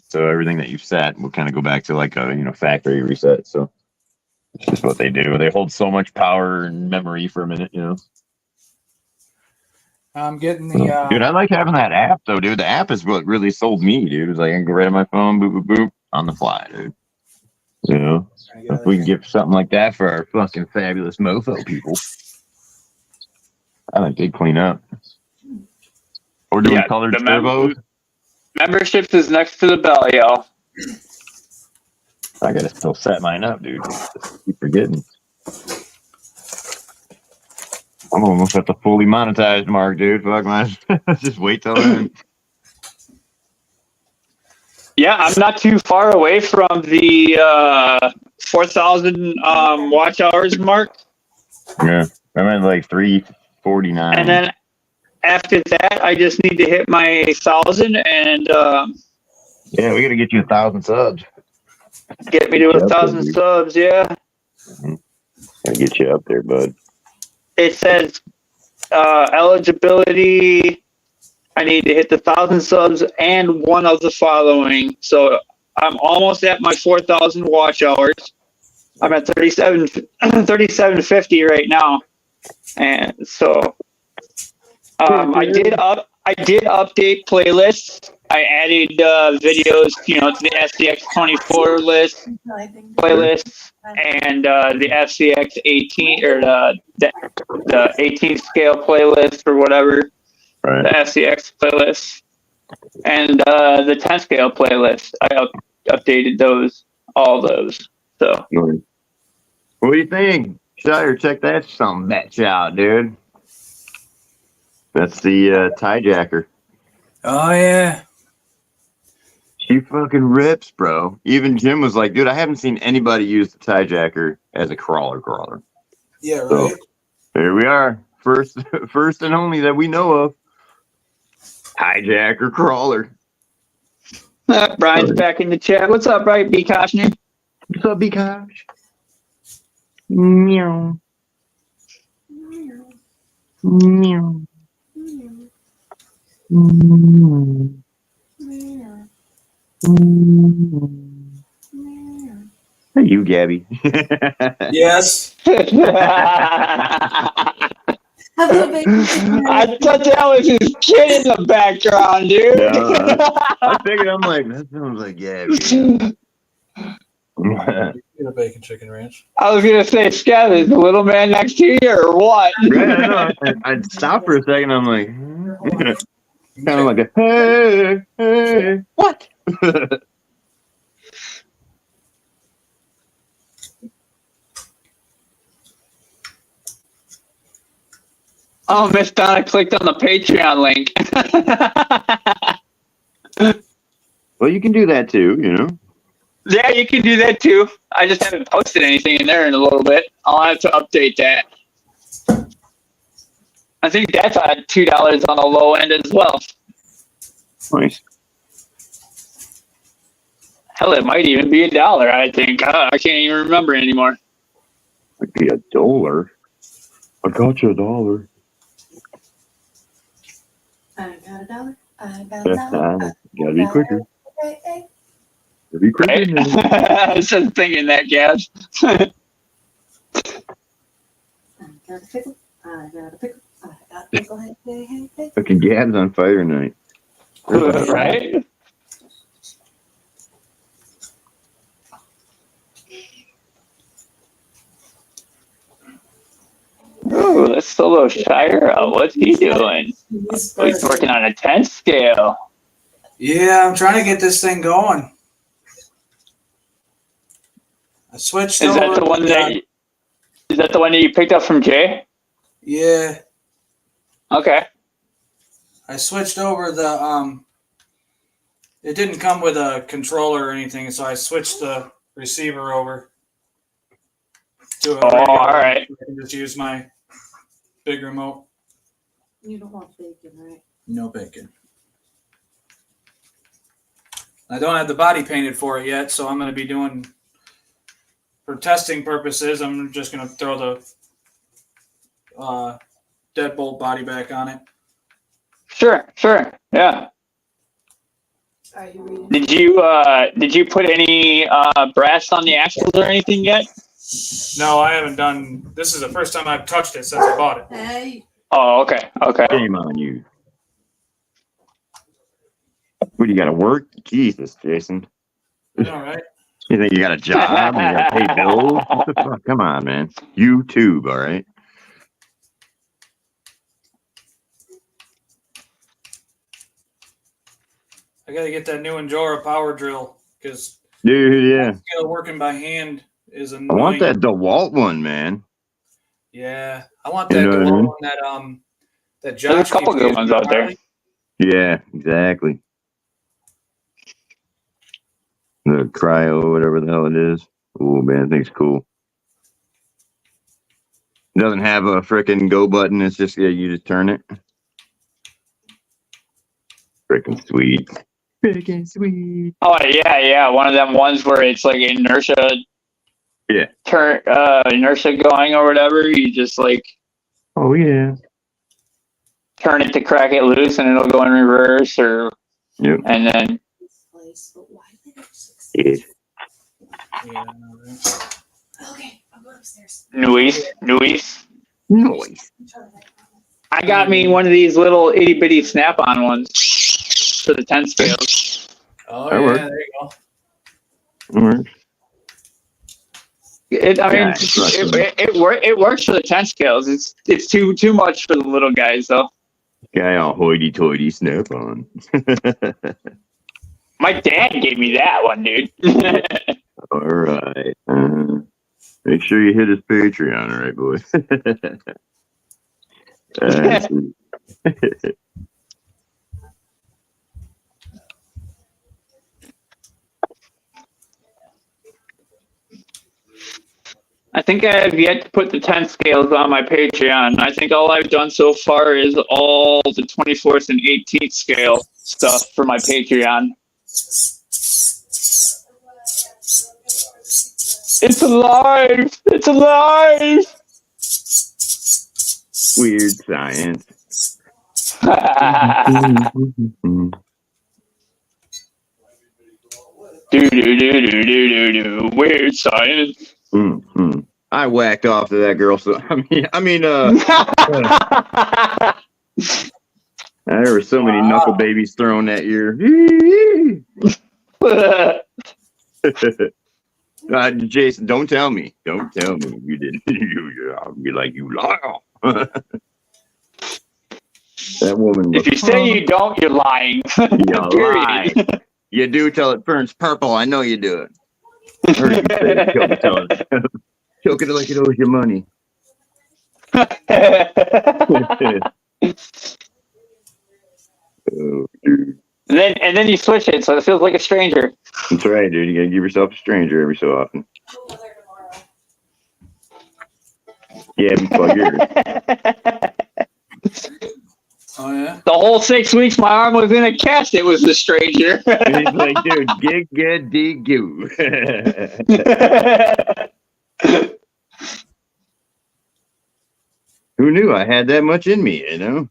So everything that you've set will kind of go back to like a, factory reset. So it's just what they do. They hold so much power and memory for a minute, I'm getting the. Dude, I like having that app though, dude. The app is what really sold me, dude. It's like I can go right on my phone, boop, boop, boop, on the fly, dude. If we can get something like that for our fucking fabulous mofo people, I think they'd clean up. Or doing colored turbos. Memberships is next to the bell, y'all. I gotta still set mine up, dude. Keep forgetting. I'm almost at the fully monetized mark, dude. Fuck man. Just wait till then. Yeah, I'm not too far away from the 4,000 watch hours mark. Yeah, I'm at like 349. And then after that, I just need to hit my 1,000 and yeah, we gotta get you 1,000 subs. get me to 1,000 subs. Yeah. Mm-hmm. Gotta get you up there, bud. It says eligibility. I need to hit the 1,000 subs and one of the following. So I'm almost at my 4,000 watch hours. I'm at 3750 right now, and so I did update playlists. I added videos, to the SCX24 list playlists and the FCX 18 or the 18 scale playlist or whatever. Right. The FCX playlist and the 10 scale playlist. I updated all those. So What do you think? Shire, check that some bitch out, dude. That's the Tie-Jacker. Oh yeah. She fucking rips, bro. Even Jim was like, dude, I haven't seen anybody use the Tie-Jacker as a crawler. Yeah, So right. there we are. First and only that we know of. Tie-Jacker crawler. Brian's back in the chat. What's up, Brian B. Koshner? What's up, B-Kosh? Meow. Meow. Hey, you, Gabby. Yes. I thought that was his kid in the background, dude. I figured, I'm like, that sounds like Gabby. Get a bacon chicken ranch. I was gonna say, Scott, is the little man next to you or what? Yeah, I'd stop for a second. I'm like, kind of like a hey, what? Oh, Miss Donna clicked on the Patreon link. Well, you can do that too, you know. Yeah, you can do that too. I just haven't posted anything in there in a little bit. I'll have to update that. I think that's at $2 on the low end as well. Nice. Hell, it might even be $1. I think I can't even remember anymore. Might be $1. I got you $1. I got $1. I got That's $1. not. Gotta be quicker. Hey, hey. Gotta be quicker. Right? I was just thinking that, Gabs. I got a pickle. I got a pickle. I got a pickle. Hey, hey, hey, hey. Fucking Gab's on fire tonight. Right? Ooh, let's solo Shire out. What's he doing? Oh, he's working on a 10 scale. Yeah, I'm trying to get this thing going. I switched Is that over. the one that? Is that the one that you picked up from Jay? Yeah, Okay. I switched over the It didn't come with a controller or anything, so I switched the receiver over to a Oh, radio. all right. I can just use my big remote. You don't want bacon, right? No bacon. I don't have the body painted for it yet, so I'm going to be doing, for testing purposes, I'm just going to throw the deadbolt body back on it. Sure. Yeah. Are you reading? Did you put any brass on the axles or anything yet? No, I haven't done. This is the first time I've touched it since I bought it. Hey. Oh, okay. Shame on you. What, you gotta work? Jesus, Jason. All right. You think you got a job? You gotta pay bills? What the fuck? Come on, man. YouTube, all right? I got to get that new Enjora power drill because Dude, yeah. working by hand is I annoying. want that DeWalt one, man. Yeah, I want You that know what I DeWalt mean? one that Josh. There's a couple keeps good using ones out there. Harley. Yeah, exactly. The cryo, whatever the hell it is. Oh, man, that thing's cool. It doesn't have a freaking go button. It's just, yeah, you just turn it. Freaking sweet. Freaking sweet. Oh yeah. One of them ones where it's like inertia. Yeah. Inertia going or whatever. You just like Oh, yeah. turn it to crack it loose and it'll go in reverse or. Yep. And then. Place, but why did it succeed? Yeah. Yeah, I know, right? Okay, I'll go upstairs. Noise. Noise. I got me one of these little itty bitty snap on ones for the 10 scales. Oh That yeah, works. there you go. All right. It works for the 10 scales. It's too much for the little guys though. Guy all hoity-toity snap on. My dad gave me that one, dude. All right. Make sure you hit his Patreon, all right, boy. I think I have yet to put the 10 scales on my Patreon. I think all I've done so far is all the 24th and 18th scale stuff for my Patreon. It's alive! It's alive! Weird science. Do. Weird science. I whacked off to that girl. So there were so many knuckle babies thrown that year. Jason, don't tell me. Don't tell me you didn't. I'll be like, you lie. That woman. If you say you don't, you're lying. You lie. You do till it burns purple. I know you do it. I heard you say choke it like it owes you money. Oh, dude. And then you switch it so it feels like a stranger. That's right, dude. You gotta give yourself a stranger every so often. Yeah, before yours. Oh yeah. The whole 6 weeks my arm was in a cast, it was the stranger. And he's like, dude, gig-a-dee-goo. Who knew I had that much in me, you know?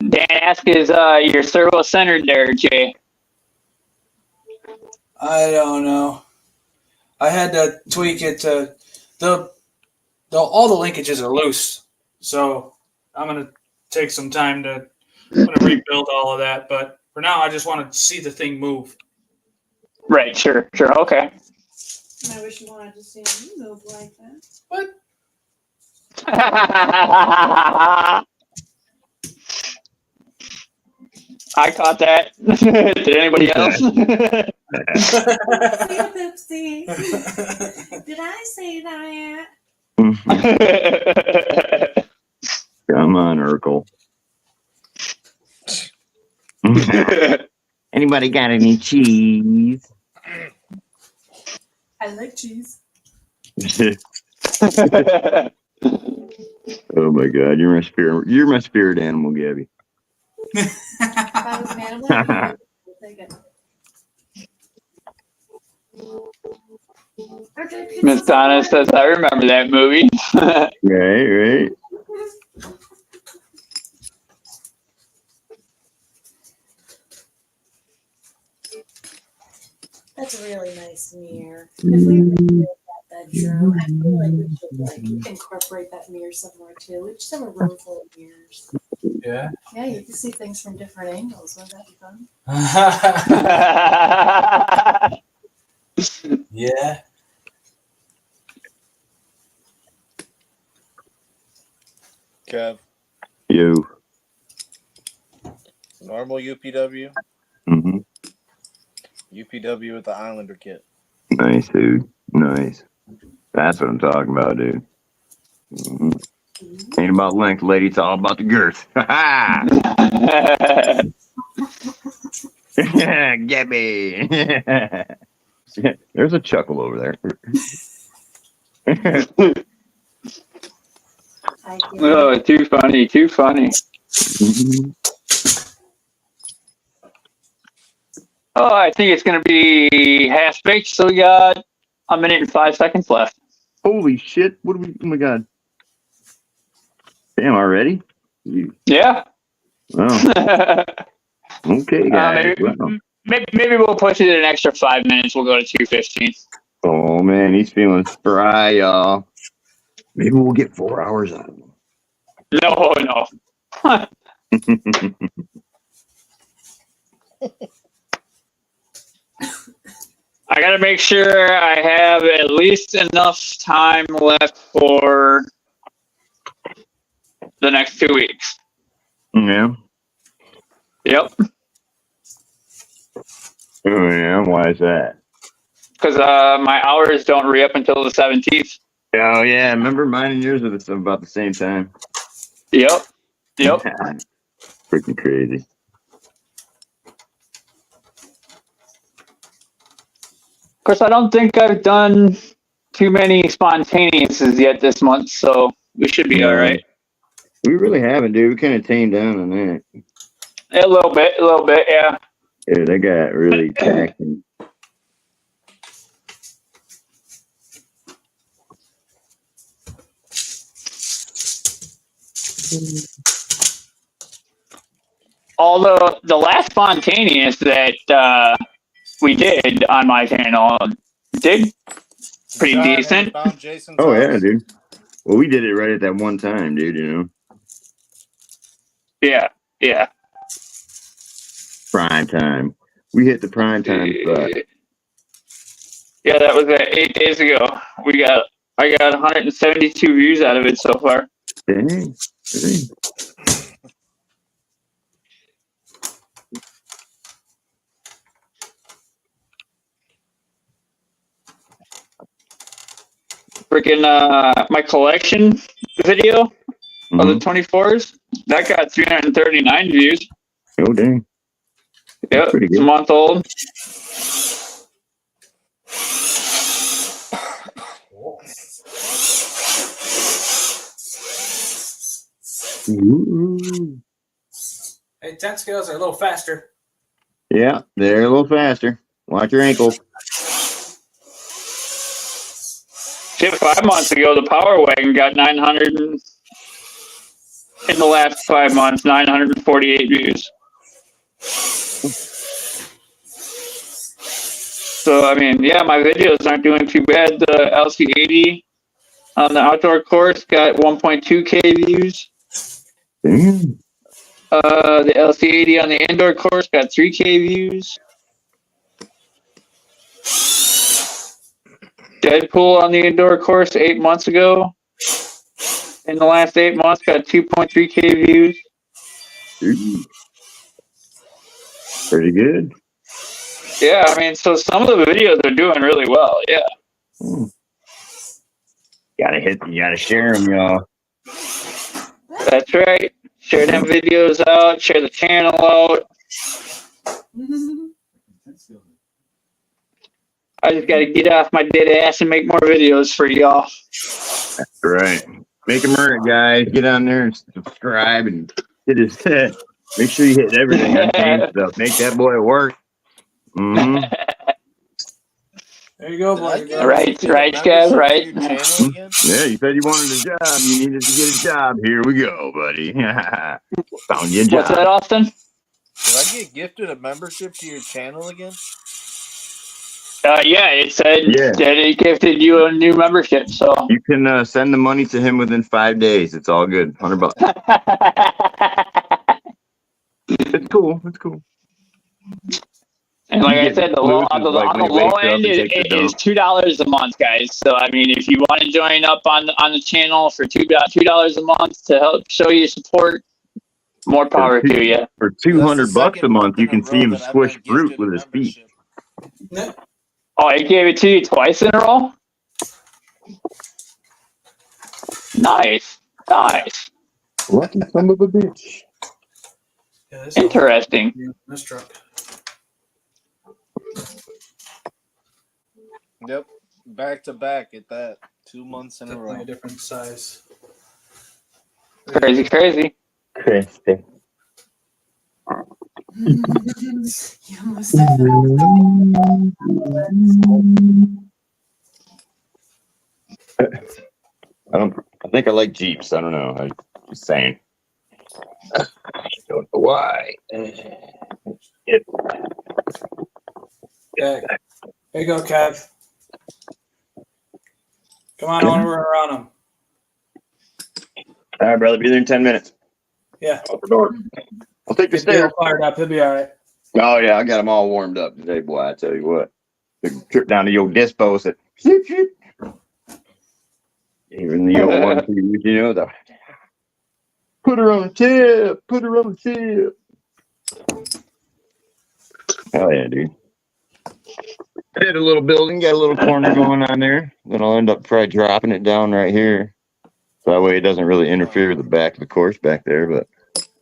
Dan Ask is your servo-centered there, Jay. I don't know. I had to tweak it to all the linkages are loose, so I'm gonna take some time to rebuild all of that. But for now, I just want to see the thing move. Right, sure, okay. I wish you wanted to see me move like that. What? I caught that. Did anybody else? Oopsie. Did I say that? Come on, Urkel. Anybody got any cheese? I like cheese. Oh my God, you're my spirit animal, Gabby. If I was an animal, I'd take it. Miss Donna says, I remember that movie. Right. That's a really nice mirror. If we rebuild that bedroom, I feel like we should incorporate that mirror somewhere too. We just have a room full of mirrors. Yeah. Yeah, you can see things from different angles. Wouldn't that be fun? Yeah. Kev, You. normal UPW, Mm-hmm. UPW with the Islander kit. Nice, dude. Nice. That's what I'm talking about, dude. Mm-hmm. Ain't about length, lady. It's all about the girth. Get me. There's a chuckle over there. Oh, too funny. Oh, I think it's going to be half baked, so we got a minute and 5 seconds left. Holy shit. Oh my God. Damn, already? Yeah. Wow. Okay, guys. Maybe we'll push it an extra 5 minutes. We'll go to 2:15. Oh, man, he's feeling spry, y'all. Maybe we'll get 4 hours out of him. No. I got to make sure I have at least enough time left for the next 2 weeks. Yeah. Yep. Oh, yeah. Why is that? because my hours don't re-up until the 17th. Oh yeah, remember mine and yours are about the same time. Yep. Freaking crazy. Of course, I don't think I've done too many spontaneouses yet this month, so we should be all right. We really haven't, dude. We kind of tamed down on that. A little bit, yeah. Yeah, they got really taxing. Although the last spontaneous that we did on my channel did pretty John, have you decent. found Jason's Oh yeah, house? dude. Well, we did it right at that one time, dude. You know, Yeah. prime time. We hit the prime time spot. Yeah, that was 8 days ago. I got 172 views out of it so far. Dang. Freaking my collection video of the Mhm. 24s, that got 339 views. Oh dang. Yep, pretty it's a good. month old. Ooh. Hey, 10 scales are a little faster. Yeah, they're a little faster. Watch your ankles. Shit, 5 months ago, the Power Wagon got 900. In the last 5 months, 948 views. So, I mean, yeah, my videos aren't doing too bad. The LC80 on the outdoor course got 1.2K views. Damn. The LC80 on the indoor course got 3K views. Deadpool on the indoor course 8 months ago. In the last 8 months, got 2.3K views. Ooh. Pretty good. Yeah, I mean, so some of the videos are doing really well. Yeah. You gotta share them, y'all. That's right. Share them videos out. Share the channel out. I just got to get off my dead ass and make more videos for y'all. That's right. Make them earn it, guys. Get on there and subscribe and hit his head. Make sure you hit everything on James stuff. Make that boy work. Mm-hmm. There you go, Did I boy. get Right, a right, membership Kev, to right. your channel again? Yeah, you said you wanted a job. You needed to get a job. Here we go, buddy. Found you a What's that, job. Austin? Did I get gifted a membership to your channel again? Yeah, it said Yeah. that it gifted you a new membership. So. You can send the money to him within 5 days. It's all good. $100. It's cool. It's cool. And like You I get said, Bluetooth, on the like, when he low wakes up end and takes a is dump. $2 a month, guys. So I mean, if you want to join up on the channel for $2 a month to help show your support, more power to you. For That's the $200 a second month, in you a can row see him that I've squish been fruit gifted with a his feet. membership. Oh, he gave it to you twice in a row? Nice. Lucky son of a bitch. Yeah, this Interesting. This truck. Yep. Back to back at that. 2 months in a Definitely row. a different size. Crazy. Crispy. You almost said I think I like Jeeps. I don't know. I'm just saying. I don't know why. Yeah. There you go, Kev. Come on, I want to run around them. All right, brother. Be there in 10 minutes. Yeah. Open the door. I'll take the Get Dale stairs. fired up. He'll be all right. Oh, yeah. I got them all warmed up today, boy. I tell you what. Big trip down to your dispo. Said, even the old one, you know, the put her on the tip. Put her on the tip. Hell yeah, dude. I did a little building, got a little corner going on there. Then I'll end up probably dropping it down right here. So that way it doesn't really interfere with the back of the course back there, but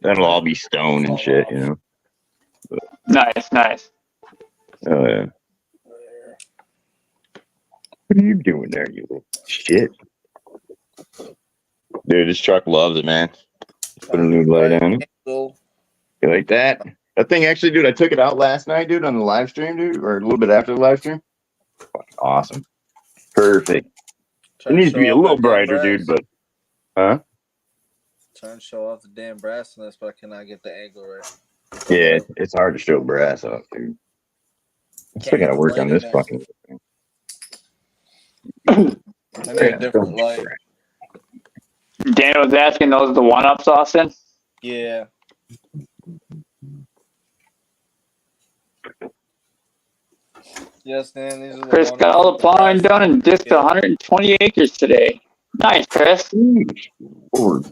that'll all be stone and shit, you know. Nice, nice. Oh yeah. What are you doing there, you little shit? Dude, this truck loves it, man. Put a new light on it. Angle. You like that? That thing actually, dude, I took it out last night, dude, on the live stream, dude, or a little bit after the live stream. Fucking awesome. Perfect. It needs to be a little brighter, dude, but huh? Trying to show off the damn brass on this, but I cannot get the angle right. Yeah, it's hard to show brass off, dude. I still gotta work on this fucking thing. I need a different light. Dan was asking those the one-ups, Austin? Yeah. Yes, Dan, these are the Chris ones got all the with plowing brass. done and disked 120 acres today. Nice, Chris. Lord.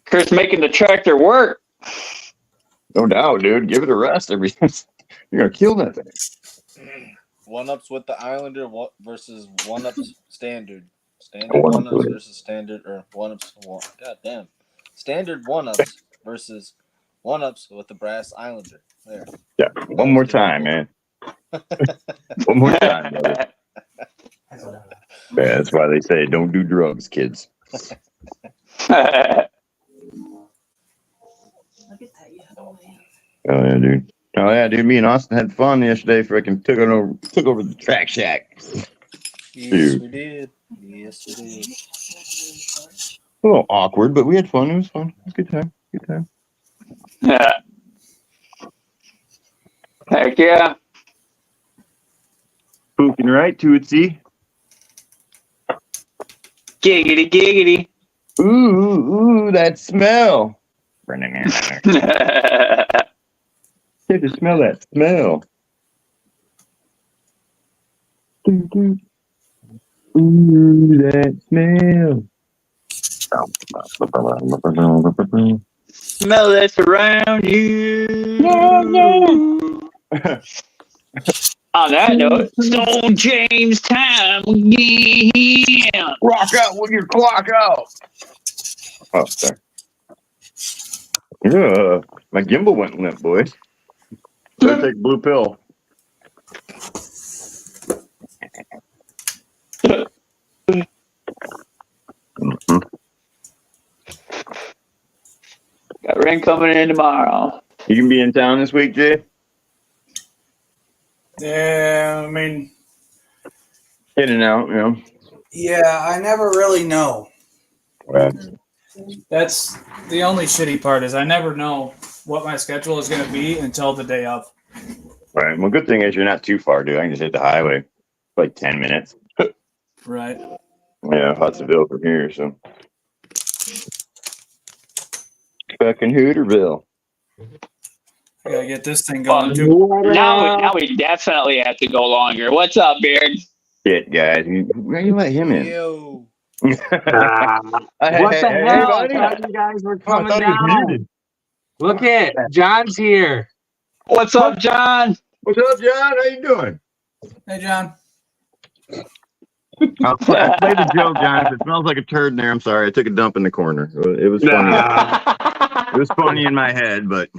Chris making the tractor work. No doubt, dude. Give it a rest. You're gonna kill that thing. One-ups with the Islander versus one-ups standard. Standard One-ups one-ups with it. versus standard, or one-ups. God damn. Standard one-ups versus one-ups with the brass Islander. There. Yeah. One more time, man. One more time, brother. Yeah, that's why they say don't do drugs, kids. Look at that, you have a lamp. Oh yeah, dude. Oh yeah, dude. Me and Austin had fun yesterday. Freaking took over the track shack. Yes, Dude. we did. Yes, we did. A little awkward, but we had fun. It was fun. It was a good time. Good time. Yeah. Heck yeah. Spooking right to it, see? Giggity, giggity. Ooh, that smell. Get to smell that smell. Ooh, that smell. Smell that's around you. On that note, Stone James time again. Rock out with your clock out. Oh, sorry. Yeah, my gimbal went limp, boys. Better take a blue pill. Got rain coming in tomorrow. You can be in town this week, Jay? Yeah, I mean, In and out, you know. yeah, I never really know. Right. That's the only shitty part is I never know what my schedule is going to be until the day of. Right. Well, good thing is you're not too far, dude. I can just hit the highway. Like 10 minutes. Right. Yeah, Hudsonville from here, so. Fucking Hooterville. I gotta get this thing going too. Now we definitely have to go longer. What's up, Beard? Shit, guys. Why you let him in? Yo. What the hell? I thought you guys were coming down. Look it, John's here. What's up, John? What's up, John? How you doing? Hey, John. I'll play the joke, John. If it smells like a turd in there, I'm sorry. I took a dump in the corner. It was funny. It was funny in my head, but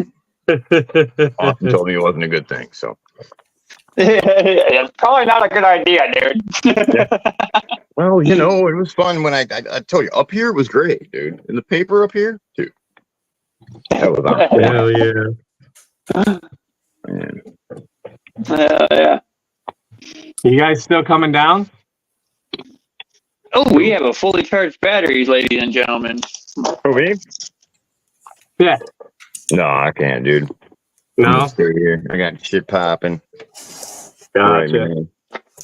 Austin told me it wasn't a good thing. So, It's probably not a good idea, dude. well, you know, it was fun when I told you up here it was great, dude. And the paper up here too. That was awesome. Hell yeah. Man. Yeah. You guys still coming down? Oh, we have a fully charged batteries, ladies and gentlemen. Oh, me? Yeah. No, I can't, dude. I'm No? just still here. I got shit popping. Gotcha. Right, man.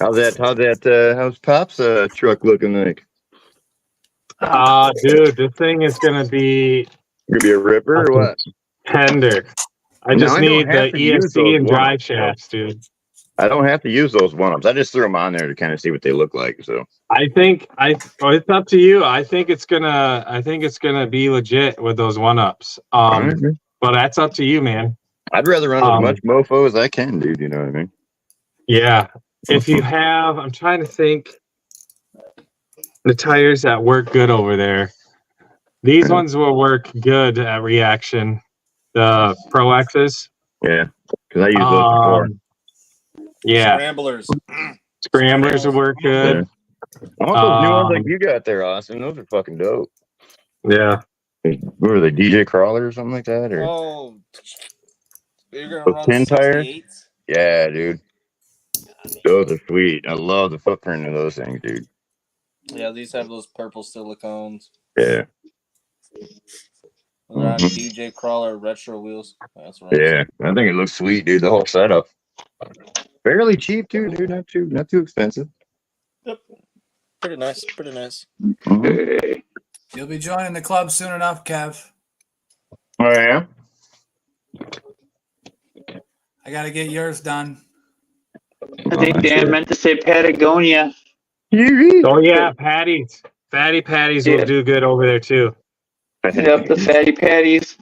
How's Pop's truck looking like? Dude, this thing is gonna be Gonna be a ripper or what? tender. I No, just I don't need the have to use ESC those and ones. drive shafts, dude. I don't have to use those one-ups. I just threw them on there to kind of see what they look like. So I think it's up to you. I think it's gonna be legit with those one ups. But that's up to you, man. I'd rather run as much mofo as I can, dude. You know what I mean? Yeah. If you have, I'm trying to think the tires that work good over there. These ones will work good at reaction. The Pro X's. Yeah, because I use those before. Yeah. Scramblers. Scramblers will work good. I want those new ones like you got there, Austin. Those are fucking dope. Yeah. What are they, DJ Crawler or something like that? Or Oh, you're gonna those run 10 tires? 68s? Yeah, dude. Those are sweet. I love the footprint of those things, dude. Yeah, these have those purple silicones. Yeah. They're on DJ Crawler retro wheels. That's right. Yeah, I think it looks sweet, dude. The whole setup. Fairly cheap too, dude. Not too expensive. Yep. Pretty nice. Pretty nice. Mm-hmm. You'll be joining the club soon enough, Kev. Oh yeah. I got to get yours done. I think Dan meant to say Patagonia. Oh yeah, patties. Fatty patties will do good over there too. Yep, the fatty patties.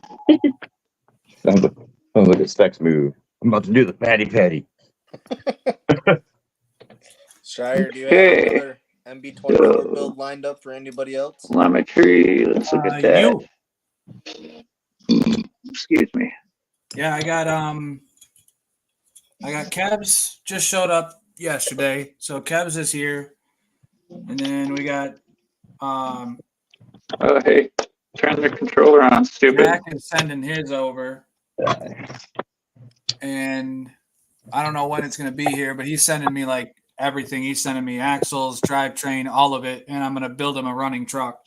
Sounds like a sex move. I'm about to do the fatty patty. Shire, do you have another MB24 build lined up for anybody else? Telemetry. Let's look at that. Excuse me. Yeah, I got Kebs just showed up yesterday, so Kebs is here, and then we got Oh hey, turn the controller on. Stupid. Jack is sending his over, and I don't know when it's gonna be here, but he's sending me like everything. He's sending me axles, drivetrain, all of it, and I'm gonna build him a running truck.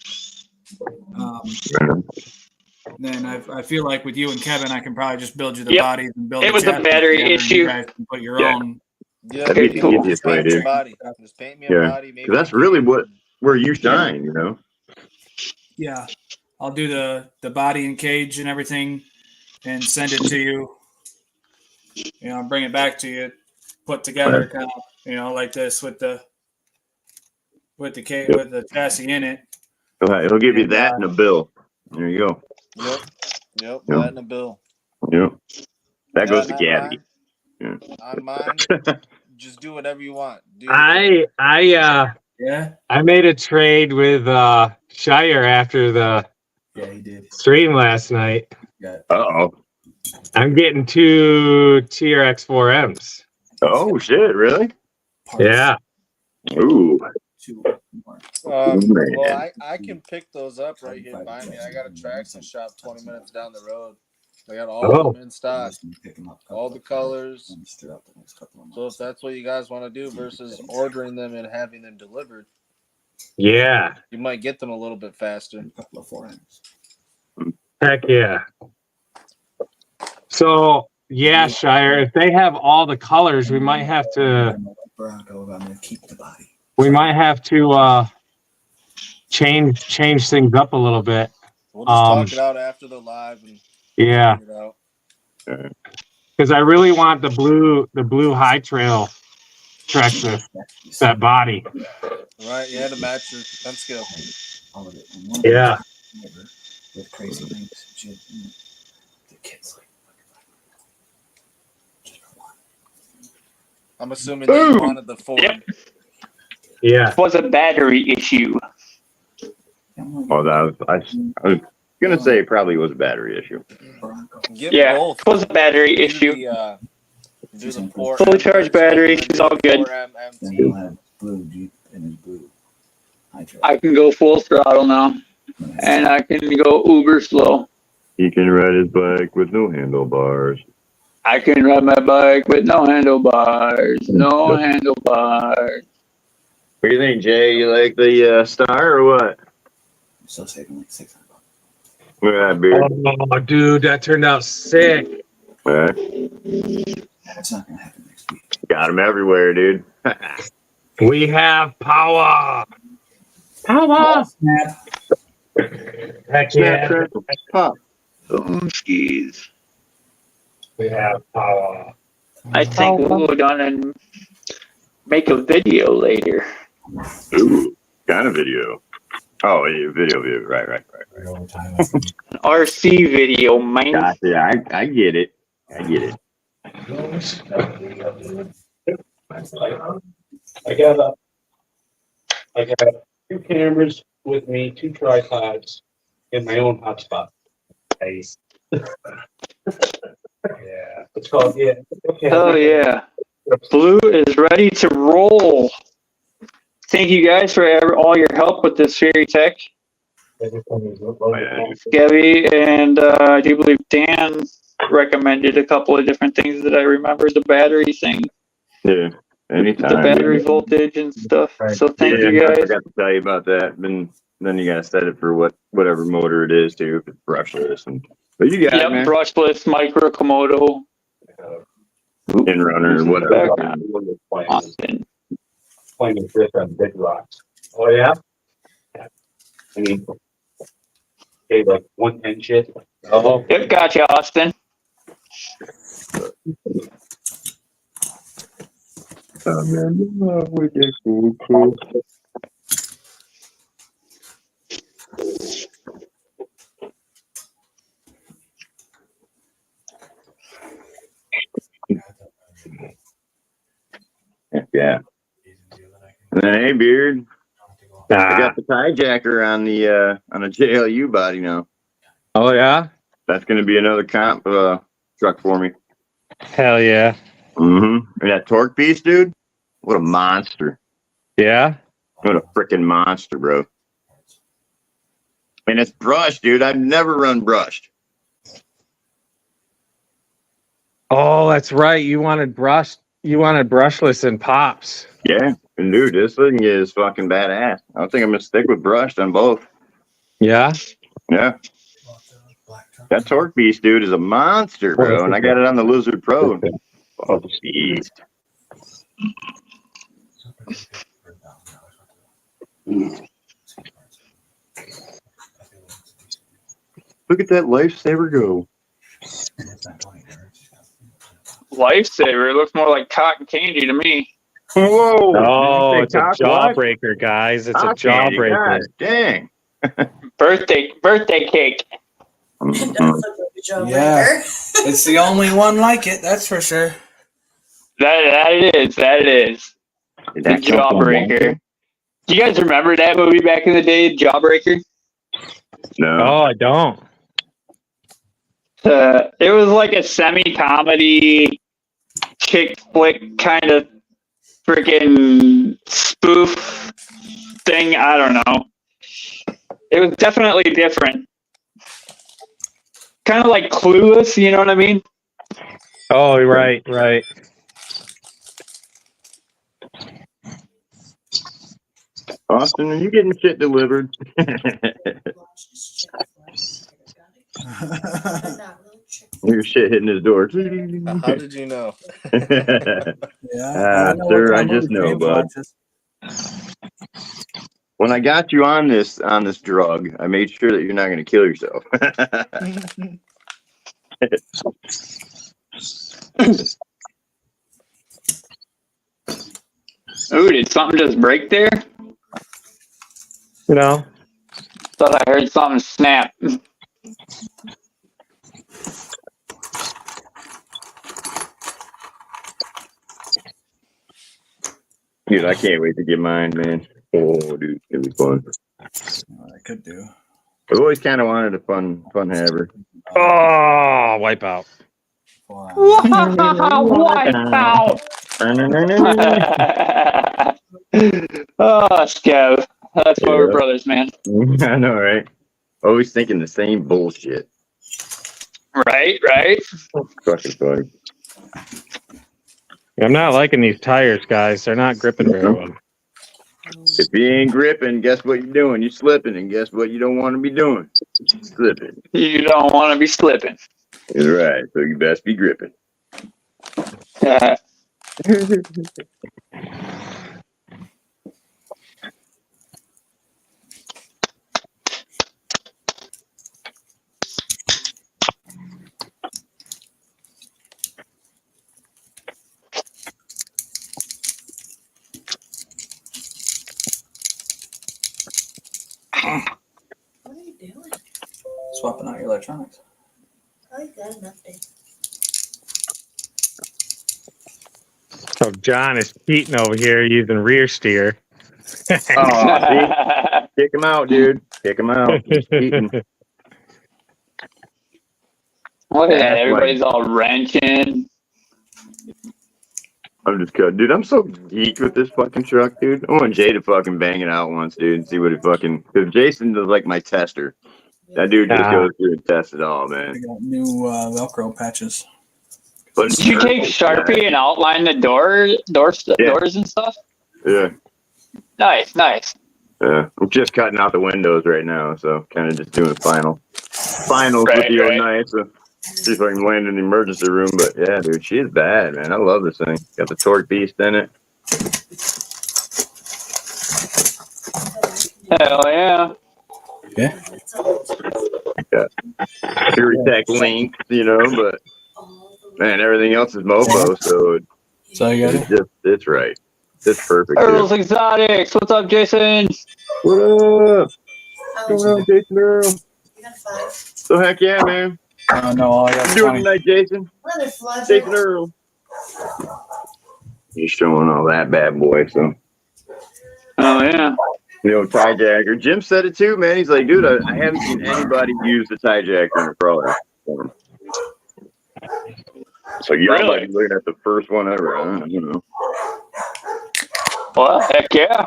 Then I feel like with you and Kevin, I can probably just build you the bodies and build. It was a battery issue. You guys can put your own. Yeah, That'd be the easiest way, dude. Just paint me a body. Maybe that's really where you shine, you know. Yeah, I'll do the body and cage and everything, and send it to you. You know, bring it back to you, put together, kind of, you know, like this with the chassis in it. He'll give you that and a bill. There you go. Yep. That and a bill. Yep. That goes to Gabby. Yeah. On mine, just do whatever you want. I made a trade with Shire after the he did. stream last night. Uh-oh. I'm getting 2 TRX 4Ms. Oh shit! Really? Yeah. Ooh. Well, I can pick those up right here by me. I got a traction shop 20 minutes down the road. I got all of them in stock, all the colors. So if that's what you guys want to do versus ordering them and having them delivered, Yeah. you might get them a little bit faster. Heck yeah. So yeah, Shire, if they have all the colors, we might have to change things up a little bit. We'll just talk it out after the live and yeah. figure it out. Because I really want the blue High Trail Trexus, that body. Right, yeah, to match your gun skill. Yeah. With crazy things. The kids like. I'm assuming that you wanted the Ford. Yep. Yeah. It was a battery issue. Oh, I was gonna say it probably was a battery issue. Yeah, both. it was a battery issue. Do the 4 Fully charged battery. She's all good. I can go full throttle now, and I can go uber slow. He can ride his bike with no handlebars. I can ride my bike with no handlebars. No handlebars. What do you think, Jay? You like the Star or what? I'm still saving like $600. Look at that beard. Oh, dude, that turned out sick. All right. That's not gonna happen next week. Got him everywhere, dude. We have power. Power. Heck yeah. Pop. Boom skis. We have power. I think we'll go down and make a video later. Ooh, kind of video. Oh, yeah, video. Right. An RC video, man. Gotcha. I get it. I get it. I got 2 cameras with me, 2 tripods, and my own hotspot. Nice. Yeah, it's called Okay. Oh yeah. Blue is ready to roll. Thank you guys for all your help with this Fairy Tech. Gabby and I do believe Dan recommended a couple of different things that I remember, the battery thing, Yeah. Anytime. the battery voltage and stuff. So thank you I guys. forgot to tell you about that. Then you gotta set it for whatever motor it is too, if it's brushless. But you got Yep, it, man. brushless, micro Komodo. In-runner or whatever. Austin. Playing with Chris on big rocks. Oh yeah? I mean, okay, like 110 shit. Oh. Yep, gotcha, Austin. Oh man, cool. Yeah. And then, hey, Beard, I got the hijacker on a JLU body now. Oh yeah? That's going to be another comp truck for me. Hell yeah. Mm-hmm. And that torque piece, dude, what a monster. Yeah? What a freaking monster, bro. And it's brushed, dude. I've never run brushed. Oh, that's right. You wanted brushless and pops. Yeah. And dude, this thing is fucking badass. I think I'm going to stick with brushed on both. Yeah? Yeah. That torque beast, dude, is a monster, bro. And I got it on the Lizard Pro. Oh, jeez. Look at that lifesaver go. Lifesaver. It looks more like cotton candy to me. Whoa. Oh, it's a cock what? jawbreaker, guys. It's a Cock candy, jawbreaker. God dang. Birthday cake. It does look like a jawbreaker. Yeah. It's the only one like it, that's for sure. That it is. The Jawbreaker. Do you guys remember that movie back in the day, Jawbreaker? No. Oh, I don't. It was like a semi-comedy chick flick kind of freaking spoof thing. I don't know. It was definitely different. Kind of like Clueless, you know what I mean? Oh, right. Austin, are you getting shit delivered? Your shit hitting his door. How did you know? Yeah. Sir, I just know, bud. When I got you on this drug, I made sure that you're not going to kill yourself. Ooh, did something just break there? You know? Thought I heard something snap. Dude, I can't wait to get mine, man. Oh, dude, it'll be fun. I could do. I've always kind of wanted a fun haver. Oh, wipe out. Wipe out. Oh, Skev. That's why we're brothers, man. I know, right? Always thinking the same bullshit. Right? Fucking funny. I'm not liking these tires, guys. They're not gripping very well. If you ain't gripping, guess what you're doing? You're slipping, and guess what you don't want to be doing? Slipping. You don't want to be slipping. That's right. So you best be gripping. What are you doing? Swapping out your electronics. Oh, you got an update. So John is cheating over here using rear steer. Oh, see? Kick him out, dude. Kick him out. He's cheating. Look at that. That's Everybody's all wrenching. I'm just kidding. Dude, I'm so geeked with this fucking truck, dude. I want Jay to fucking bang it out once, dude, and see what he fucking... Because Jason is like my tester. That dude just goes through and tests it all, man. We got new Velcro patches. But Did you take Sharpie and outline the doors and stuff? Yeah. Nice, nice. Yeah. I'm just cutting out the windows right now, so kind of just doing finals with the O9. So see if I can land in the emergency room. But yeah, dude, she is bad, man. I love this thing. Got the torque beast in it. Hell yeah. Yeah. Got Fury-Tech links, you know, but man, everything else is mofo, so So you got it? it's right. It's perfect. Earl's Exotics. What's up, Jason? What up? What's going on, Jason Earl? You got 5. So heck yeah, man. No, I What got you doing 20. tonight, Jason? Another flood. Jason Earl. He's showing all that bad boy, so. Oh, yeah. You know, tie jacker. Jim said it too, man. He's like, dude, I haven't seen anybody use the tie jacker in a crawler form. So y'all Really? might be looking at the first one ever. I don't know. Well, heck yeah.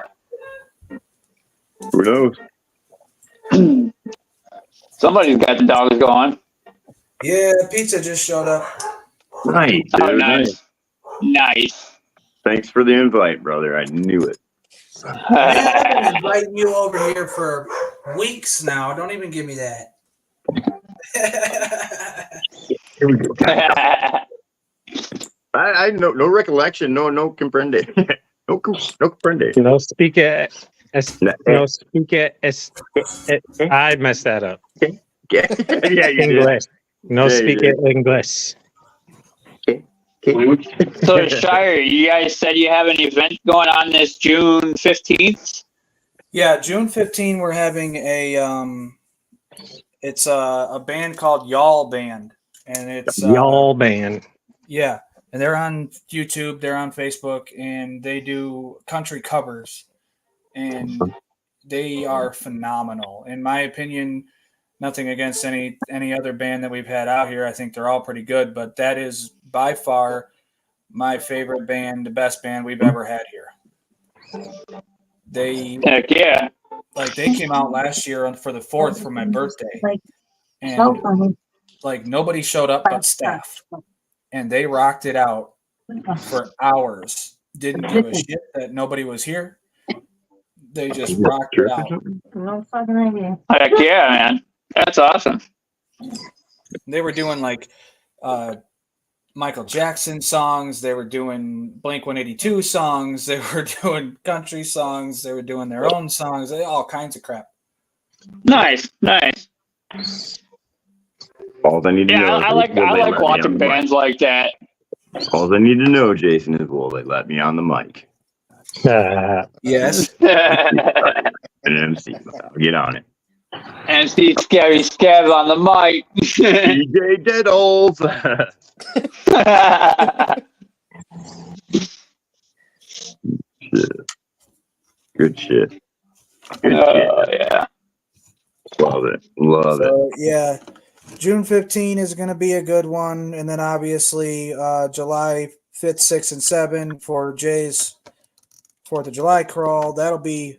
Who knows? Somebody's got the dogs going. Yeah, pizza just showed up. Nice. Oh, dude, nice. Nice. Thanks for the invite, brother. I knew it. I've been inviting you over here for weeks now. Don't even give me that. Here we go. I no recollection. No comprende. no comprende. No speak it. No speak it. I messed that up. Yeah, you English. No Yeah, you speak did. it English. So, Shire, you guys said you have an event going on this June 15th? Yeah, June 15, we're having it's a band called Y'all Band, and it's Y'all band. yeah, and they're on YouTube, they're on Facebook, and they do country covers, and they are phenomenal. In my opinion, nothing against any other band that we've had out here. I think they're all pretty good, but that is by far my favorite band, the best band we've ever had here. They Heck yeah. they came out last year for the 4th for my birthday, and like nobody showed up but staff, and they rocked it out for hours. Didn't give a shit that nobody was here. They just rocked it out. Heck yeah, man. That's awesome. They were doing like Michael Jackson songs. They were doing Blink-182 songs. They were doing country songs. They were doing their own songs. All kinds of crap. Nice, nice. All I need to know. Yeah, I like watching bands like that. All I need to know, Jason, is will they let me on the mic? Yes. An MC. I'll get on it. MC Scary Scab on the mic. DJ Deadles. Good shit. Yeah. Love it. Love it. So, yeah. June 15 is going to be a good one. And then obviously July 5th, 6th, and 7 for Jay's 4th of July crawl. That'll be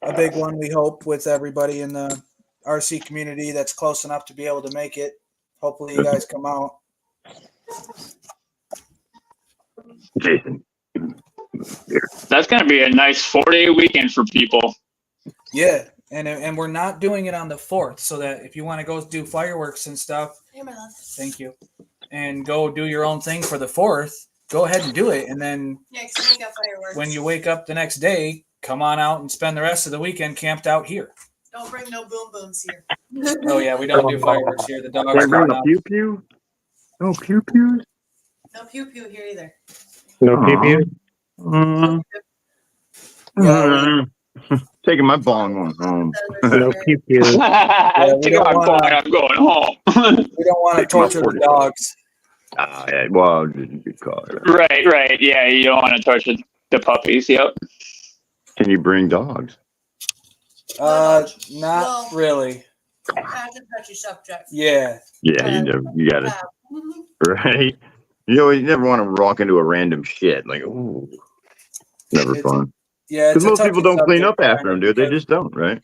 a big one, we hope, with everybody in the RC community that's close enough to be able to make it. Hopefully you guys come out. Jason. That's going to be a nice 4-day weekend for people. Yeah. And we're not doing it on the 4th, so that if you want to go do fireworks and stuff, Here, my love. thank you, and go do your own thing for the 4th, go ahead and do it. And then Yeah, 'cause we got fireworks. when you wake up the next day, come on out and spend the rest of the weekend camped out here. Don't bring no boom booms here. Oh yeah, we don't do fireworks here. The dogs Can I are bring a not. pew pew? No pew pews? No pew pew here either. No pew. Taking my bong one home. No pew pew. we don't wanna- I'm going home. We don't want to torture the dogs. Yeah, well, good call. Right. Yeah, you don't want to torture the puppies. Yep. Can you bring dogs? Not Well- really. That's a touchy subject. Yeah. Yeah, you gotta, right? You never want to walk into a random shit. Like, ooh, never It's- fun. Yeah, Because it's a most people touchy don't clean up subject, after them, dude. They just don't, right?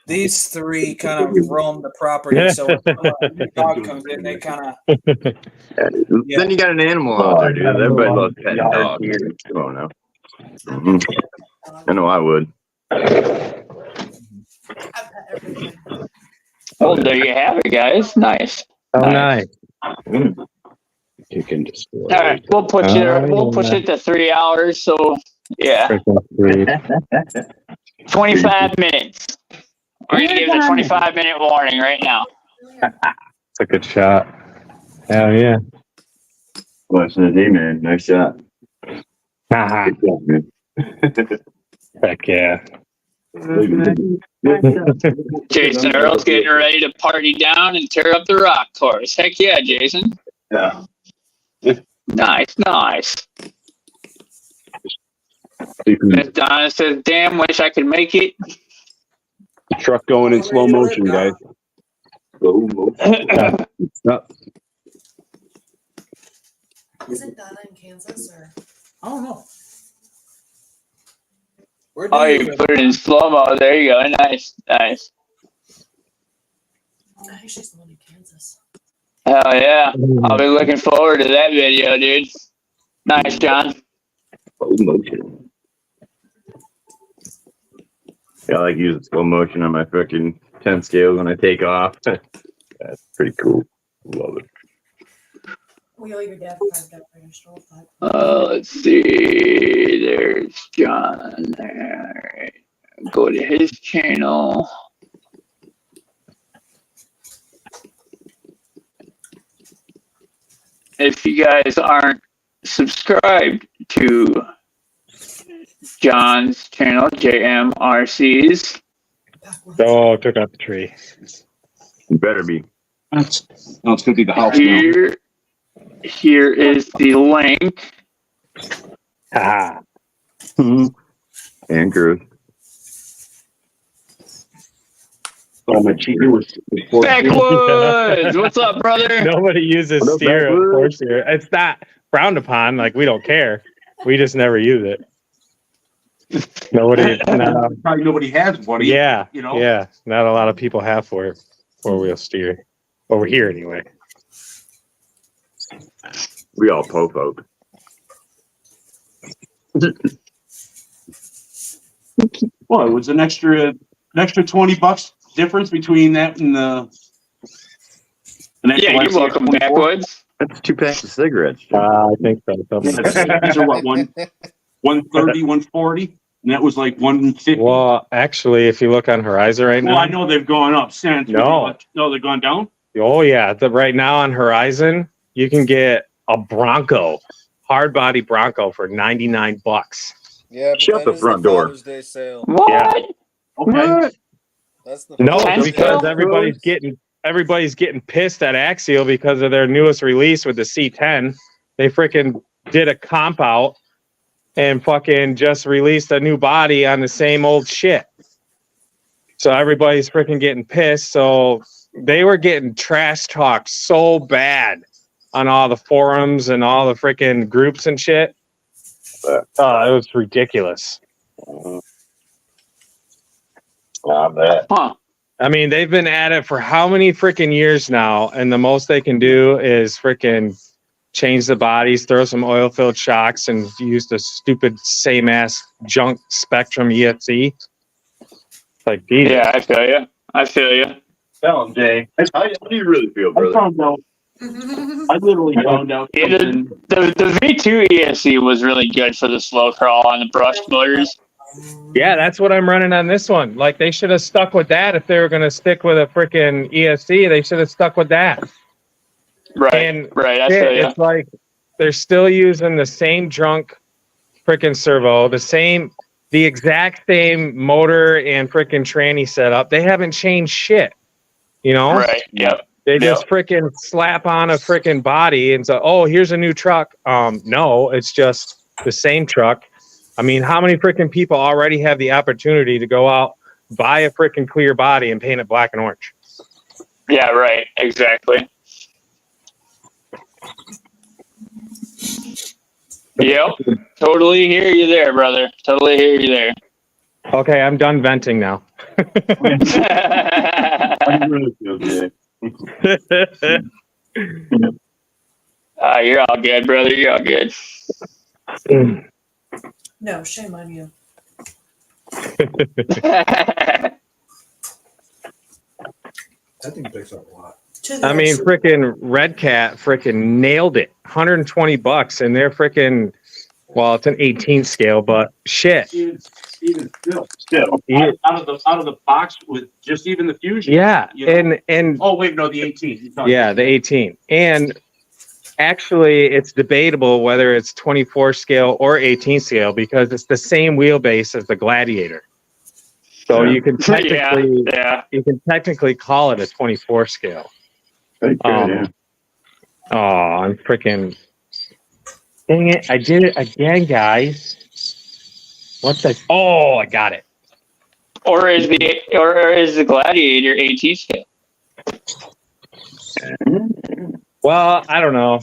These three kind of roam the property, so when a new dog comes in, they kind of. Yeah. Then you got an animal out there, dude. Everybody loves petting dogs. Come on now. Mhm. I know I would. I've had everything. Well, there you have it, guys. Nice. Oh, nice. You can just. All right, we'll push it to 3 hours. So yeah, Freaking sweet. 25 minutes. We're gonna give the 25-minute warning right now. It's a good shot. Hell yeah. Blessing the day, man. Nice shot. Haha. Good job, man. Heck yeah. Jason Earl's getting ready to party down and tear up the rock course. Heck yeah, Jason. Yeah. Nice. Miss Donna says, "Damn, wish I could make it." Truck going in slow motion, guys. Slow motion. Isn't Donna in Kansas or? I don't know. Where Oh, do you put it in slow mo. There you go. Nice. I think she's the one in Kansas. Hell yeah. I'll be looking forward to that video, dude. Nice, John. Slow motion. Yeah, I like using slow motion on my fucking 10 scales when I take off. That's pretty cool. Love it. Well, your dad carved up for your stroll pipe. Let's see. There's John there. Go to his channel. If you guys aren't subscribed to John's channel, JMRC's, Oh, took out the tree. You better be. It's gonna be the house now. here is the link. Haha. And Cruz. Oh, my cheater was. Backwoods! What's up, brother? Nobody uses What up, steer, of Backwoods? course. Steer. It's not frowned upon. Like, we don't care. We just never use it. Nobody. No. Probably nobody has one. Yeah. You know? Yeah. Not a lot of people have four-wheel steer. Over here, anyway. We all po-folk. Well, it was an extra $20 difference between that and the. Yeah, you're welcome, Backwoods. That's 2 packs of cigarettes. I think so. Something like that. These are what, 130, 140, and that was like 150. Well, actually, if you look on Horizon right Well, now. I know they've gone up since. No. No, they've gone down. Oh yeah, right now on Horizon, you can get a Bronco, hard body Bronco for $99. Yeah, but Shut that the is front the door. Father's Day sale. What? Yeah. Okay. That's the No, Ten because scale? everybody's getting pissed at Axial because of their newest release with the C10. They freaking did a comp out and fucking just released a new body on the same old shit. So everybody's freaking getting pissed. So they were getting trash talked so bad on all the forums and all the freaking groups and shit. It was ridiculous. Huh. I mean, they've been at it for how many freaking years now, and the most they can do is freaking change the bodies, throw some oil-filled shocks, and use the stupid same-ass junk Spectrum ESC. Like, geez. Yeah, I feel you. Tell them, Jay. How do you really feel, I brother? found out. I literally found out. Yeah, something. the V2 ESC was really good for the slow crawl on the brushed motors. Yeah, that's what I'm running on this one. Like, they should have stuck with that. If they were going to stick with a freaking ESC, they should have stuck with that. Right, And I feel you. it's like they're still using the same drunk freaking servo, the exact same motor and freaking tranny setup. They haven't changed shit, you know? Right, yep. They just freaking slap on a freaking body and say, "Oh, here's a new truck." No, it's just the same truck. I mean, how many freaking people already have the opportunity to go out, buy a freaking clear body and paint it black and orange? Yeah, right. Exactly. Yep. Totally hear you there, brother. Totally hear you there. Okay, I'm done venting now. You're all good, brother. You're all good. No, shame on you. That thing picks up a lot. I mean, freaking Red Cat freaking nailed it. $120, and they're freaking, well, it's an 18 scale, but shit. Even still, out of the box with just even the Fusion. Yeah, you know? and oh wait, no, the 18. yeah, the 18. And actually, it's debatable whether it's 24 scale or 18 scale because it's the same wheelbase as the Gladiator. So you can technically, you can technically call it a 24 scale. Oh, I'm freaking. Dang it! I did it again, guys. What the? Oh, I got it. Or is the Gladiator 18 scale? Well, I don't know.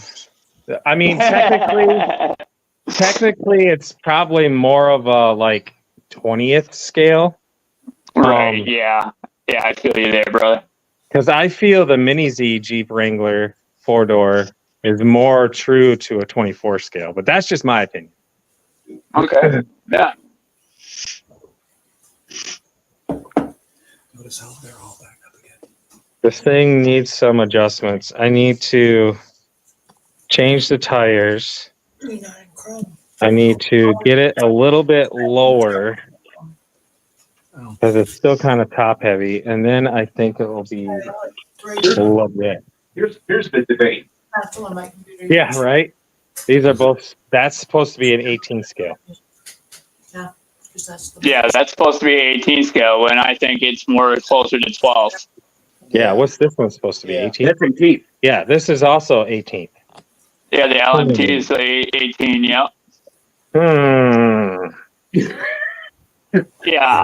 I mean, technically, it's probably more of a like 20th scale. Right. Yeah. Yeah, I feel you there, brother. Because I feel the Mini Z Jeep Wrangler 4-door is more true to a 24 scale, but that's just my opinion. Okay. Yeah. Notice how they're all back up again. This thing needs some adjustments. I need to change the tires. I need to get it a little bit lower because it's still kind of top heavy, and then I think it will be a little bit. Here's the debate. That's on my computer. Yeah, right. These are both. That's supposed to be an 18 scale. Yeah, 'cause that's the Yeah, that's supposed to be 18 scale when I think it's more closer to 12. Yeah, what's this one supposed to be? 18? That's 18. Yeah, this is also 18. Yeah, the LMT is 18. Yeah. Yeah.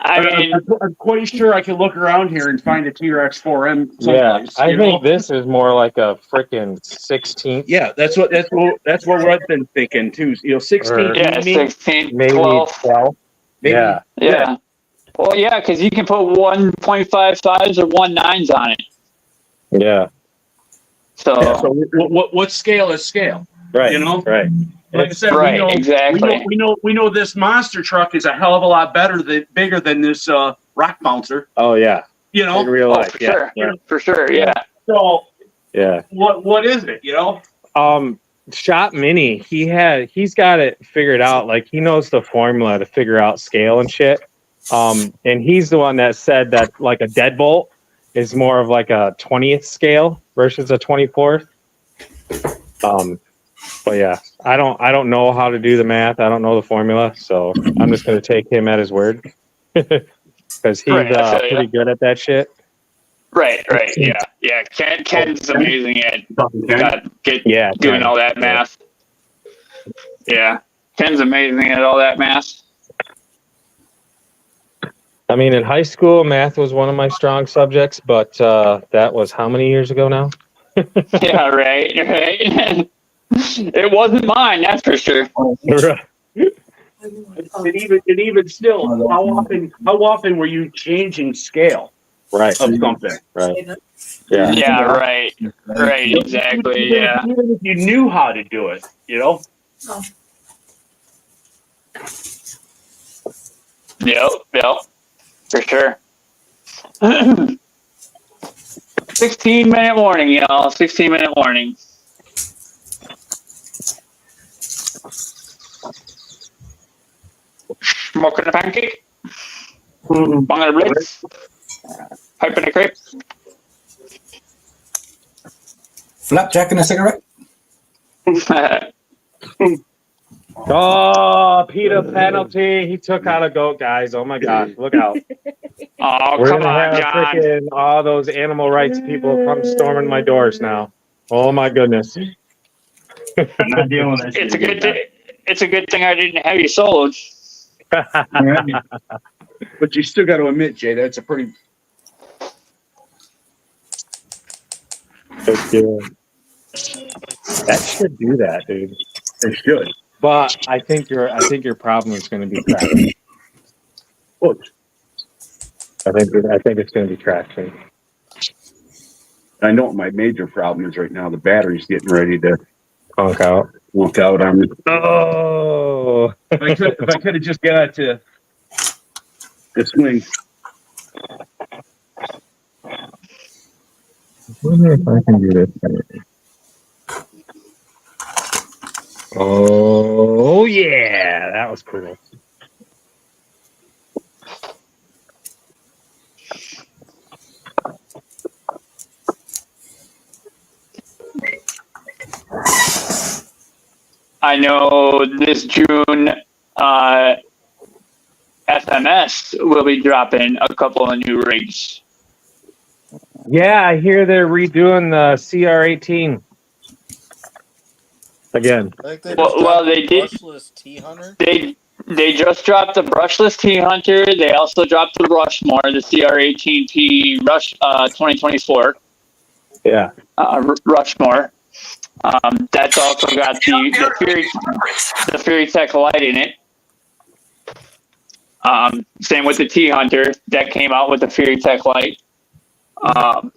I mean, I'm quite sure I can look around here and find a TRX 4M. Yeah, someplace, I you think know? this is more like a freaking 16. Yeah, that's what I've been thinking too. You know, 16. yeah, maybe? 16, Maybe 12. 12. Maybe. Yeah. Yeah. Well, yeah, because you can put 1.55s or 1.9s on it. Yeah. So, So what scale is scale? Right. You know? Right. Like I said, right, exactly. we know this monster truck is a hell of a lot bigger than this rock bouncer. Oh yeah. You know, In real life. for Yeah. sure. Yeah. For sure, yeah. so Yeah. what is it? You know, Shop Mini, he's got it figured out. Like he knows the formula to figure out scale and shit. And he's the one that said that like a deadbolt is more of like a 20th scale versus a 24th. But yeah, I don't know how to do the math. I don't know the formula, so I'm just gonna take him at his word because he's Right, I feel ya. pretty good at that shit. Right, yeah. Yeah, Ken's amazing at Yeah, doing Ken. all that math. Yeah, Ken's amazing at all that math. I mean, in high school, math was one of my strong subjects, but that was how many years ago now? Yeah, right. It wasn't mine, that's for sure. and even still, how often were you changing scale Right. of something? Right. Yeah. Yeah, right, exactly. Yeah, Even if you knew how to do it, you know. Yep, for sure. 16-minute warning, y'all. 16-minute warning. Smoking a pancake? Bong on a blitz? Pipe in a crepe? Flapjack and a cigarette? Oh, PETA penalty. He took out a goat, guys. Oh my gosh. Look out. Oh, We're come gonna on, have John. freaking all those animal rights people come storming my doors now. Oh my goodness. I'm not dealing with that shit It's a good again. thing. It's a good thing I didn't have you sold. But you still got to admit, Jay, that's a pretty. That's good. That should do that, dude. They should. But I think your problem is going to be traction. Look, I think it's going to be traction. I know what my major problem is right now. The battery's getting ready to Conk out. walk out on me. Oh. If I could have just got to the swing. I wonder if I can do this. Oh yeah, that was cool. I know this June, FMS will be dropping a couple of new rigs. Yeah, I hear they're redoing the CR18 again. I think they just Well, dropped they the did. brushless T-Hunter. They just dropped the brushless T-Hunter. They also dropped the Rushmore, the CR18P Rush 2024 Yeah. Rushmore. That's also got the Fury Tech light in it. Same with the T-Hunter that came out with the Fury Tech light. But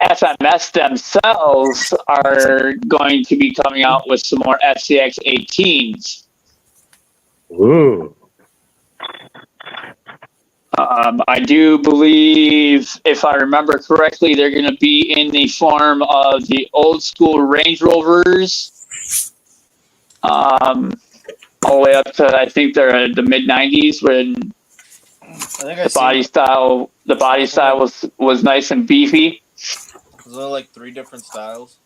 FMS themselves are going to be coming out with some more FCX 18s. Ooh. I do believe, if I remember correctly, they're going to be in the form of the old school Range Rovers, all the way up to, I think they're the mid 90s, when the body style was nice and beefy. There's only like 3 different styles.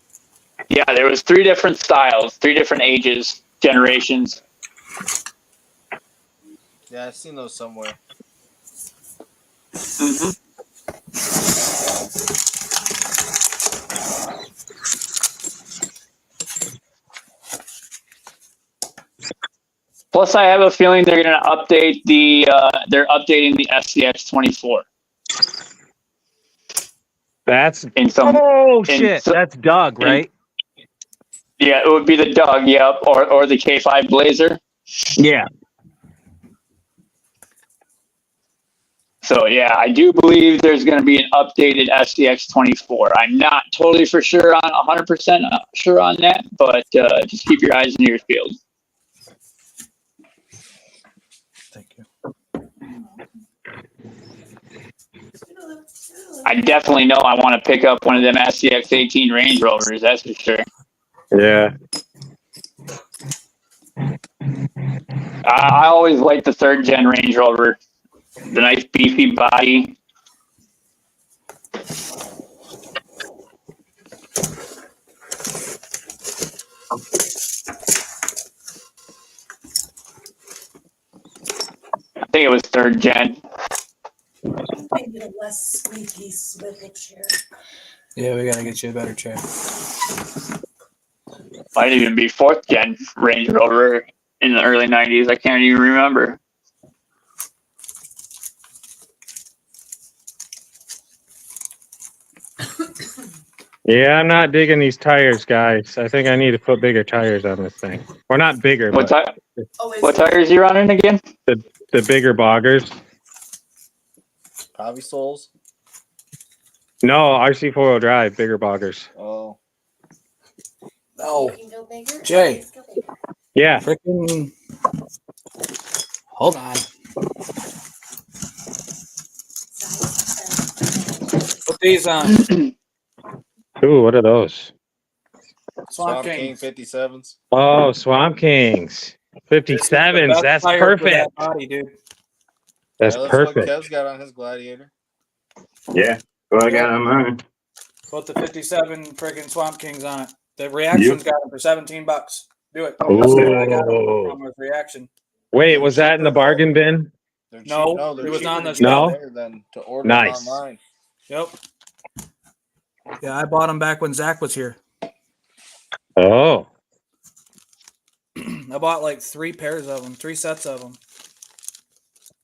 Yeah, there was 3 different styles, 3 different ages, generations. Yeah, I've seen those somewhere. Mm-hmm. Plus, I have a feeling they're going to update they're updating the SCX 24. That's in some. That's Doug, right? Yeah, it would be the Doug, yep, or the K5 Blazer. Yeah. So yeah, I do believe there's going to be an updated SCX 24. I'm not totally for sure on 100% sure on that, but just keep your eyes and ears peeled. Thank you. I definitely know I want to pick up one of them SCX 18 Range Rovers. That's for sure. Yeah. I always like the 3rd gen Range Rover. The nice beefy body. I think it was 3rd gen. I need a less squeaky swivel chair. Yeah, we gotta get you a better chair. Might even be 4th gen Range Rover in the early 90s. I can't even remember. Yeah, I'm not digging these tires, guys. I think I need to put bigger tires on this thing. Or not bigger, What but tires you running again? the bigger boggers. Hobby Souls. No, RC 4-wheel drive, bigger boggers. Oh. No. You can go bigger. Jay. Let's go bigger. Yeah. Freaking. Hold on. Put these on. Ooh, what are those? Swamp King Kings. 57s. Oh, Swamp Kings. 57s. That's Tire for perfect. that body, dude. That's Yeah, that's perfect. what Kev's got on his Gladiator. Yeah. What I got on mine. Put the 57 friggin' Swamp Kings on it. The Reaction's got them for $17. Do it. Ooh. I got them with Reaction. Wait, was that in the bargain bin? They're cheap. No, they're it was cheaper on to the get No? there than to order Nice. them online. Yep. Yeah, I bought them back when Zach was here. Oh, I bought like 3 pairs of them, 3 sets of them.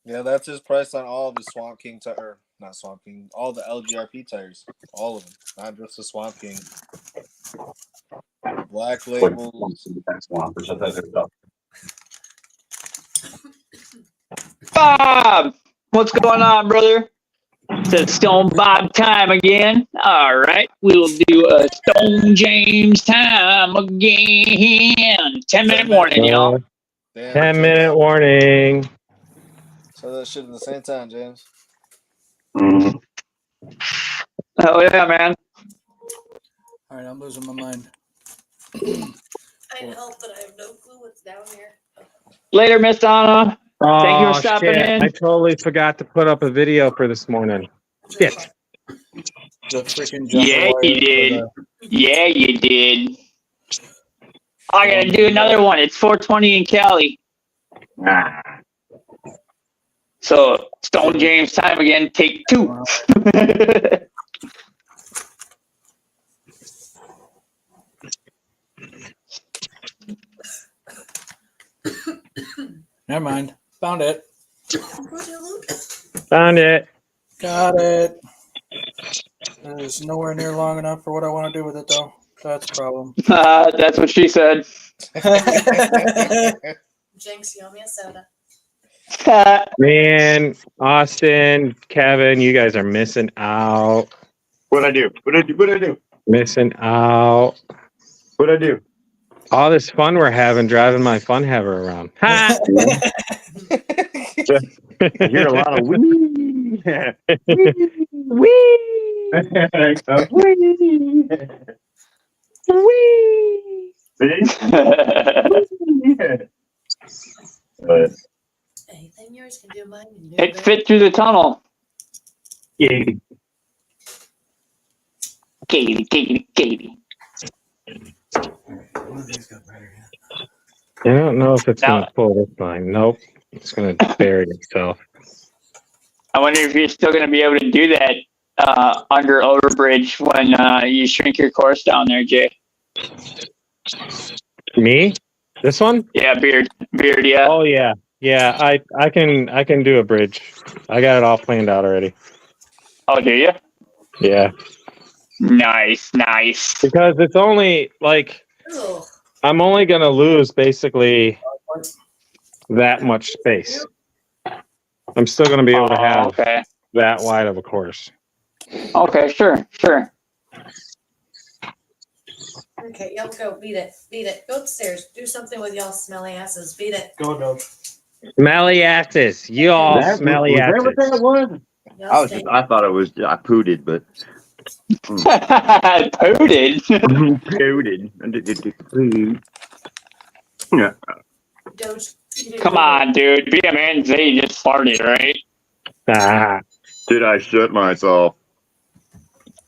Yeah, that's his price on all of his Swamp King tire. Not Swamp King, all the LGRP tires. All of them. Not just the Swamp King. Black labels. Bob, what's going on, brother? It's Stone Bob time again. All right, we'll do a Stone James time again. 10-minute warning, y'all. Damn, 10-minute warning. So that shit at the same time, James. Oh yeah, man. All right, I'm losing my mind. I help, but I have no clue what's down here. Later, Miss Donna. Thank you Oh, for stopping shit. in. I totally forgot to put up a video for this morning. Shit. The freaking Yeah, you did. Yeah, you did. I gotta do another one. It's 4:20 in Cali. So Stone James time again. Take 2. Never mind. Found it. Found it. Got it. It's nowhere near long enough for what I want to do with it, though. That's a problem. That's what she said. Jinx, you owe me a soda. Man, Austin, Kevin, you guys are missing out. What'd I do? What'd I do? Missing out. What'd I do? All this fun we're having driving my fun haver around. Ha! I hear a lot of wee. Wee. But Anything yours can do mine. And do It that. fit through the tunnel. Katie. Katie. I don't know if it's going Now- to pull this line. Nope. It's going to bury itself. I wonder if you're still going to be able to do that under overbridge when you shrink your course down there, Jay. Me? This one? Yeah, beard, yeah. Oh, yeah. Yeah, I can do a bridge. I got it all planned out already. Oh, do you? Yeah. Nice. Because it's only like Ugh. I'm only going to lose basically that much space. I'm still going to be able to have Okay. that wide of a course. Okay, sure. Okay, y'all go. Beat it. Go upstairs. Do something with y'all smelly asses. Beat it. Go, Doge. Smelly asses. You all smelly was asses. that what that was? Y'all stay. I thought it was. I pooted, but Pooted. pooted. Yeah. Doge. you do Come it. on, dude. Be a man. Say you just farted, right? Ah, Did I shut myself?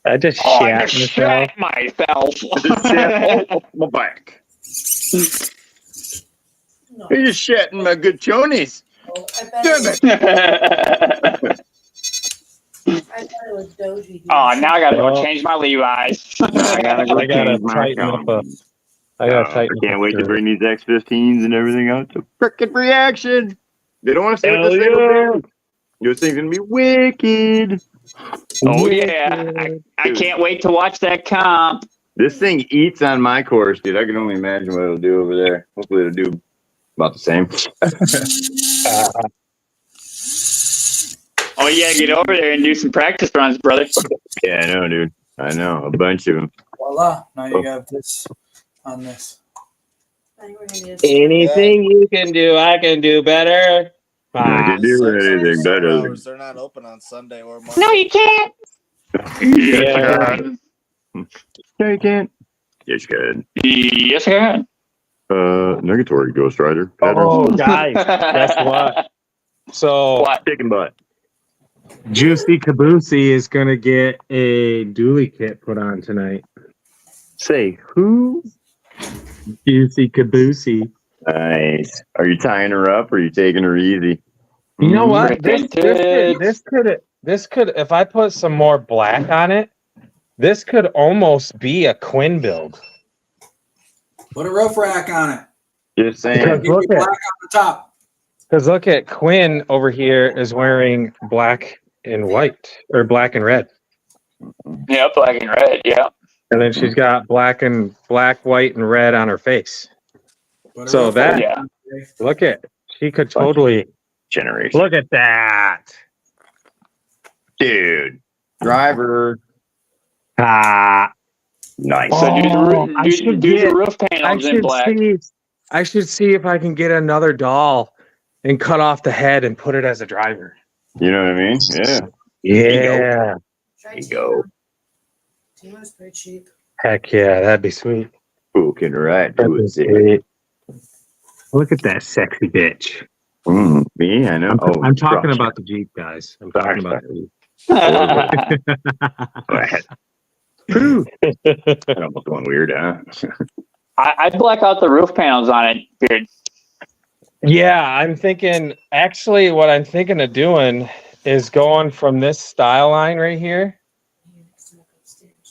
I just Oh, I shat just myself. shat myself. I just shat all up my back. No. You're just shatting my good chonies. Oh, I bet Damn it. I thought it was Doji. Oh, now I gotta go Well- change my Levi's. I gotta go I gotta change my tighten up a. chonies. I gotta tighten. I can't up wait to the- bring these X15s and everything out to frickin' reaction. They don't want to see what Hell this thing yeah. will do. This thing's gonna be wicked. Oh yeah, I can't wait to watch that comp. This thing eats on my course, dude. I can only imagine what it'll do over there. Hopefully it'll do about the same. Oh yeah, get over there and do some practice runs, brother. Yeah, I know, dude. I know. A bunch of them. Voila. Now you have this on this. I think we're gonna need a- Anything you can do, I can do better. I can do anything better. Hours, they're not open on Sunday or Monday. No, you can't. Yeah. No, you can't. Yes, you can. Yes, I can. Negatory Ghost Rider. Oh, Patterns. guys, guess what? So What? Chicken butt. Juicy Caboosey is gonna get a dually kit put on tonight. Say who? Juicy Caboosey. Nice. Are you tying her up or are you taking her easy? You know what? Reprinted. This could, if I put some more black on it, this could almost be a Quinn build. Put a roof rack on it. Just saying. Because Give me black on the top. Because look at Quinn over here is wearing black and white, or black and red. Yeah, black and red. Yeah. And then she's got black, white, and red on her face. Put a So roof that, rack Yeah. on it. look at, she could totally, Generation. look at that. Dude. Driver. Ah. Nice. So do the roof, I do, should do get- the roof panels in black. I should see if I can get another doll and cut off the head and put it as a driver. You know what I mean? Yeah. Yeah. Try There you go. Timo's pretty cheap. Heck yeah, that'd be sweet. Who can ride That'd to be a city? sweet. Look at that sexy bitch. Me, I know. Oh, I'm talking gosh. about the Jeep, guys. I'm talking about the Jeep. Go ahead. That almost went weird, huh? I'd black out the roof panels on it, Beard. Yeah, I'm thinking, actually, what I'm thinking of doing is going from this style line right here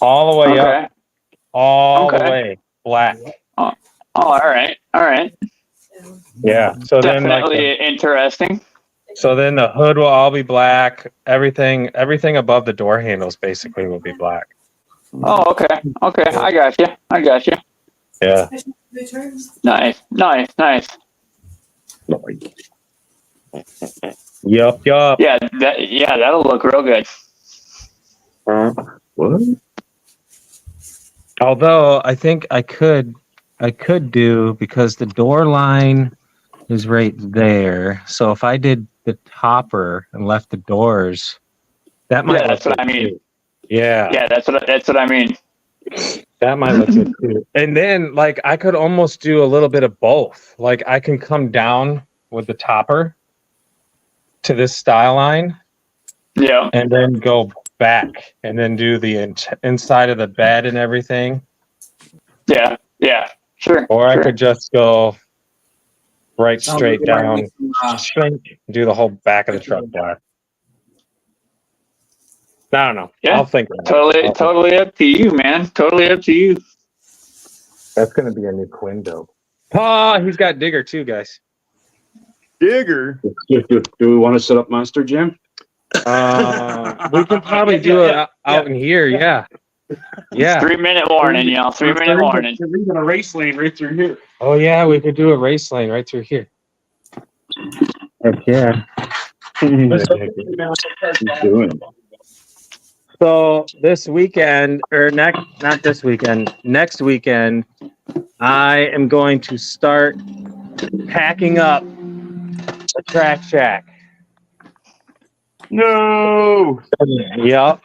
all the way Okay. up, all the Okay. way black. Oh, all right. All right. Yeah. So then, like, Definitely interesting. so then the hood will all be black. Everything above the door handles basically will be black. Oh, okay. Okay. I got you. Yeah. Returns. Nice. Yup. Yeah. That'll look real good. What? Although I think I could do, because the door line is right there. So if I did the topper and left the doors, that might. Yeah, that's look what I good mean. too. Yeah. Yeah, that's what I mean. That might look good too. And then, like, I could almost do a little bit of both. Like, I can come down with the topper to this style line Yeah. and then go back and then do the inside of the bed and everything. Yeah. Sure. Or I sure. could just go right Sounds straight like you might down, need some, shrink, do the whole back of the truck black. I don't know. Yeah. I'll think. about it. Totally up to you, man. Totally up to you. That's going to be a new Quinn build. Oh, he's got Digger too, guys. Digger. Do we want to set up Monster Jam? We can probably do it out in here. Yeah. Yeah. 3-minute warning, y'all. 3-minute warning. We're leaving a race lane right through here. Oh yeah, we could do a race lane right through here. Heck yeah. He's doing it. So this weekend, or not this weekend, next weekend, I am going to start packing up a track shack. No. Yep.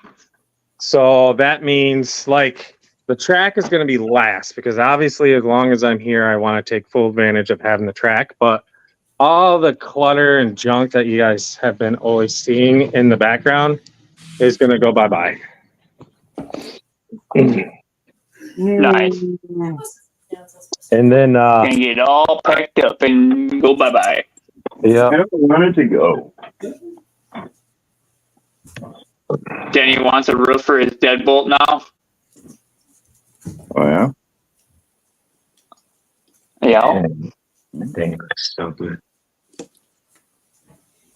So that means, like, the track is going to be last, because obviously as long as I'm here, I want to take full advantage of having the track. But all the clutter and junk that you guys have been always seeing in the background is going to go bye-bye. Nice. And then, Gonna get all packed up and go bye-bye. yeah. I don't want it to go. Denny wants a roof for his deadbolt now. Oh, yeah? Yeah. Dang, it looks so good.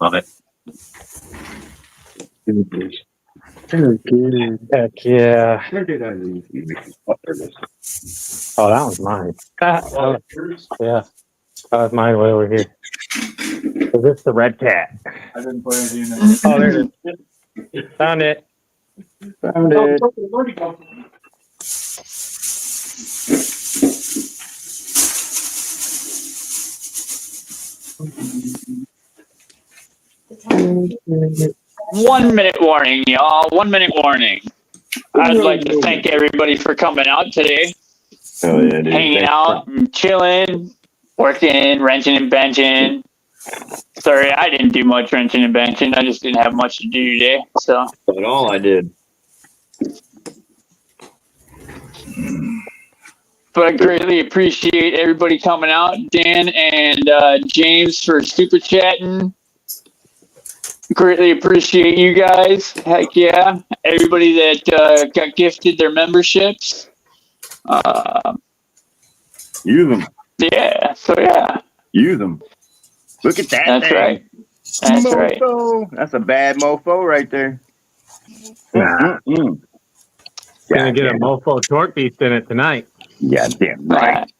Love it. Heck yeah. Oh, that was mine. Yeah. That was mine way over here. Is this the red cat? I didn't put anything in there. Oh, there it is. Found it. Found it. The time. 1 minute warning, y'all. 1 minute warning. I'd like to thank everybody for coming out today, Oh, yeah, dude. hanging Thanks. out, and chilling, working, wrenching and benching. Sorry, I didn't do much wrenching and benching. I just didn't have much to do today. So, That's all I did. but I greatly appreciate everybody coming out. Dan and James for super chatting. Greatly appreciate you guys. Heck yeah. Everybody that got gifted their memberships. Use them. Yeah. So yeah. Use them. Look at that That's thing. right. That's right. Mofo. That's a bad mofo right there. Nah. Mm-mm. Gonna get a Goddamn. mofo torque beast in it tonight. Yeah, damn right.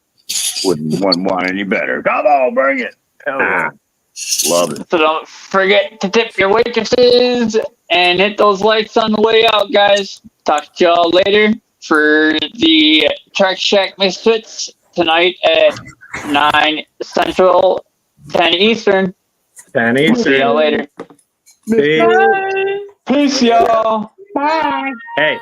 Wouldn't want any better. Come on, bring it. Hell yeah. Love it. So don't forget to tip your waitresses and hit those likes on the way out, guys. Talk to y'all later for the Track Shack Misfits tonight at 9 Central, 10 Eastern. 10 See Eastern. y'all later. See? Peace, y'all. Hey,